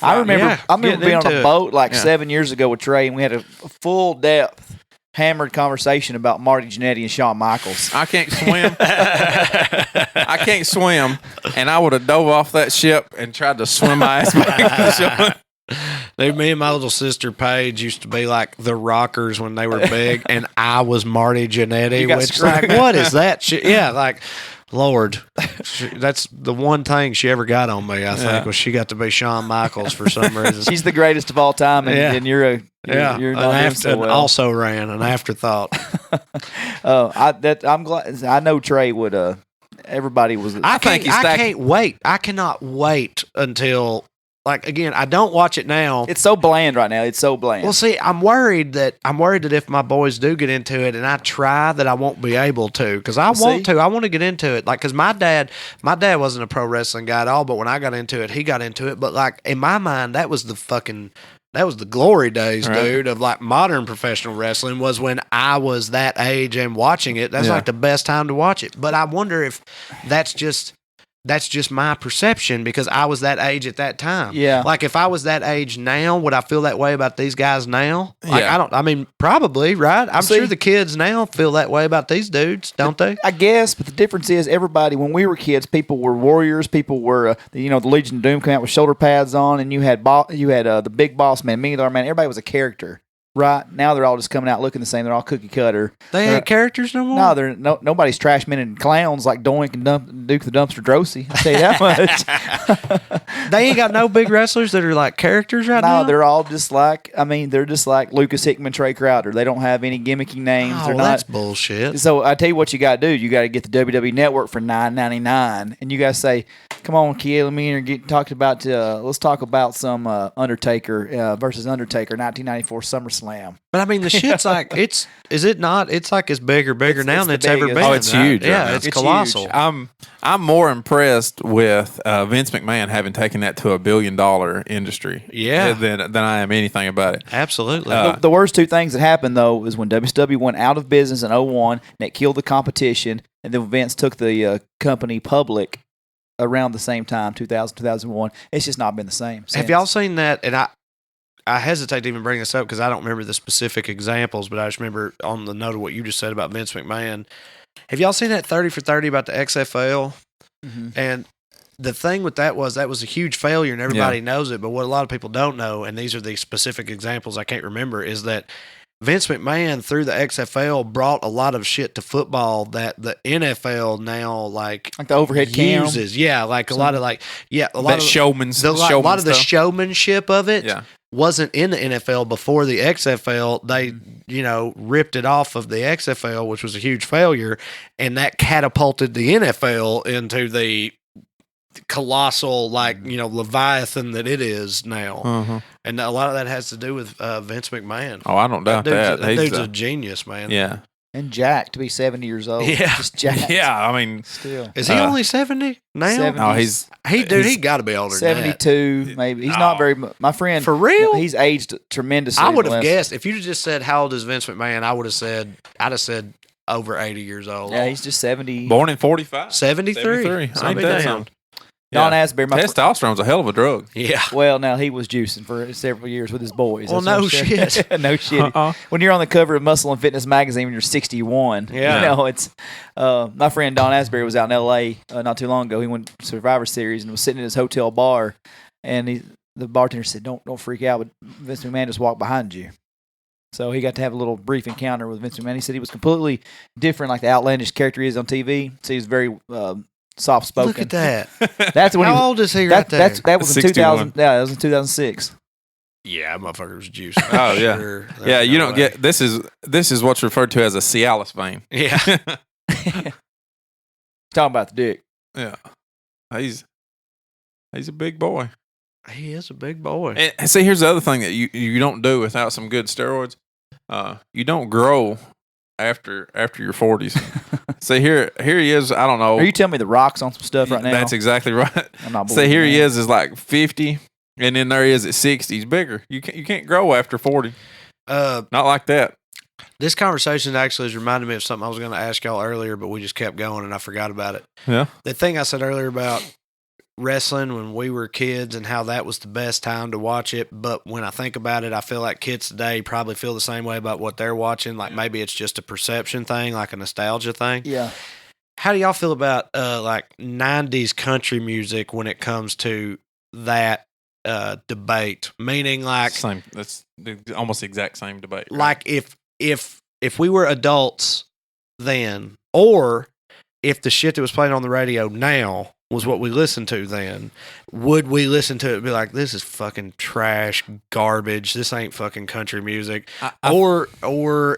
I remember getting being on into a it. boat 7 years ago with Trae, and we had a full depth, hammered conversation about Marty Jannetty and Shawn Michaels. I can't swim. I can't swim, and I would have dove off that ship and tried to swim my ass back to the shore. Dude, me and my little sister Paige used to be like the Rockers when they were big, and I was Marty Jannetty. You got Which, screwed. like, what is that shit? Yeah, like, Lord, that's the one thing she ever got on me. I think was she got to be Shawn Michaels for some reason. She's the greatest of all time, and, Yeah. and you're not doing so well. Also ran an afterthought. I'm glad. I know Trae would. Everybody was. I think he's stacked. can't wait. I cannot wait until. Like, again, I don't watch it now. It's so bland right now. It's so bland. Well, see, I'm worried that if my boys do get into it and I try, that I won't be able to, because I want to get into it. Like, because my dad wasn't a pro wrestling guy at all, but when I got into it, he got into it. But like in my mind, that was the glory days, Right. dude, of like modern professional wrestling, was when I was that age and watching it. That's like the best time to watch it. But I wonder if that's just my perception, because I was that age at that time. Yeah. Like if I was that age now, would I feel that way about these guys now? Like Yeah. Probably, right? I'm See- sure the kids now feel that way about these dudes, don't they? I guess, but the difference is everybody, when we were kids, people were warriors. People were, the Legion of Doom came out with shoulder pads on, and you had the Big Boss Man, Million Dollar Man. Everybody was a character, right? Now they're all just coming out looking the same. They're all cookie cutter. They ain't characters no more? No, they're nobody's trash men and clowns like Doink and Duke the Dumpster Drosy. I'll tell you that much. They ain't got no big wrestlers that are like characters right now? No, they're all just like, they're just like Lucas Hickman, Trae Crowder. They don't have any gimmicky names. Oh, They're that's not. bullshit. So I tell you what you got to do. You got to get the WWE Network for $9.99, and you got to say, "Come on, Kia, let's talk about some Undertaker versus Undertaker 1994 SummerSlam." But I mean, the shit's like, is it not? It's like it's bigger It's now than the it's ever biggest. been. Oh, it's right? huge right Yeah, now. it's It's colossal. huge. I'm more impressed with Vince McMahon having taken that to $1 billion industry, Yeah. than I am anything about it. Absolutely. The worst two things that happened, though, is when WCW went out of business in 2001, and it killed the competition, and then Vince took the company public around the same time, 2000, 2001. It's just not been the same Have since. y'all seen that? And I hesitate to even bring this up because I don't remember the specific examples, but I just remember on the note of what you just said about Vince McMahon. Have y'all seen that 30 for 30 about the XFL? Mhm. And the thing with that was a huge failure, and everybody knows it. But what a lot of people don't know, and these are the specific examples I can't remember, is that Vince McMahon through the XFL brought a lot of shit to football that the NFL now like the overhead cam. uses. Yeah, like a lot of That a lot of the showmanship of it. Yeah. Wasn't in the NFL before the XFL. They, ripped it off of the XFL, which was a huge failure, and that catapulted the NFL into the colossal, like, Leviathan that it is now. Uh-huh. And a lot of that has to do with Vince McMahon. Oh, I don't doubt that. That dude's a genius, man. Yeah. And Jack to be 70 years old. Yeah. Just Jack. Yeah, I mean, Still. Is he only 70 now? 70. no, he's He got to be older than that. 72, maybe. He's not very my friend. For real? He's aged tremendously. I would have less. guessed. If you just said, how old is Vince McMahon, I'd have said over 80 years old. Yeah, he's just 70. born in 45. 73. 73. I'll Ain't be that damned. something? Don Yeah. Asbury. Testosterone's a hell of a drug. Yeah. Well, now he was juicing for several years with his boys. Well, That's what no I'm saying. shit. No shit. When you're on the cover of Muscle and Fitness magazine when you're 61, Yeah. it's my friend Don Asbury was out in L.A. Not too long ago. He went to Survivor Series and was sitting in his hotel bar, and the bartender said, "Don't freak out, but Vince McMahon just walked behind you." So he got to have a little brief encounter with Vince McMahon. He said he was completely different, like the outlandish character he is on TV. So he was very soft spoken. Look at that. That's when How old is he right there? That was in 2000. Yeah, that was in 2006. Yeah, motherfucker was juice. Oh, yeah. Sure. Yeah, you don't get this is what's referred to as a Cialis vein. Yeah. Talking about the dick. Yeah. He's a big boy. He is a big boy. And see, here's the other thing that you don't do without some good steroids. You don't grow after your 40s. See, here he is. I don't know. Are you telling me the Rock's on some stuff right now? That's exactly right. I'm not See, here he that. is like 50, and then there he is at 60. He's bigger. You can't grow after 40. Not like that. This conversation actually has reminded me of something I was going to ask y'all earlier, but we just kept going and I forgot about it. Yeah. The thing I said earlier about wrestling when we were kids and how that was the best time to watch it. But when I think about it, I feel like kids today probably feel the same way about what they're watching. Like maybe it's just a perception thing, like a nostalgia thing. Yeah. How do y'all feel about like 90s country music when it comes to that debate? Meaning like Same. That's almost the exact same debate. Right? like if we were adults then, or if the shit that was playing on the radio now was what we listened to then, would we listen to it and be like, this is fucking trash garbage, this ain't fucking country music? Or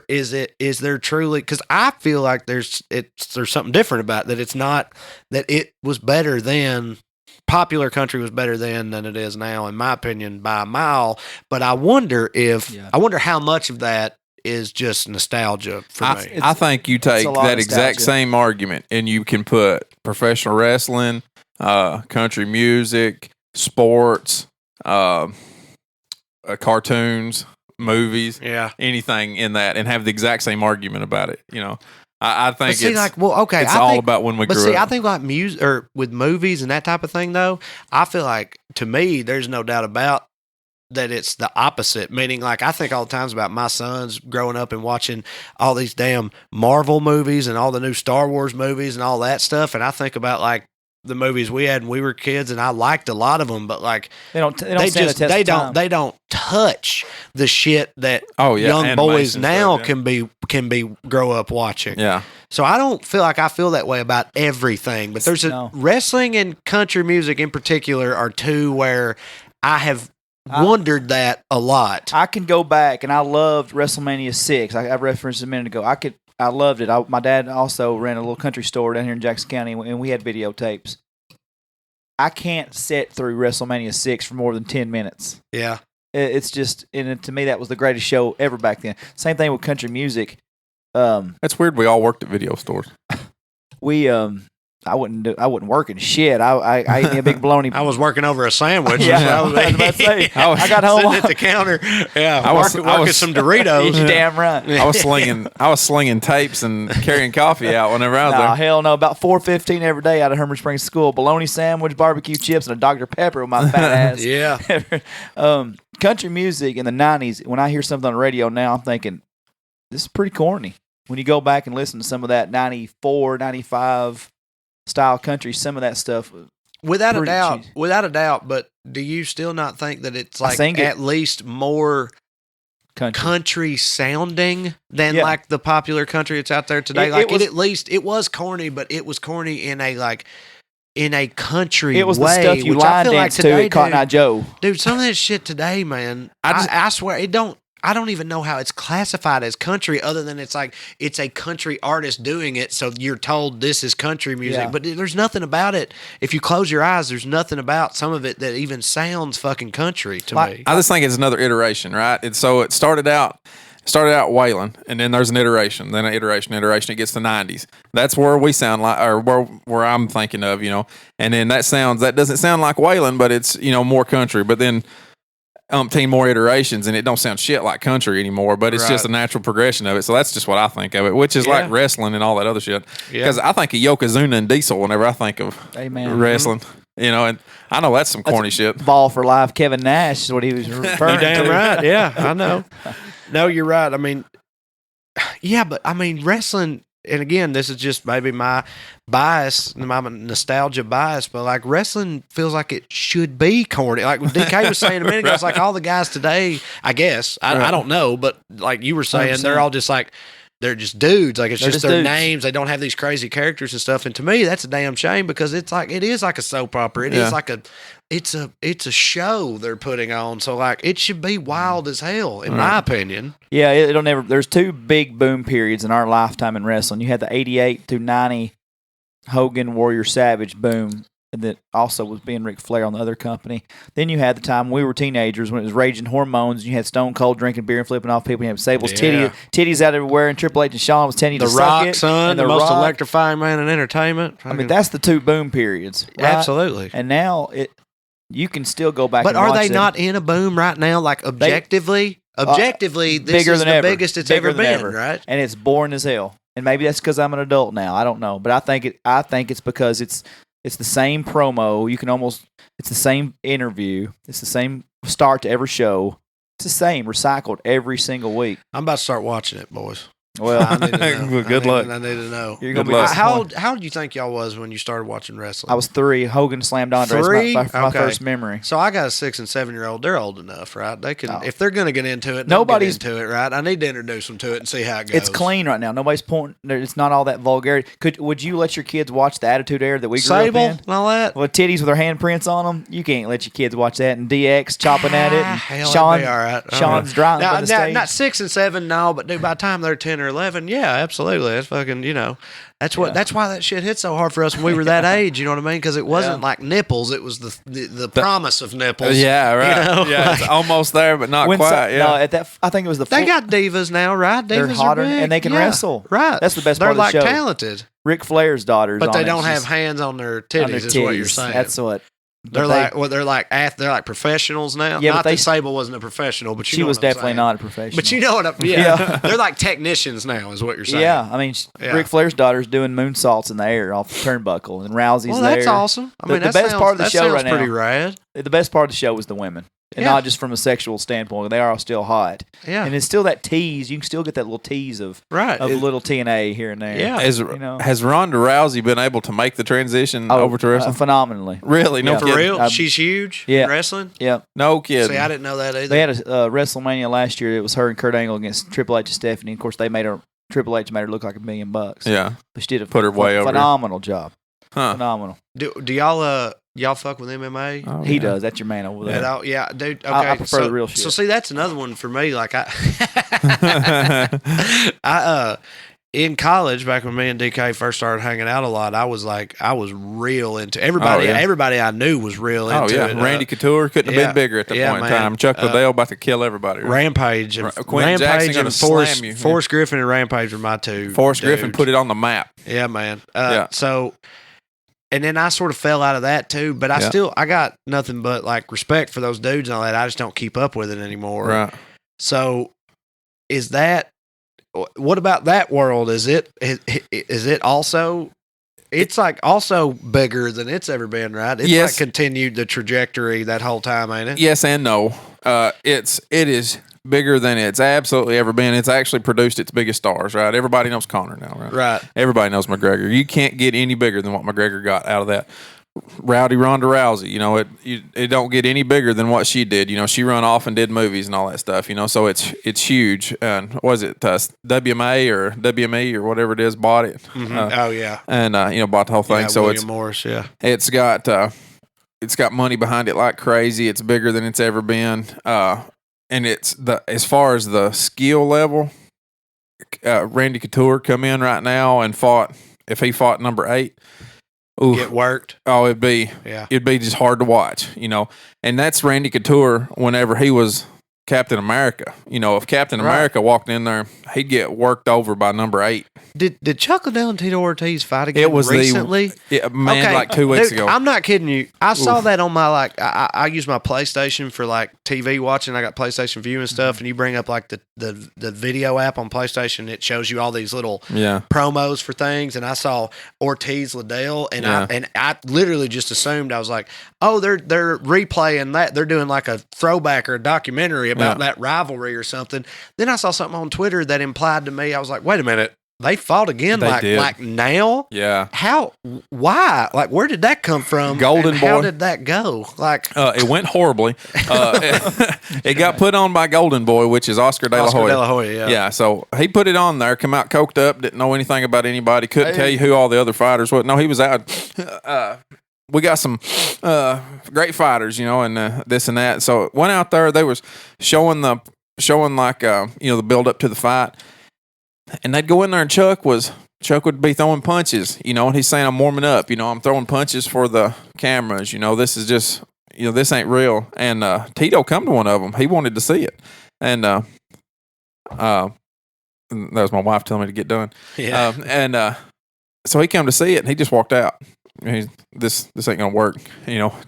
is there truly, because I feel like there's something different about that. It's not that it was better then, popular country was better then than it is now, in my opinion, by a mile. But I wonder how much of that is just nostalgia for me. I think you take that exact nostalgia. same argument and you can put professional wrestling, country music, sports, cartoons, movies, anything in that, and have the exact same argument about it. You know, I think it's all about when we grew up. But see, I think like music or with movies and that type of thing, though, I feel like to me, there's no doubt about that it's the opposite. Meaning, like, I think all the times about my sons growing up and watching all these damn Marvel movies and all the new Star Wars movies and all that stuff. And I think about like the movies we had when we were kids, and I liked a lot of them, but like they don't touch the shit that young boys now can be grow up watching. Yeah. So I don't feel like I feel that way about everything, but there's wrestling and country music in particular are two where I have wondered that a lot. I can go back, and I loved WrestleMania 6. I referenced a minute ago. I loved it. My dad also ran a little country store down here in Jackson County, and we had videotapes. I can't sit through WrestleMania 6 for more than 10 minutes. Yeah. It's just, and to me, that was the greatest show ever back then. Same thing with country music. That's weird. We all worked at video stores. I wouldn't work in shit. I ate me a big bologna. I was working over a sandwich. Yeah, I was about to say. I got home sitting at the counter. Yeah, I was working some Doritos. You're damn right. I was slinging tapes and carrying coffee out whenever I was there. Hell no. About 4:15 every day out of Herman Springs School. Bologna sandwich, barbecue chips, and a Dr. Pepper with my fat ass. Yeah. Country music in the 90s. When I hear something on the radio now, I'm thinking this is pretty corny. When you go back and listen to some of that 94, 95 style country, some of that stuff. Without a doubt. But do you still not think that it's like at least more country sounding than like the popular country that's out there today? It was corny, but it was corny in a country It was way, the stuff you line dance to at Cotton Eye Joe. Dude, some of that shit today, man, I swear it don't. I don't even know how it's classified as country other than it's like it's a country artist doing it, so you're told this is country music. Yeah. But there's nothing about it. If you close your eyes, there's nothing about some of it that even sounds fucking country to me. I just think it's another iteration, right? It started out Waylon, and then there's an iteration, then an iteration. It gets to 90s. That's where we sound like, or where I'm thinking of, and then that doesn't sound like Waylon, but it's, more country. But then umpteen more iterations, and it don't sound shit like country anymore, but it's just a natural progression of it. So that's just what I think of it, which is like wrestling and all that other shit. Because I think of Yokozuna and Diesel whenever I think of wrestling. And I know that's some corny shit. Ball for life, Kevin Nash is what he was referring to. You're damn right. Yeah, I know. No, you're right. I mean, but I mean, wrestling, and again, this is just maybe my bias, my nostalgia bias, but like wrestling feels like it should be corny. Like DK was saying a minute ago, it's like all the guys today, I guess, I don't know, but like you were saying, 100%. they're all just like, they're just dudes. Like it's They're just just their dudes. names. They don't have these crazy characters and stuff. And to me, that's a damn shame because it is like a soap opera. It is like it's a show they're putting on. So like it should be wild as hell, in my opinion. Yeah, it'll never. There's two big boom periods in our lifetime in wrestling. You had the 88 through 90 Hogan Warrior Savage boom that also was being Ric Flair on the other company. Then you had the time we were teenagers when it was raging hormones. And you had Stone Cold drinking beer and flipping off people. You had Sable's titties out everywhere, and Triple H and Shawn was telling you The to suck Rock, it. son, And the most Rock. electrifying man in entertainment. I mean, that's the two boom periods. Right? Absolutely. And now you can still go back. But and are watch they them. not in a boom right now? Like objectively, this bigger is than the ever. biggest it's Bigger ever than been, ever. right? And it's boring as hell. And maybe that's because I'm an adult now. I don't know, but I think it's because it's the same promo. It's the same interview. It's the same start to every show. It's the same recycled every single week. I'm about to start watching it, boys. Well, I need to know. Good luck. I need to know. You're Good gonna be luck. How disappointed. old do you think y'all was when you started watching wrestling? I was 3. Hogan slammed Andre. Three? That's my Okay. first memory. So I got a 6 and 7 year old. They're old enough, right? They can, Oh. if they're going to get into it, Nobody's- get into it, right? I need to introduce them to it and see how it goes. It's clean right now. Nobody's pointing. It's not all that vulgarity. Would you let your kids watch the Attitude Era that we grew Sable up in? and all that. With titties with their handprints on them, you can't let your kids watch that. And DX chopping at it. And Hell, Sean, that'd be all right. Sean's driving Now, by the stage. not 6 and 7, no, but dude, by the time they're 10 or 11, yeah, absolutely. That's fucking, that's what. Yeah. That's why that shit hit so hard for us when we were that age. You know what I mean? Because it wasn't like nipples; it was the promise of nipples. Yeah, right. You know? Yeah, it's almost there, but not When quite. no, Yeah. at that, I think it was the. They got divas now, right? Divas They're hotter are big. and they can Yeah, wrestle. Right. That's the best They're part of the like show. talented, Ric Flair's daughters, but on they it. don't have She's- hands on their on titties. their Is what you're titties. saying. That's what. They're but they're like professionals now. Yeah, but not they- that Sable wasn't a professional, but you she know was what I'm definitely saying. not a professional. But you know what? Yeah. They're like technicians now, is what you're saying. Yeah, I mean, Yeah. Ric Flair's daughter's doing moonsaults in the air off the turnbuckle, and Rousey's Well, there. that's awesome. I The- mean, the that best sounds, part of the that show sounds right now- pretty rad. The best part of the show was the women, and Yeah. not just from a sexual standpoint. They are all still hot, Yeah, and it's still that tease. You can still get that little tease of right. a little TNA here and there. Yeah. Has Ronda Rousey been able to make the transition over to wrestling? phenomenally. Really? No Yeah. For kidding. real, she's huge yeah. in wrestling. Yeah, No kidding. See, I didn't know that either. they had a WrestleMania last year. It was her and Kurt Angle against Triple H and Stephanie. Of course, Triple H made her look like $1 million. Yeah. But she did a Put her way over. phenomenal job. Huh. Phenomenal. Do y'all fuck with MMA? Oh, He yeah. does. That's your man over there. At all? Yeah, dude. Okay, I prefer so, the real shit. So see, that's another one for me. Like in college, back when me and DK first started hanging out a lot, I was real into everybody. Oh, yeah. Everybody I knew was real Oh, into yeah. it. Randy Couture couldn't have yeah. been bigger at the Yeah, point in man. time. Chuck Liddell about to kill everybody. Right? Rampage and Quentin Jackson gonna slam you. Forrest Griffin and Rampage were my two. Forrest Griffin dudes. put it on the map. Yeah, man. Yeah. So, and then I sort of fell out of that too. But I got nothing but like respect for those dudes and all that. I just don't keep up with it anymore. Right. So, what about that world? Is it also? It's like also bigger than it's ever been, right? It's Yes. like continued the trajectory that whole time, ain't it? Yes and no. It is bigger than it's absolutely ever been. It's actually produced its biggest stars, right? Everybody knows Conor now, right? Right. Everybody knows McGregor. You can't get any bigger than what McGregor got out of that. Rowdy Ronda Rousey, it don't get any bigger than what she did. She run off and did movies and all that stuff. So it's huge. And was it WMA or WME or whatever it is bought it? Oh yeah. And bought the whole thing. Yeah, so William Morris, yeah. it's got money behind it like crazy. It's bigger than it's ever been. it's as far as the skill level, Randy Couture come in right now and if he fought number 8, oof, Get worked. oh, it'd be just hard to watch, and that's Randy Couture whenever he was Captain America. If Captain America walked in there, he'd get worked over by number 8. Did Chuck Liddell and Tito Ortiz fight again recently? Like 2 weeks ago. I'm not kidding you. I saw that on my I use my PlayStation for TV watching. I got PlayStation View and stuff, and you bring up the video app on PlayStation. It shows you all these little promos for things, and I saw Ortiz Liddell, and I literally just assumed, I was like, oh, they're replaying that. They're doing like a throwback or a documentary about that rivalry or something. Then I saw something on Twitter that implied to me, I was like, wait a minute. They fought again, like now? Yeah. How? Why? Where did that come from? Golden Boy. How did that go? It went horribly. It got put on by Golden Boy, which is Oscar De La Hoya. Oscar De La Hoya, yeah. Yeah, so he put it on there, come out coked up, didn't know anything about anybody, couldn't tell you who all the other fighters were. No, he was out. We got some great fighters, and this and that. So went out there. They was showing the build up to the fight. And they'd go in there, and Chuck would be throwing punches, and he's saying, I'm warming up, I'm throwing punches for the cameras, this is just, this ain't real. And Tito come to one of them. He wanted to see it. And that was my wife telling me to get done. Yeah. So he came to see it, and he just walked out. This ain't gonna work.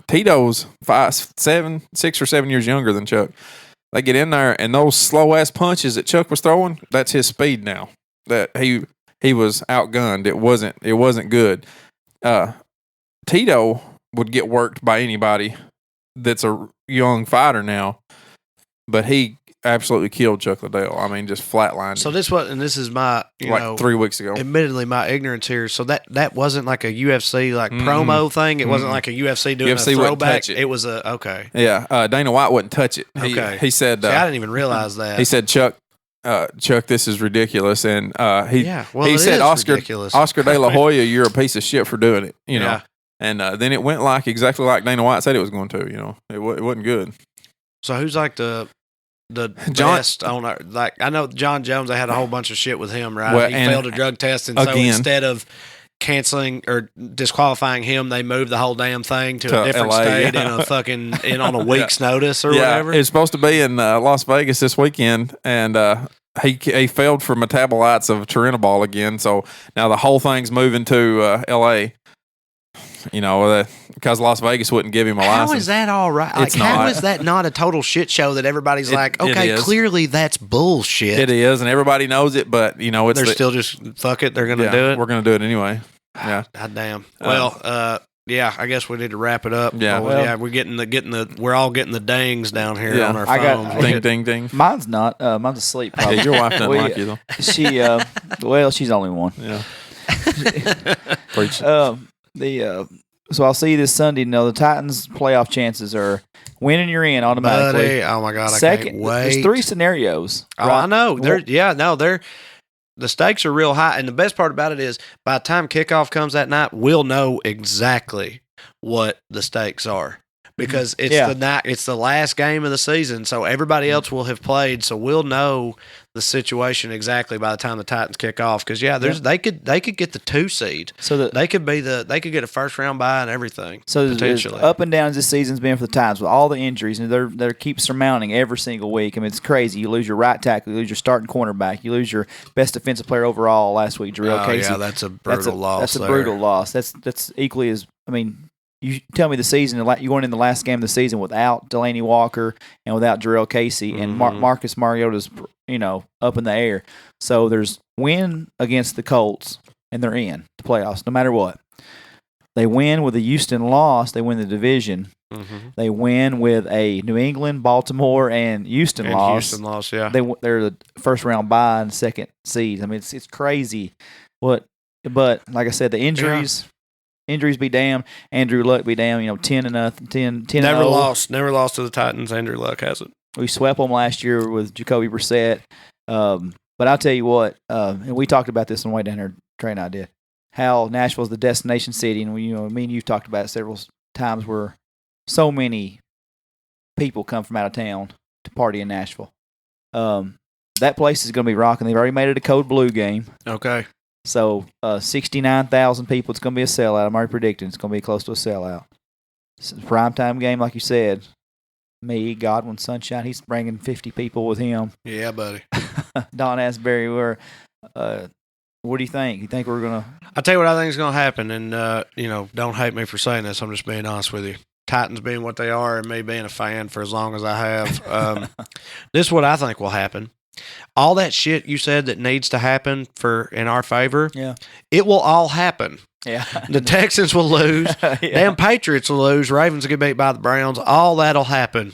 Tito's 6 or 7 years younger than Chuck. They get in there, and those slow ass punches that Chuck was throwing, that's his speed now. That he was outgunned. It wasn't good. Tito would get worked by anybody that's a young fighter now, but he absolutely killed Chuck Liddell. I mean, just flatlined. So this is my 3 weeks ago. Admittedly, my ignorance here. So that wasn't like a UFC promo thing. It wasn't like a UFC doing UFC a throwback. Touch it. It was a okay. Yeah, Dana White wouldn't touch it. He said. See, I didn't even realize that. He said, Chuck, this is ridiculous, and he said, ridiculous. Oscar De La Hoya, you're a piece of shit for doing it. know, and then it went exactly like Dana White said it was going to. It wasn't good. So who's the best owner? I know John Jones. They had a whole bunch of shit with him, right? He failed a drug test, and so instead of canceling or disqualifying him, they moved the whole damn thing to a different LA, state in on a week's notice or whatever. It's supposed to be in Las Vegas this weekend, and he failed for metabolites of Turinabol again. So now the whole thing's moving to LA. Because Las Vegas wouldn't give him a license. How is that all right? How is that not a total shit show that everybody's okay, clearly that's bullshit. It is, and everybody knows it, but they're still just fuck it. They're going to do it. We're going to do it anyway. Yeah. God damn. Well, I guess we need to wrap it up. Yeah. We're all getting the dings down here on our phones. Ding, ding, ding. Mine's not. Mine's asleep. Probably. Yeah, your wife doesn't like you though. She, she's only one. Yeah. Preach. So I'll see you this Sunday. The Titans' playoff chances are winning. You're in automatically. Buddy, oh my God, I can't wait. There's 3 scenarios. Oh, right? I know. The stakes are real high, and the best part about it is by the time kickoff comes that night, we'll know exactly what the stakes are. Because it's the last game of the season, so everybody else will have played, so we'll know the situation exactly by the time the Titans kick off. Because they could get the 2 seed, so they could get a first round bye and everything. So potentially up and downs this season's been for the Titans with all the injuries, and they keep surmounting every single week. I mean, it's crazy. You lose your right tackle, you lose your starting cornerback, you lose your best defensive player overall last week, Jarrell Casey. Yeah, that's a brutal loss. That's a brutal loss. That's equally as You tell me the season, you went in the last game of the season without Delaney Walker and without Jarrell Casey, and Marcus Mariota's, up in the air. So there's win against the Colts, and they're in the playoffs no matter what. They win with a Houston loss, they win the division. Mm-hmm. They win with a New England, Baltimore, and Houston loss. Houston loss, yeah. They're the first round bye and second seed. I mean, it's crazy. But like I said, the injuries. Yeah. Injuries be damned. Andrew Luck be damned. 10-0. Never lost to the Titans. Andrew Luck hasn't. We swept them last year with Jacoby Brissett. But I'll tell you what, and we talked about this on the way down here, Trae and I did, how Nashville's the destination city. And, me and you've talked about it several times where so many people come from out of town to party in Nashville. That place is going to be rocking. They've already made it a Code Blue game. Okay. So 69,000 people. It's going to be a sellout. I'm already predicting it's going to be close to a sellout. It's a primetime game, like you said. Me, Godwin, Sunshine. He's bringing 50 people with him. Yeah, buddy. Don Asbury, what do you think? You think we're going to... I'll tell you what I think is going to happen, and, don't hate me for saying this. I'm just being honest with you. Titans being what they are and me being a fan for as long as I have, this is what I think will happen. All that shit you said that needs to happen in our favor, it will all happen. Yeah. The Texans will lose. Damn Patriots will lose. Ravens will get beat by the Browns. All that'll happen.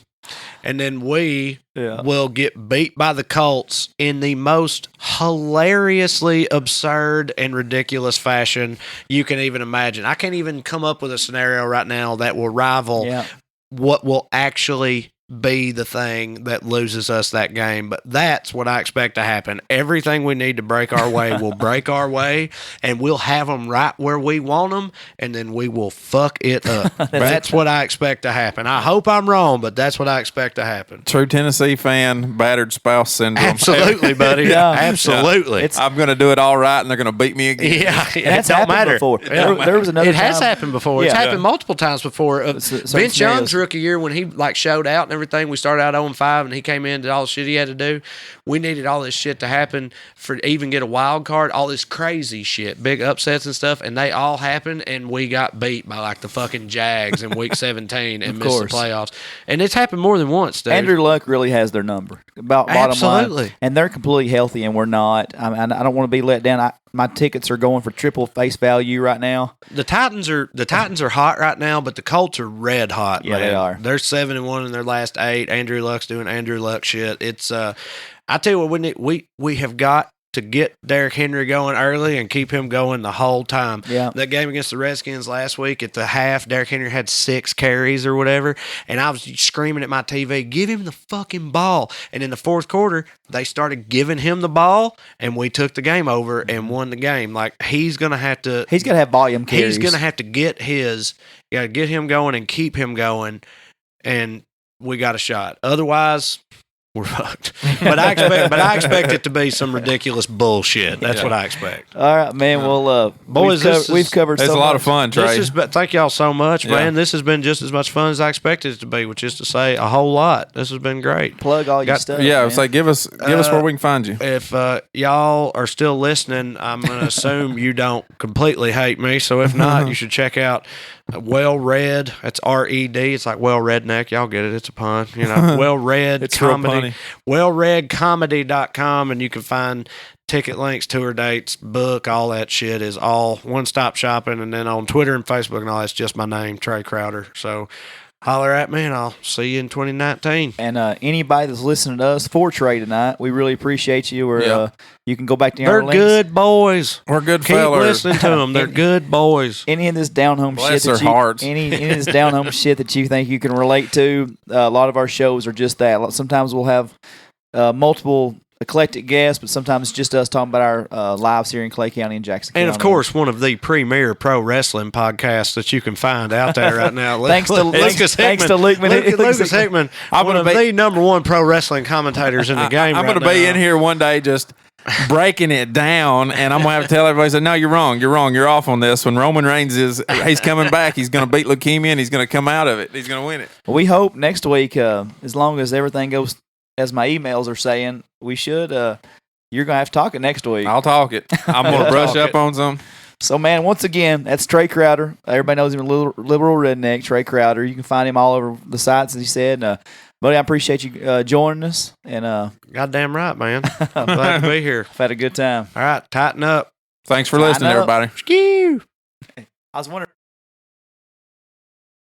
And then we will get beat by the Colts in the most hilariously absurd and ridiculous fashion you can even imagine. I can't even come up with a scenario right now that will rival what will actually be the thing that loses us that game. But that's what I expect to happen. Everything we need to break our way will break our way, and we'll have them right where we want them, and then we will fuck it up. That's what I expect to happen. I hope I'm wrong, but that's what I expect to happen. True Tennessee fan, battered spouse syndrome. Absolutely, buddy. Absolutely. I'm going to do it all right, and they're going to beat me again. Yeah, it don't matter. Before. There was another It has happened before. It's happened multiple times before. Vince Young's rookie year when he showed out and everything, we started out 0-5 and he came in, did all the shit he had to do. We needed all this shit to happen for even get a wild card, all this crazy shit, big upsets and stuff, and they all happened, and we got beat by like the fucking Jags in week 17 and missed the playoffs. And it's happened more than once, dude. Andrew Luck really has their number. Bottom line. And they're completely healthy, and we're not. I don't want to be let down. My tickets are going for triple face value right now. The Titans are hot right now, but the Colts are red hot. Yeah, man. they are. They're 7-1 in their last 8. Andrew Luck's doing Andrew Luck shit. It's I tell you what, we have got to get Derrick Henry going early and keep him going the whole time. Yeah. That game against the Redskins last week at the half, Derrick Henry had 6 carries or whatever, and I was screaming at my TV, give him the fucking ball. And in the fourth quarter, they started giving him the ball, and we took the game over and won the game. Like, he's going to have to... He's going to have volume carries. He's going to have to get him going and keep him going, and we got a shot. Otherwise... we're fucked. But I expect it to be some ridiculous bullshit. That's what I expect. All right, man. Well, boys, we've covered it's so a lot much. of fun, Trae. Thank y'all so much, man. This has been just as much fun as I expected it to be, which is to say a whole lot. This has been great. Plug all your stuff. Yeah, man. it's like give us where we can find you. If y'all are still listening, I'm going to assume you don't completely hate me. So if not, you should check out Well Read. That's RED. It's like Well Redneck. Y'all get it. It's a pun. Well Read it's comedy. WellReadComedy.com, and you can find ticket links, tour dates, book, all that shit is all one-stop shopping. And then on Twitter and Facebook and all that's just my name, Trae Crowder. So holler at me, and I'll see you in 2019. And anybody that's listening to us for Trae tonight, we really appreciate you. You can go back to our links. They're good boys. We're good Keep fellers. listening to them. They're good boys. Any of this down home Bless shit their hearts. Any of this down home shit that you think you can relate to, a lot of our shows are just that. Sometimes we'll have multiple eclectic guests, but sometimes it's just us talking about our lives here in Clay County and Jackson County. And of course, one of the premier pro wrestling podcasts that you can find out there right now. Thanks to Luke Hickman. Lucas Hickman, one of the number one pro wrestling commentators in the game. I'm going to be in here one day just breaking it down, and I'm going to have to tell everybody, say, no, you're wrong, you're off on this. When Roman Reigns he's coming back, he's going to beat leukemia, and he's going to come out of it. He's going to win it. We hope next week, as long as everything goes as my emails are saying, we should. You're going to have to talk it next week. I'll talk it. I'm going to brush up on some. So, man, once again, that's Trae Crowder. Everybody knows him, Liberal Redneck, Trae Crowder. You can find him all over the sites, as he said. Buddy, I appreciate you joining us. And goddamn right, man. Glad to be here. I've had a good time. All right, tighten up. Thanks for listening, everybody. Skew. I was wondering.